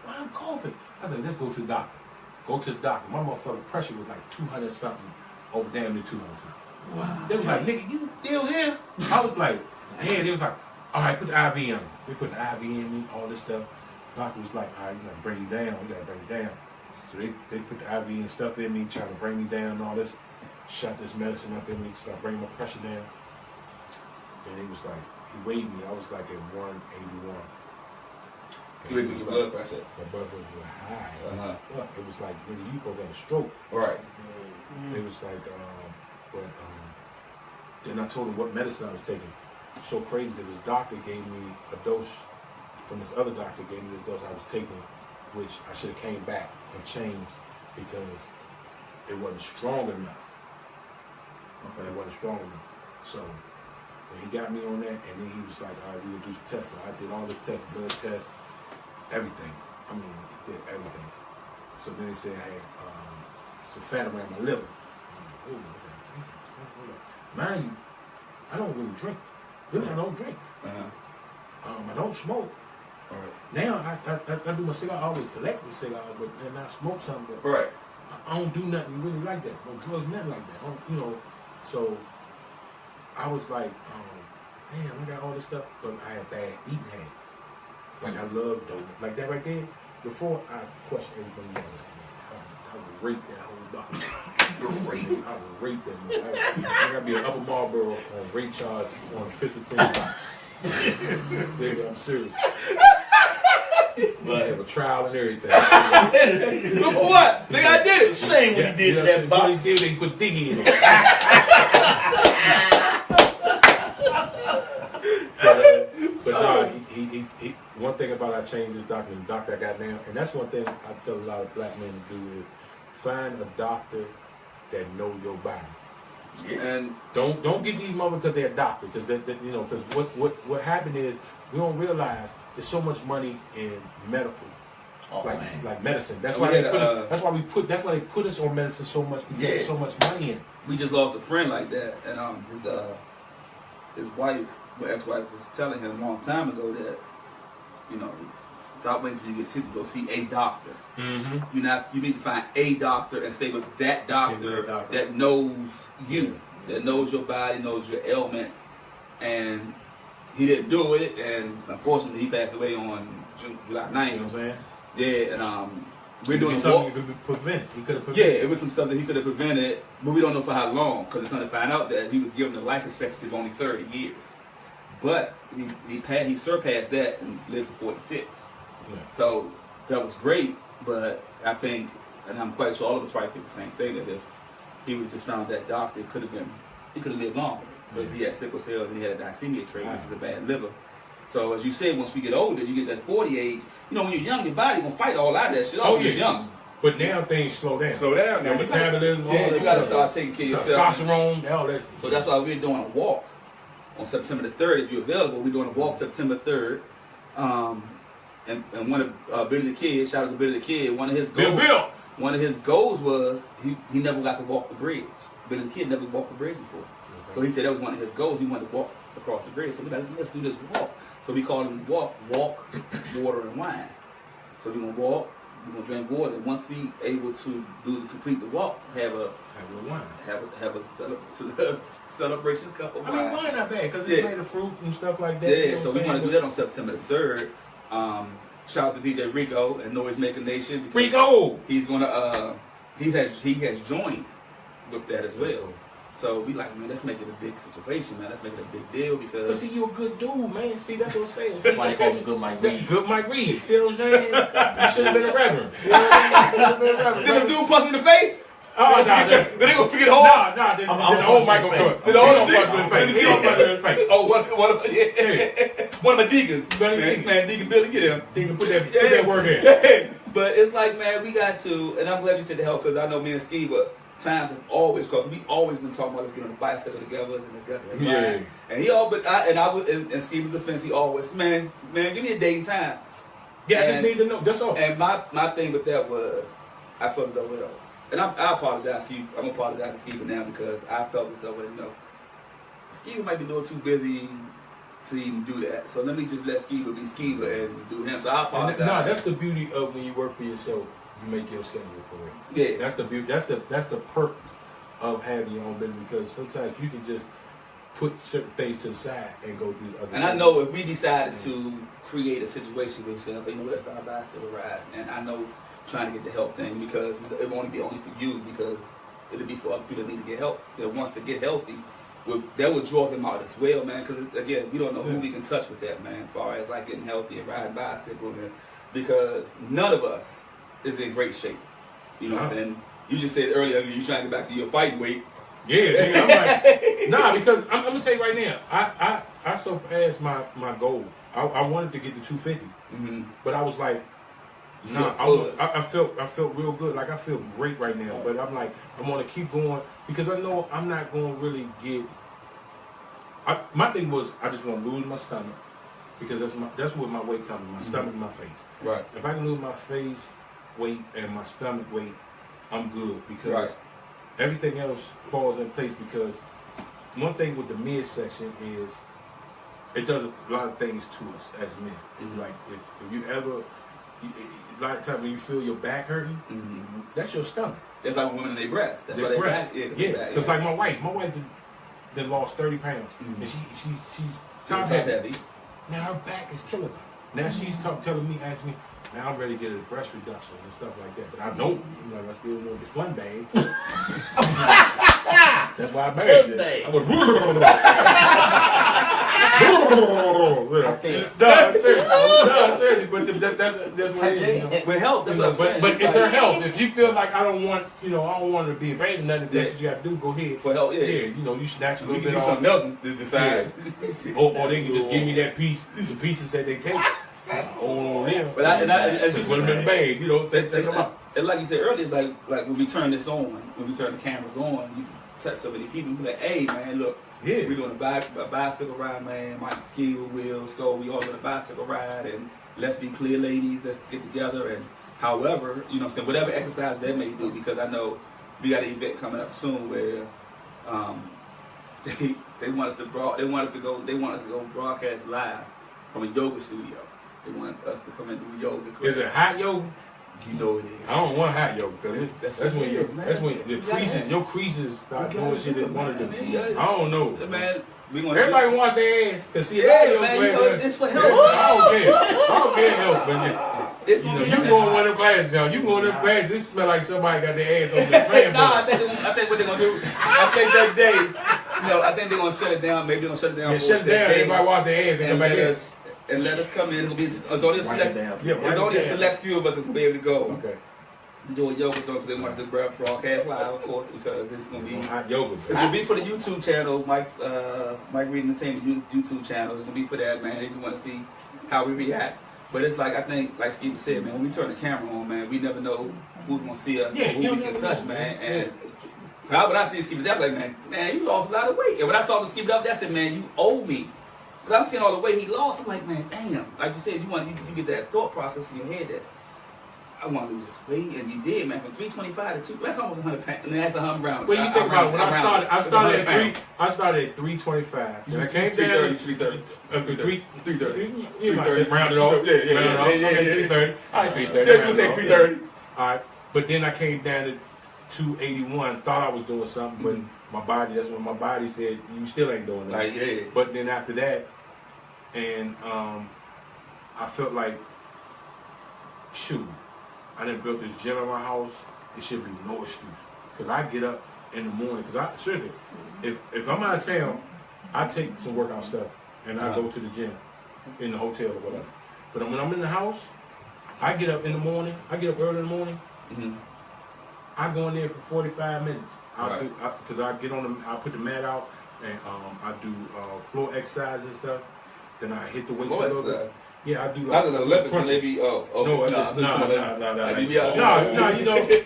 Why I'm coughing? I was like, let's go to the doctor. Go to the doctor. My motherfucking pressure was like 200 something, over damn near 200 something. Wow. They was like, nigga, you still here? I was like, yeah. They was like, all right, put the IV in me. They put the IV in me, all this stuff. The doctor was like, all right, you gotta bring you down. You gotta bring you down. So they put the IV and stuff in me, trying to bring me down and all this. Shot this medicine up in me, start bringing my pressure down. And he was like, he weighed me. I was like at 181. You raising your blood pressure. My blood pressure was high. It was like, nigga, you supposed to have a stroke. Right. It was like, then I told him what medicine I was taking. So crazy because this doctor gave me a dose from this other doctor gave me this dose I was taking, which I should have came back and changed because it wasn't strong enough. Okay, it wasn't strong enough. So when he got me on that, and then he was like, all right, we'll do some tests. So I did all this tests, blood tests, everything. I mean, it did everything. So then they said I had some fat around my liver. Mind you, I don't really drink. Really, I don't drink. I don't smoke. Now I do my cigar. I always collect the cigar, but then I smoke something. But I don't do nothing really like that. No drugs, nothing like that. I don't, you know. So I was like, damn, I got all this stuff, but I had bad eating habits. Like I love dope, like that right there. Before I question everything else, I would rape that whole bottle. I would rape that man. I gotta be an Upper Marlboro on rape charge on a pistol cream box. Nigga, I'm serious. But I have a trial and everything. But for what? Nigga, I did it. Shame what he did to that box. What he did, they put Diggy in it. But no, he one thing about I changed this doctor, the doctor I got now, and that's one thing I tell a lot of black men to do is find a doctor that know your body. Yeah. And don't get these motherfuckers because they're a doctor, because you know, because what happened is we don't realize there's so much money in medical Oh, man. like medicine. That's We why they had, put us. That's why we put. That's why they put us on medicine so much because there's so much money in it. We just lost a friend like that, and his wife, ex-wife, was telling him a long time ago that, you know, stop waiting until you get sick to go see a doctor. Mm-hmm. You need to find a doctor and stay with that doctor that knows you, that knows your body, knows your ailments, and he didn't do it, and unfortunately he passed away on July 9th. You know what I'm saying? Yeah, and we're doing something you could prevent. He could have prevented. Yeah, it was some stuff that he could have prevented, but we don't know for how long, because it's going to find out that he was given a life expectancy of only 30 years. But he surpassed that and lived to 46. Yeah. So that was great, but I think, and I'm quite sure all of us probably think the same thing, that if he would just found that doctor, he could have lived longer, because he had sickle cell and he had a dysemia trait, which is a bad liver. So as you said, once we get older, you get that 40 age. You know, when you're young, your body gonna fight all out of that shit. Oh, you're young. But now things slow down. Slow down. Your metabolism. Yeah, you gotta start taking care of yourself. Testosterone, all that. So that's why we're doing a walk on September the 3rd. If you're available, we're doing a walk September 3rd. And one of Billy the Kid, shout out to Billy the Kid. One of his goals was he never got to walk the bridge. Billy the Kid never walked the bridge before. Okay. So he said that was one of his goals. He wanted to walk across the bridge. So we like, let's do this walk. So we call it walk, water, and wine. So we're gonna walk, we're gonna drink water, and once we able to complete the walk, have a wine, have a celebration cup of wine. I mean, wine not bad because it's made of fruit and stuff like that. Yeah, you know so we want to do that on September the 3rd. Shout out to DJ Rico and Noise Maker Nation. Rico, he's gonna he has joined with that as well. So we like, man, let's make it a big situation, man. Let's make it a big deal because. But see, you a good dude, man. See, that's what I'm saying. That's why they call him Good Mike Reed. Good Mike Reed. See what I'm saying? You should have been a reverend. You know what I mean? Did the dude punch me in the face? Oh, no. Then they gonna forget the whole. No. Then the whole Michael Cook. Then the whole punch me in the face. He don't punch me in the face. Oh, one of my deacons. Man, Deacon Billy, get him. Deacon, put that word in. Yeah. But it's like, man, we got to, and I'm glad you said the help because I know me and Skiba. Times have always, because we always been talking about let's get on a bicycle together and let's get that. Yeah. And he always, in Skiba's defense, he always, man, give me a date and time. Yeah, I just need to know. That's all. And my thing with that was, I felt as though, and I apologize to you. I'm gonna apologize to Skiba now because I felt as though, Skiba might be a little too busy to even do that. So let me just let Skiba be Skiba and do him. So I apologize. No, that's the beauty of when you work for yourself. You make your schedule for it. Yeah, that's the beauty. That's the perk of having your own business because sometimes you can just put certain things to the side and go do other things. And I know if we decided to create a situation where we say, okay, let's start a bicycle ride, and I know trying to get the help thing because it won't be only for you because it'll be for other people that need to get help that wants to get healthy. That will draw them out as well, man. Because again, we don't know who we can touch with that, man. As far as like getting healthy and riding bicycles, because none of us is in great shape. You know what I'm saying? You just said earlier you're trying to get back to your fighting weight. Yeah, I'm like, because I'm gonna tell you right now, I surpassed my goal. I wanted to get to 250, but I was like, I felt real good. Like I feel great right now, but I'm like, I'm gonna keep going because I know I'm not gonna really get. My thing was I just want to lose my stomach because that's where my weight comes. My stomach, and my face. Right. If I can lose my face weight and my stomach weight, I'm good because everything else falls in place because one thing with the midsection is it does a lot of things to us as men. Like if you ever, a lot of times when you feel your back hurting, that's your stomach. That's like women in their breasts. That's their why they breasts. back. Yeah, because like my wife then lost 30 pounds and she's top heavy. Now her back is killing her. Now she's telling me, asking me, now I'm ready to get a breast reduction and stuff like that. But I don't. I'm like, I still know the fun bag. That's why I married her. I was seriously. But that's what it is. You know? With health, that's what I'm saying. But it's her health. If you feel like I don't want to be abandoned, nothing, that's what you got to do. Go ahead for help. Yeah, you snatch a little bit off. Something else to decide. Yeah. or they can just give me that piece, the pieces that they take. Oh yeah, but as you put them in the bag, take them out. And like you said earlier, it's like when we turn this on, when we turn the cameras on, you touch so many people. You be like, hey man, look, we're doing a bicycle ride, man. Mike Skiba, Will, Skull, we all on a bicycle ride, and let's be clear, ladies. Let's get together and However, you know what I'm saying, whatever exercise they may do, because I know we got an event coming up soon where they want us to go broadcast live from a yoga studio. They want us to come and do yoga. Is it hot yoga? You know it is. I don't want hot yoga because that's when your creases start doing shit they want to do. I don't know. Man, everybody wants their ass because see, it's for health. I don't care health, but you go in one of them classes, y'all. You go in them classes, it smell like somebody got their ass on the fan. I think what they're gonna do. I think that day, I think they're gonna shut it down. Maybe they're gonna shut it down. Yeah, shut it down. Everybody wash their ass and come back in. And let us come in. It'll be only a select few of us that's gonna be able to go. Okay. Do a yoga though, because they want to broadcast live, of course, because it's gonna be hot yoga. It's gonna be for the YouTube channel, Mike Reed Entertainment YouTube channel. It's gonna be for that, man. They just want to see how we react. But it's like I think, like Skiba said, man, when we turn the camera on, man, we never know who's gonna see us, who we can touch, man. And when I see Skiba, I'm like, man, you lost a lot of weight. And when I talk to Skiba, I said, man, you owe me. Because I'm seeing all the weight he lost. I'm like, man, damn. Like you said, you get that thought process in your head that I want to lose this weight, and you did, man. From 325 to 2, that's almost 100 pounds. And that's 100 rounds. Well, you think about it. When I started at 325. When I came down 330. You might say round it off. Yeah. 330. All right, 330. Yeah, you say 330. All right, but then I came down to 281. Thought I was doing something, but my body. That's when my body said you still ain't doing that. Yeah. But then after that, and I felt like, shoot. I done built this gym in my house. It should be no excuse. Because I get up in the morning. Because seriously, if I'm out of town, I take some workout stuff and I go to the gym in the hotel or whatever. But when I'm in the house, I get up in the morning. I get up early in the morning. Mm-hmm. I go in there for 45 minutes. Because I get on I put the mat out and I do floor exercise and stuff. Then I hit the weights a little bit. Yeah, I do like the Olympics when they be no,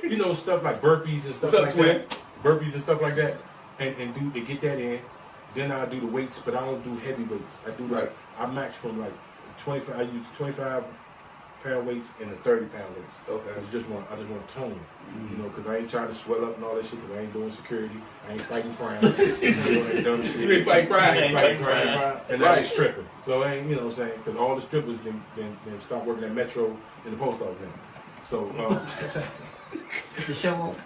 you know stuff like burpees and stuff like that. Burpees and stuff like that, and get that in. Then I do the weights, but I don't do heavy weights. I do I match from like 25. I use 25-pound weights and the 30-pound weights. Okay. I just want to tone, you know, because I ain't trying to swell up and all that shit. Because I ain't doing security. I ain't fighting crime. You ain't fighting crime. And I ain't stripping. So I ain't, you know what I'm saying? Because all the strippers then start working at Metro in the post office now. So the show on.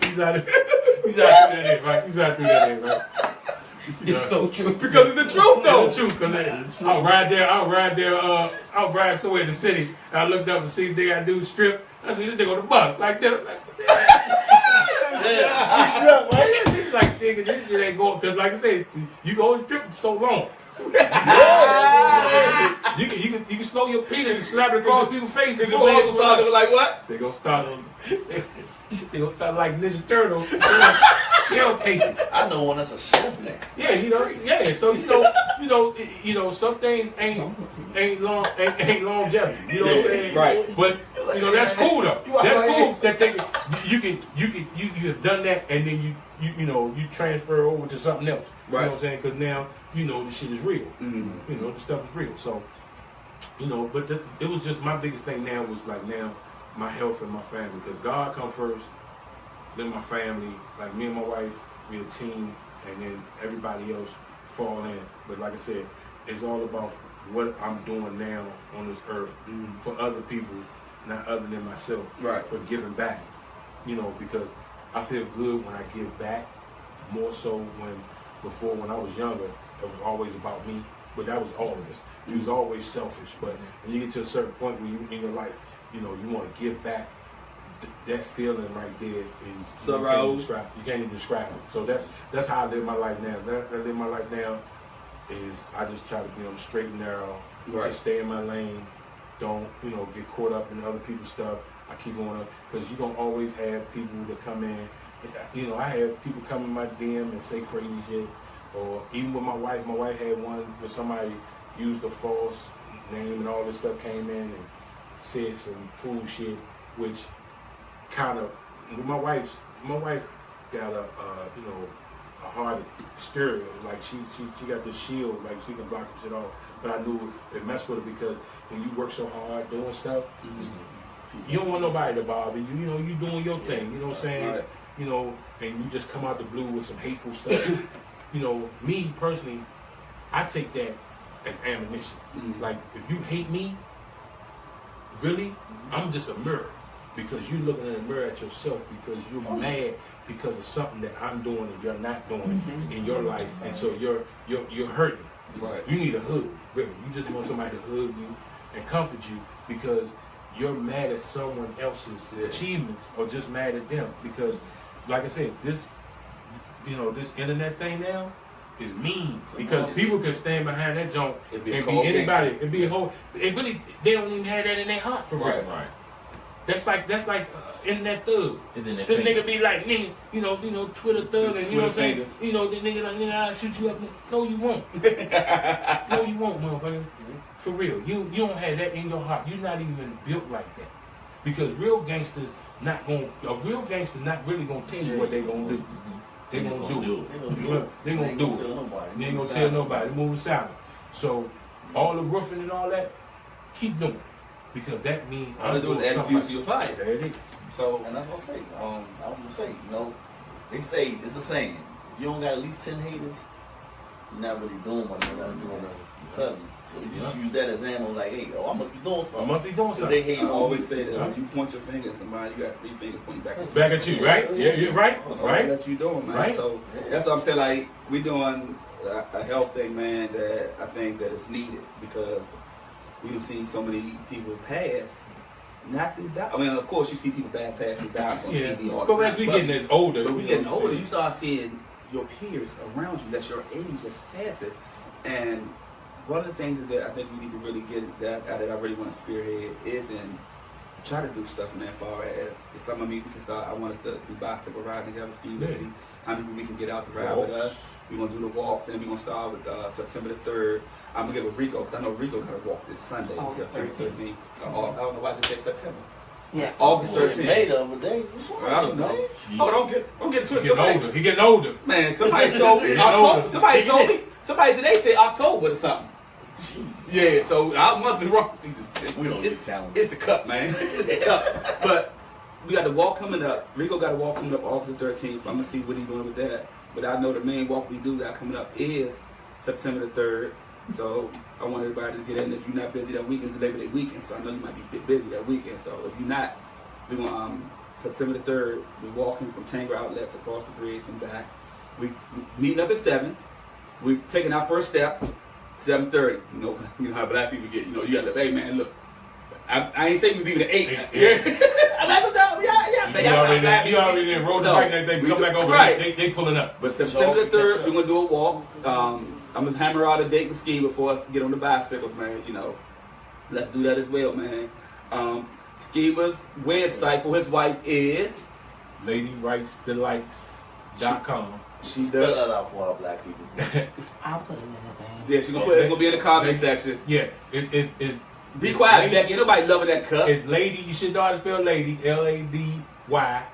He's out through that end, right? He's out through that end, right? It's so true. Because it's the truth, though. It's the truth. Because I'll ride somewhere in the city. And I looked up and see if they got to do strip. I said, they go to buck like that. Like nigga, this shit ain't going. Because like I said, you go and strip for so long. You can slow your penis and slap it across people's faces. The balls will start looking like what? They gonna start like Ninja Turtles. Shell cases. I know one that's a chef now. Yeah, So you know, some things ain't longevity. You know what I'm saying? Right. But that's cool though. That's cool that you have done that and then you transfer over to something else. You know what I'm saying? Because now the shit is real. Mm-hmm. The stuff is real. So but it was just my biggest thing now was like now my health and my family, because God come first. Then my family, like me and my wife, we're a team, and then everybody else fall in. But like I said, it's all about what I'm doing now on this earth for other people, not other than myself. Right. But giving back, because I feel good when I give back, more so before when I was younger, it was always about me. But that was all of us. It was always selfish. But when you get to a certain point where you in your life, you want to give back. That feeling right there is you can't even describe it. So that's how I live my life now. I live my life now is I just try to be on the straight and narrow, just stay in my lane, don't get caught up in other people's stuff. I keep going up because you don't always have people that come in. I have people come in my DM and say crazy shit, or even with my wife. My wife had one where somebody used a false name and all this stuff came in and said some true shit, which kind of my wife got a hard exterior, like she got this shield, like she can block some shit off. But I knew it messed with her because when you work so hard doing stuff, You don't want nobody to bother you. You know, you doing your thing. You know what I'm saying? Right. You know, and you just come out the blue with some hateful stuff. You know, me personally, I take that as ammunition. Like, if you hate me, really, I'm just a mirror. Because you're looking in the mirror at yourself because you're mad because of something that I'm doing and you're not doing in your life. And so you're hurting. Right. You need a hug, really. You just want somebody to hug you and comfort you because you're mad at someone else's achievements or just mad at them. Because, like I said, this internet thing now is mean because people can stand behind that joint and be anybody. It'd be a whole. It really, they don't even have that in their heart for real. Right. That's like internet thug. This nigga be like, nigga, you know, Twitter thug, and you know what I'm saying? You know, the nigga like, nigga, I'll shoot you up. No, you won't. No, you won't, motherfucker. For real, you don't have that in your heart. You're not even built like that. Because real gangsters not really gonna tell you what they gonna do. They gonna do it. They gonna do it. They ain't gonna tell nobody. They moving silent. So all the roofing and all that, keep doing it. Because that means all they do is add fuel to your fire. There it is. So, and that's what I say. I was gonna say, you know, they say it's a saying. If you don't got at least 10 haters, you're not really doing what you gotta do. So you just use that as ammo, like, hey, I must be doing something. I must be doing something. They hate. I always say that when you point your finger at somebody, you got 3 fingers pointing back at you. Back at you, right? Yeah, you're right. That's right. all that you doing, man. Right. So that's what I'm saying. Like, we doing a health thing, man. That I think that is needed because we've seen so many people pass. Not through that. I mean, of course, you see people pass through dimes on TV all the time. But as we getting older, but we getting older, you start seeing your peers around you. That's your age. That's passing. And one of the things is that I think we need to really get that I really want to spearhead is and try to do stuff, man. As far as some of me, we can start. I want us to do bicycle riding together, Skiba, see how many people we can get out to ride with us. We're gonna do the walks, and we're gonna start with September the 3rd. I'm gonna get with Rico because I know Rico gonna walk this Sunday, September 13th. I don't know why I just say September. Yeah, August 13th. May the other day. I don't know. Oh, don't get twisted. He getting older. Man, somebody told me. Somebody today said October or something. Jeez. Yeah, so I must be wrong. We don't use calendar. It's the cup, man. It's the cup. But we got the walk coming up. Rico got a walk coming up August 13th. I'm gonna see what he's doing with that. But I know the main walk we do got coming up is September the 3rd. So I want everybody to get in. If you're not busy that weekend, it's Labor Day weekend. So I know you might be busy that weekend. So if you're not, we're going September the 3rd, we're walking from Tanger Outlets across the bridge and back. We meeting up at 7. We're taking our first step, 7:30. You know how black people get. You know, you got to, hey man, look. I ain't saying we was even at 8. Yeah. I'm at the top. Yeah. You already enrolled the bike and they come back over. Right. They pulling up. But September the 3rd, we're going to do a walk. I'm going to hammer out a date with Skiba for us to get on the bicycles, man. You know, let's do that as well, man. Skiba's website for his wife is LadyWritesDelights.com. She spell that out for our black people. I'll put it in the thing. Yeah, she's gonna be in the comment section. Yeah, it's be quiet, Becky. Ain't nobody loving that cup. It's lady. You should know how to spell lady. Lady, right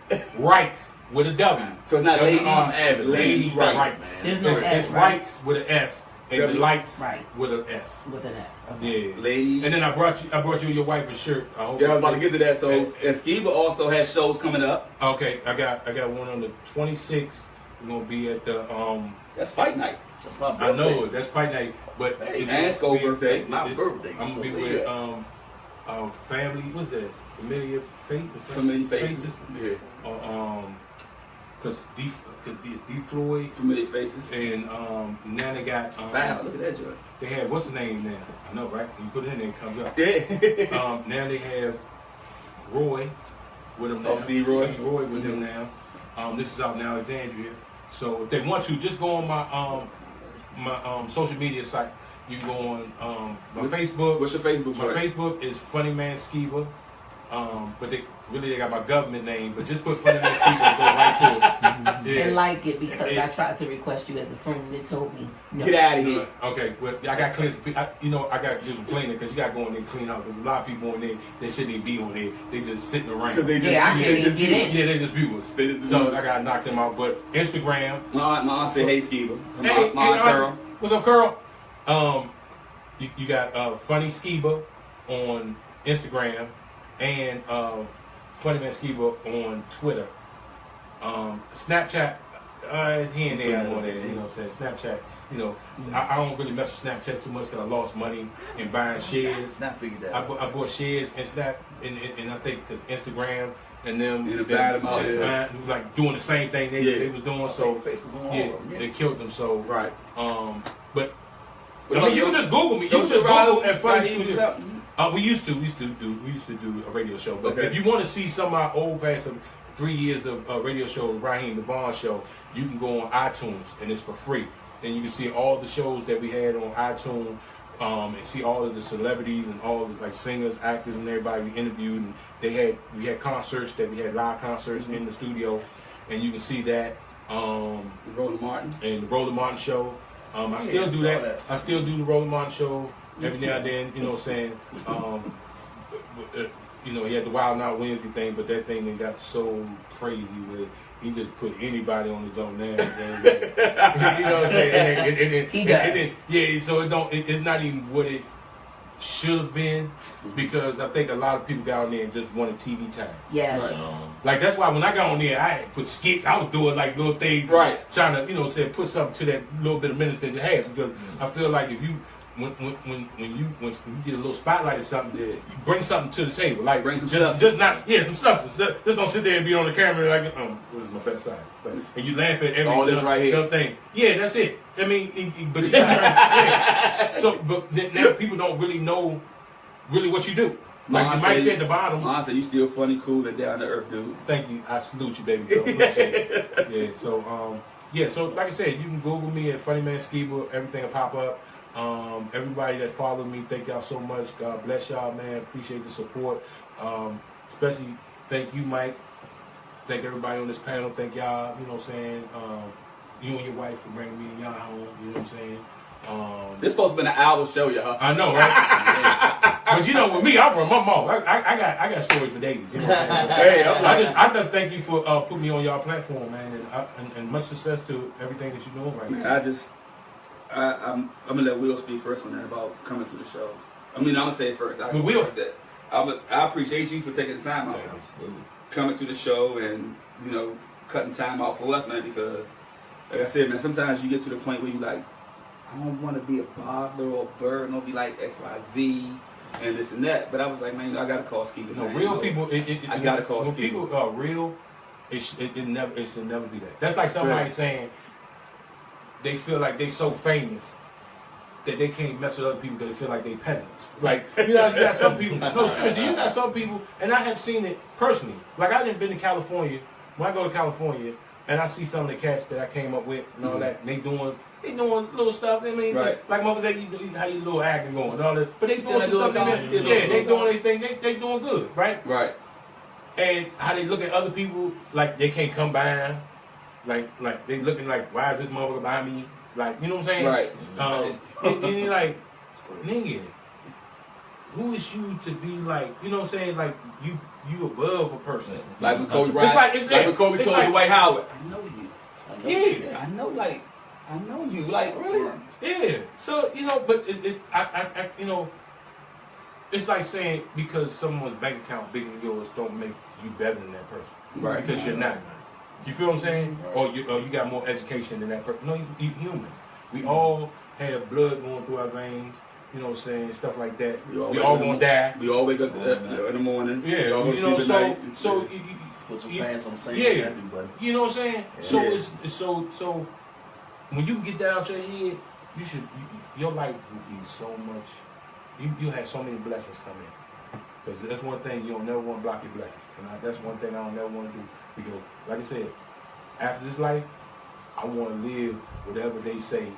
with a W. So it's not lady. As lady rights. There's no S. It's rights with an S and the lights with an S. With an S. Okay. Yeah, lady. And then I brought you and your wife a shirt. I hope I was about to get to that. So and Skiba also has shows coming up. Okay, I got one on the 26th. We're gonna be at the That's fight night. That's my birthday. I know that's fight night, but it's Ansco's birthday. It's my birthday. I'm gonna be with family. What's that? Familiar faces. Yeah. Because D Floyd. Familiar faces. And now they got wow, look at that joint. They have what's the name now? I know, right? You put it in there, it comes up. Yeah. Now they have Roy with them now. Oh, Steve Roy. Steve Roy with them now. This is out in Alexandria. So if they want to, just go on my social media site. You can go on my Facebook. What's your Facebook? My Facebook is Funnyman Skiba. But they got my government name. But just put Funnyman Skiba and go right to it. Yeah. And like it because I tried to request you as a friend and it told me no. Get out of here. Okay, well I got clean. I got to do some cleaning because you got to go in there and clean out. There's a lot of people on there that shouldn't even be on there. They just sitting around. I can't even get in. Yeah, they just viewers. So I got to knock them out. But Instagram. My aunt said, "Hey, Skiba." Hey, my aunt Carol. What's up, Carl? You got Funny Skiba on Instagram, and Funnyman Skiba on Twitter. Snapchat, he and there on there, you know what I'm saying? Snapchat, you know, I don't really mess with Snapchat too much because I lost money in buying shares. Not figured that I bought shares in Snap, and I think because Instagram and them, like doing the same thing they was doing, so they killed them. So right, but I mean, you can just Google me. You can just Google and Funny. We used to do a radio show, but if you want to see some of our old past 3 years of radio show, Raheem the Vaughn Show, you can go on iTunes and it's for free, and you can see all the shows that we had on iTunes. And see all of the celebrities and all the like singers, actors, and everybody we interviewed. And we had concerts that we had live concerts in the studio, and you can see that. Roland Martin and the Roland Martin Show. I still do that. I still do the Roland Martin Show every now and then. You know what I'm saying? You know, he had the Wild Out Wednesday thing, but that thing got so crazy that he just put anybody on the zone now. You know what I'm saying? He does. Yeah, so it's not even what it should have been, because I think a lot of people got on there and just wanted TV time. Yes. Like that's why when I got on there, I had put skits. I was doing like little things, right? Trying to, you know, say put something to that little bit of minutes that you have, because I feel like if you when you get a little spotlight or something, you bring something to the table. Like bring some just not some substance. Just don't sit there and be on the camera like what is my best side? And you laugh at every dumb thing. Yeah, that's it. I mean, but you got right. So, but now people don't really know what you do. Like you might say at the bottom. Mom said you still funny, cool, and down to earth, dude. Thank you. I salute you, baby girl. Appreciate it. Yeah. So so like I said, you can Google me at Funnyman Skiba. Everything will pop up. Everybody that followed me, thank y'all so much. God bless y'all, man. Appreciate the support. Especially thank you, Mike. Thank everybody on this panel. Thank y'all, you know what I'm saying, you and your wife for bringing me and y'all home, you know what I'm saying. This supposed to be an hour show, y'all. I know, right? Yeah. But you know, with me, I run my mouth. I got stories for days. You know what I'm saying? Hey, I just thank you for putting me on y'all platform, man, and much success to everything that you're doing right now. I'm gonna let Will speak first on that about coming to the show. I mean, I'm gonna say it first. I appreciate you for taking the time out, coming to the show, and you know, cutting time out for us, man. Because, like I said, man, sometimes you get to the point where you like, I don't want to be a boggler or a burden or be like X, Y, Z, and this and that. But I was like, man, you know, I gotta call Skiba. No, real people. I gotta call when Skiba. People are real, it should never be that. That's like somebody saying they feel like they so famous that they can't mess with other people because they feel like they peasants. Like, you got some people. No, seriously, you got some people, and I have seen it personally. Like, I done been to California. When I go to California, and I see some of the cats that I came up with and all that, and they doing little stuff. I mean, like Mother say, how your little acting going and all that. But they doing some stuff. They doing their thing. They doing good, right? Right. And how they look at other people like they can't come by them. Like they looking like, why is this motherfucker behind me? Like, you know what I'm saying? Right. And you're like, nigga, who is you to be like, you know what I'm saying? Like you above a person. Like when Kobe when Kobe told Dwight Howard, I know you. Yeah. I know you. Like, really? Yeah. So, you know, but I you know, it's like saying because someone's bank account bigger than yours don't make you better than that person. Right. Because you're not. You feel what I'm saying? Right. Or you got more education than that person. No, you're human. We all have blood going through our veins. You know what I'm saying? Stuff like that. We all gonna die. We all wake up in the morning. Yeah. You know, so put some pants on the same thing I do, buddy. You know what I'm saying? Yeah. So when you get that out your head, your life will be so much. You have so many blessings come in. Because that's one thing you don't never want to block your blessings, and that's one thing I don't never want to do. Because, like I said, after this life, I want to live whatever they say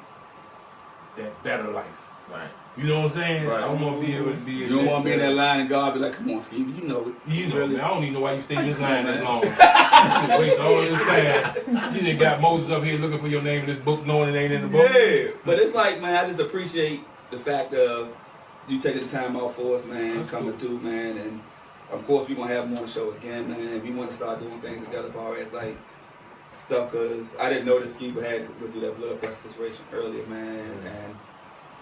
that better life. Right. You know what I'm saying? Right. I don't want to be able to be. You don't want to be in that line and God be like, "Come on, Steve, you know it." You know, man. I don't even know why you stay in this line this long. You waste all this time. You done got Moses up here looking for your name in this book, knowing it ain't in the book. Yeah, but it's like, man, I just appreciate the fact of you taking the time out for us, man, that's coming through, man, and of course we gonna have them on the show again, man. We want to start doing things together, as far as like stuff, cause I didn't know that Skiba had went through that blood pressure situation earlier, man, and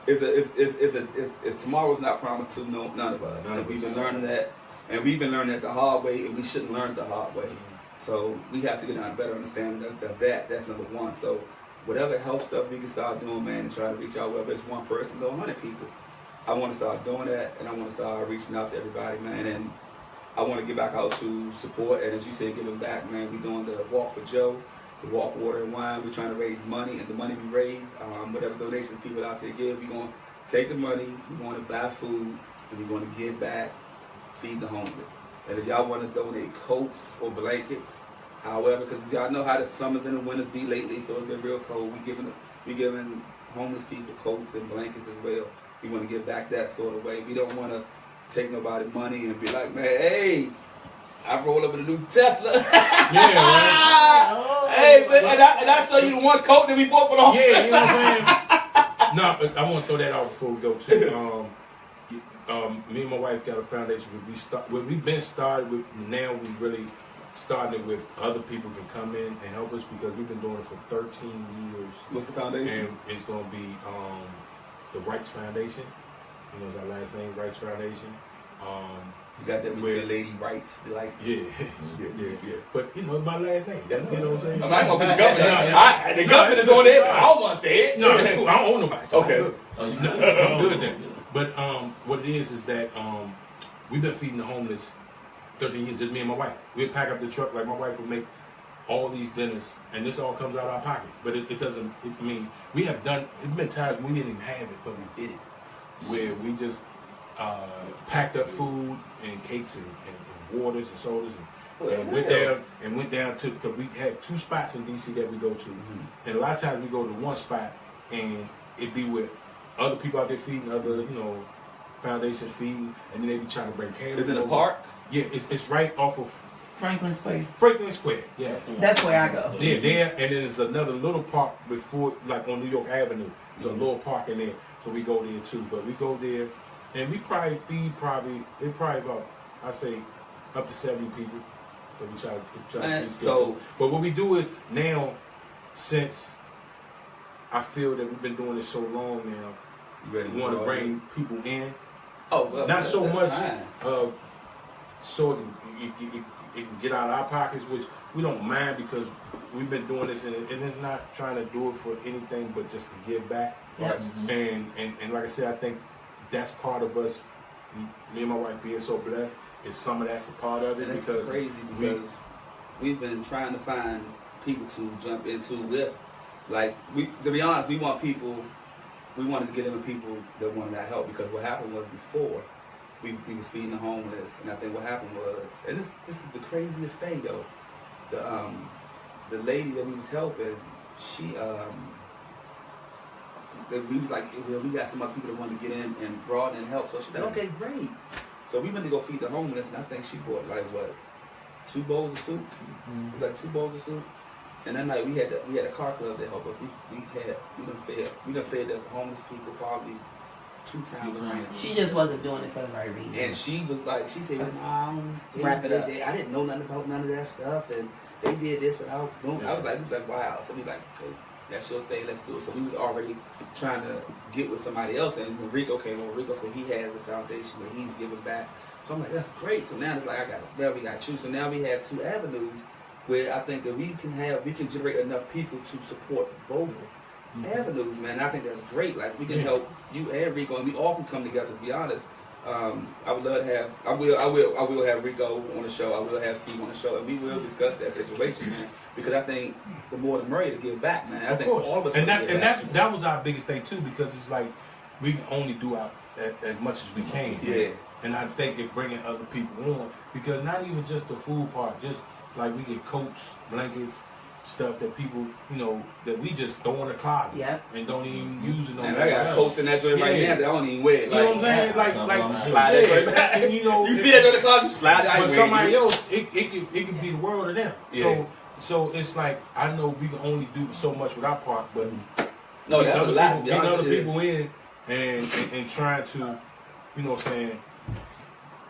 it's tomorrow's not promised to none of us. And we've been learning that And we've been learning it the hard way, and we shouldn't learn it the hard way. So we have to get a better understanding of that. That's number one. So whatever health stuff we can start doing, man, and try to reach out, whether it's one person or 100 people. I want to start doing that, and I want to start reaching out to everybody, man. And I want to get back out to support, and as you said, giving back, man. We're doing the Walk for Joe, the Walk Water and Wine. We're trying to raise money, and the money we raise, whatever donations people out there give, we're going to take the money, we're going to buy food, and we're going to give back, feed the homeless. And if y'all want to donate coats or blankets, however, because y'all know how the summers and the winters be lately, so it's been real cold. We giving homeless people coats and blankets as well. We want to give back that sort of way. We don't want to take nobody money and be like, man, hey, I roll up in a new Tesla. Yeah, right. Hey, man, and I show you the one coat that we bought for the homeless. Yeah, you know what I'm saying? No, but I want to throw that out before we go too. Me and my wife got a foundation. We've been started with. Now we really starting with other people can come in and help us because we've been doing it for 13 years. What's the foundation? And it's going to be the Rights Foundation. You know, it's our last name, Rights Foundation. You got that with Lady Rights, like yeah. But you know, it's my last name. You know what I'm saying? I'm not gonna put the government. The government is on it. I don't want to say it. No, it's cool. I don't owe nobody. So okay. I'm good then. But what it is that we've been feeding the homeless 13 years, just me and my wife. We'd pack up the truck, like my wife would make all these dinners, and this all comes out of our pocket. But it doesn't, I mean, we have done, it's been times we didn't even have it, but we did it. Where we just packed up food and cakes and waters and sodas and went down to, because we had 2 spots in DC that we go to. And a lot of times we go to one spot and it be with other people out there feeding, other, you know, foundations feeding, and then they be trying to bring cameras. Is it a park? Yeah, it's right off of Franklin Square. Franklin Square, yeah. That's where I go. Yeah, there, and then there's another little park before, like on New York Avenue. There's a little park in there, so we go there too. But we go there, and we probably feed about, I'd say, up to 70 people. So we try to feed. So, but what we do is now, since I feel that we've been doing this so long now, we want to bring people in. Oh, well, not so much, fine. So it can get out of our pockets, which we don't mind because we've been doing this, and it's not trying to do it for anything but just to give back. Yep. And like I said, I think that's part of us. Me and my wife being so blessed is some of that's a part of it. And that's because crazy because we've been trying to find people to jump into with. Like, to be honest, we wanted to get in with people that wanted that help, because what happened was before we was feeding the homeless, and I think what happened was, and this is the craziest thing though, the lady that we was helping, she we was like, well, we got some other people that want to get in and broaden and help, so she's like, okay, great. So we went to go feed the homeless, and I think she bought like 2 bowls of soup, like 2 bowls of soup. And that night we had a car club that helped us. We done fed the homeless people probably 2 times around. She just wasn't doing it for the right reason. And she was like, she said, "Mom, wrap it up. I didn't know nothing about none of that stuff, and they did this without doing." Yeah. I was like, wow. So we like, okay, that's your thing, let's do it. So we was already trying to get with somebody else, and when Rico came on, Rico said he has a foundation where he's giving back. So I'm like, that's great. So now it's like, we got you. So now we have 2 avenues where I think that we can generate enough people to support both avenues, man. I think that's great. Like, we can help you and Rico, and we all can come together. To be honest, I would love to have. I will have Rico on the show. I will have Steve on the show, and we will discuss that situation, man. Because I think the more the merrier to give back, man. I think all of us. And that was our biggest thing too, because it's like we can only do as much as we can. Yeah. And I think it bringing other people on, because not even just the food part, just like we get coats, blankets, stuff that people, you know, that we just throw in the closet and don't even use it. And I got coats in that joint right now that I don't even wear. You know what I'm saying? Like slide that joint back. And, you know, you see that joint in the closet, you slide it. But somebody else, it could be the world of them. Yeah. So it's like, I know we can only do so much with our part, but no, that's a lot. Getting other people in and trying to, you know what I'm saying,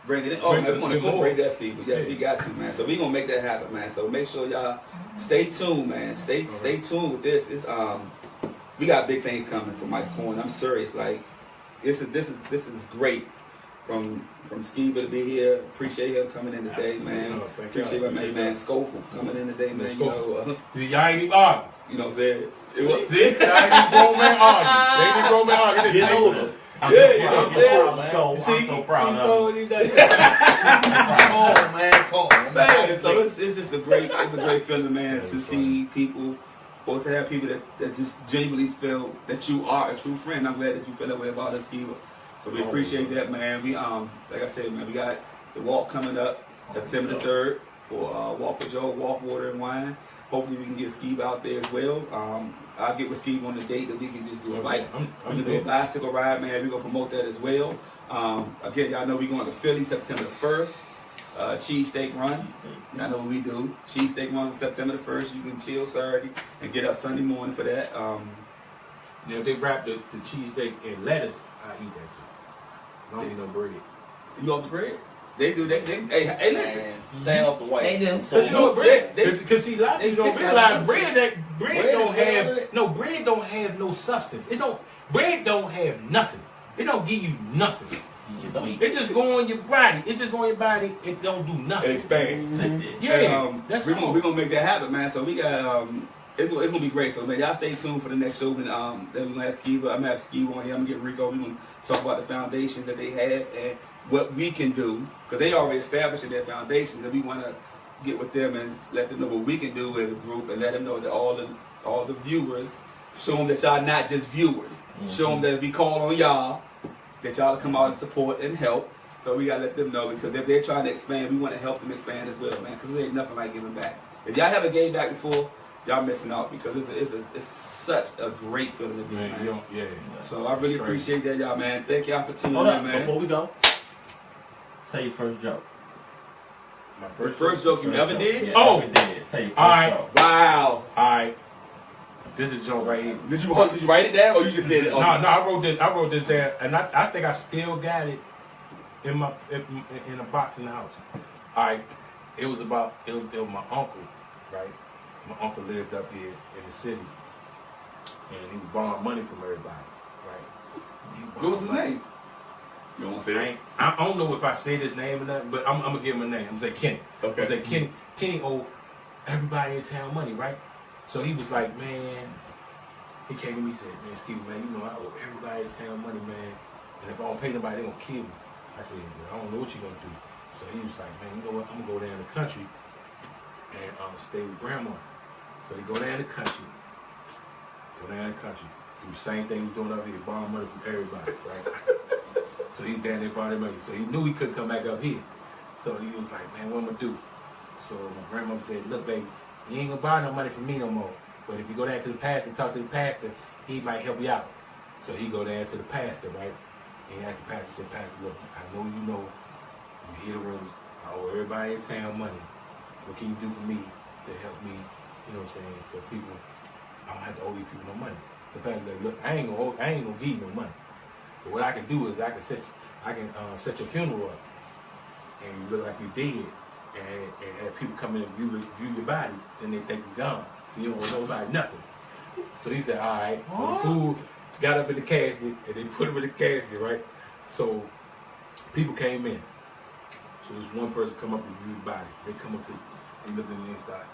bring it in. Oh, man, we want to incorporate that, Steve. Yes, we got to, man. So we gonna make that happen, man. So make sure y'all stay tuned, man. Stay tuned with this. It's we got big things coming from Mike's Corner. I'm serious. Like, this is great from Skiba to be here. Appreciate him coming in today, man. No, thank Appreciate y'all. my man Schofield coming in today, man. See, y'all ain't even argue. You know what I'm saying? It was, See, y'all ain't even grown man argue. They ain't grown man argue. They Get just older. I'm Yeah, so you know proud. what I'm saying? I'm so proud of you. Come on, man. Come on, man, so it's just a great feeling, man, to see people or to have people that just genuinely feel that you are a true friend. I'm glad that you feel that way about us, Skiba. So we appreciate that, man. We like I said, man, we got the walk coming up September the 3rd for Walk for Joe, Walk Water and Wine. Hopefully we can get Skiba out there as well. I'll get with Skiba on the date that we can just do a bike. We can do a bicycle ride, man. We're gonna promote that as well. Again, y'all know we're going to Philly September the 1st. Cheesesteak run. I know what we do. Cheesesteak run on September the 1st. You can chill Saturday and get up Sunday morning for that. Now, if they wrap the cheesesteak in lettuce, I eat that shit. I don't eat no bread. You off the bread? They do. Hey, listen. Man, stay off the white. They do. So Cause you know bread. they- Because see, a lot of they people don't fix realize it. bread don't is have good. no bread. Don't have no substance. Bread don't have nothing. It don't give you nothing. It just go on your body. It just go on your body. It don't do nothing. It expands. Yeah, And, that's we're all. gonna make that happen, man. So we got it's gonna be great. So man, y'all stay tuned for the next show. When then we're gonna have Skiba. I'm gonna have Skiba on here. I'm gonna get Rico. We're gonna talk about the foundations that they have and what we can do, because they already established their foundations, and we want to get with them and let them know what we can do as a group, and let them know that all the viewers, show them that y'all not just viewers. Show them that if we call on y'all, that y'all come out and support and help. So we gotta let them know, because if they're trying to expand, we want to help them expand as well, man. Because there ain't nothing like giving back. If y'all haven't gave back before, y'all missing out, because it's such a great feeling to do, Man, man. you don't, yeah. So I really It's crazy. appreciate that, y'all, man. Thank y'all for tuning Hold in, up, man. before we go, tell your first joke. My The first joke you ever did? Yeah, Oh! ever did. Tell your first All right. joke. Wow. Alright. This is Joe right here. Did you write it down, or you just said it? No, I wrote this down, and I think I still got it in a box in the house. Alright. It was my uncle, right? My uncle lived up here in the city, and he was borrowing money from everybody, right? What was his name? You don't want to say it? I don't know if I said his name or nothing, but I'm gonna give him a name. I'm gonna say Kenny. Okay. I'm gonna say Kenny owed everybody in town money, right? So he was like, man, he came to me and said, man, Skiba, man, you know I owe everybody in town money, man. And if I don't pay nobody, they gonna kill me. I said, I don't know what you gonna do. So he was like, man, you know what? I'm gonna go down the country and stay with grandma. So he go down the country, do the same thing he was doing up here, borrow money from everybody, right? So he down there borrowing money. So he knew he couldn't come back up here. So he was like, man, what am I gonna do? So my grandmother said, look, baby, you ain't gonna borrow no money from me no more. But if you go down to the pastor and talk to the pastor, he might help you out. So he go down to the pastor, right? And he asked the pastor, said, Pastor, look, I know you hear the rumors. I owe everybody in town money. What can you do for me to help me? You know what I'm saying? So people, I don't have to owe these people no money. The thing is, look, I ain't gonna give you no money. But what I can do is I can set your funeral up, and you look like you're dead, and have people come in and view your body, and they think you're gone. So you don't owe nobody nothing. So he said, all right. So the fool got up in the casket, and they put him in the casket, right? So people came in. So this one person come up and view the body. They come up to, they look in the inside.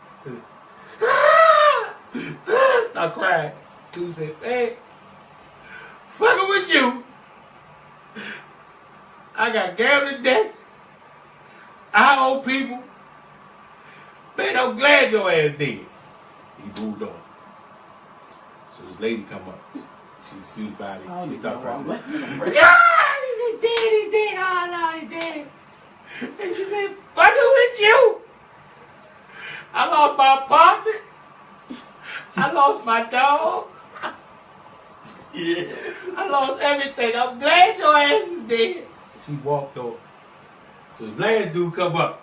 Start crying. Dude said, hey, fucking with you. I got gambling debts. I owe people. Man, I'm glad your ass dead. He moved on. So this lady come up. She see the body. She start crying. Yeah, he dead. Oh no, he dead. And she said, fucking with you. I lost my apartment. I lost my dog. I lost everything. I'm glad your ass is dead. She walked over. So this last dude come up.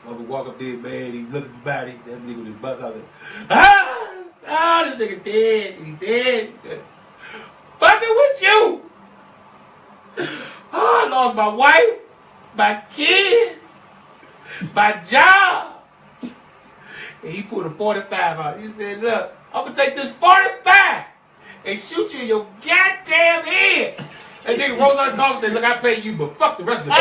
Mother walk up there, man. He look at the body. That nigga just bust out there. This nigga dead. He dead. Fucking with you. Oh, I lost my wife, my kids, my job. And he pulled a 45 out. He said, look, I'm going to take this 45 and shoot you in your goddamn head. And nigga rolls out the car and say, look, I pay you, but fuck the rest of the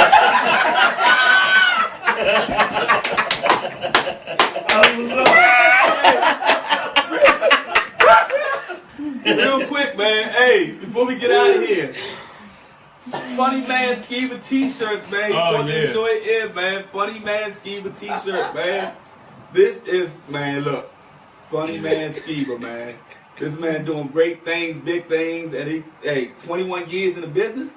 Real quick, man. Hey, before we get out of here, Funnyman Skiba t-shirts, man. You put this joint in, man. Funnyman Skiba t-shirt, man. This is, man, look. Funnyman Skiba, man. This man doing great things, big things, and he, hey, 21 years in the business.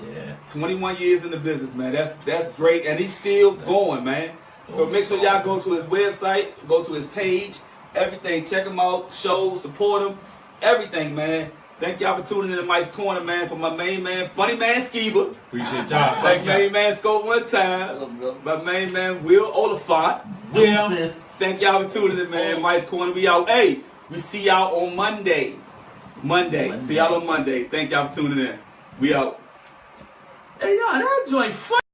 Yeah. 21 years in the business, man. That's great, and he's still going, man. So make sure y'all go to his website, go to his page, everything. Check him out, shows, support him, everything, man. Thank y'all for tuning in to Mike's Corner, man, for my main man, Funnyman Skiba. Appreciate y'all. My main man, Scope one time. My main man, Will Oliphant. Will. Thank y'all for tuning in, man. Mike's Corner, we out. Hey, we see y'all on Monday. See y'all on Monday. Thank y'all for tuning in. We out. Hey, y'all, that joint funny.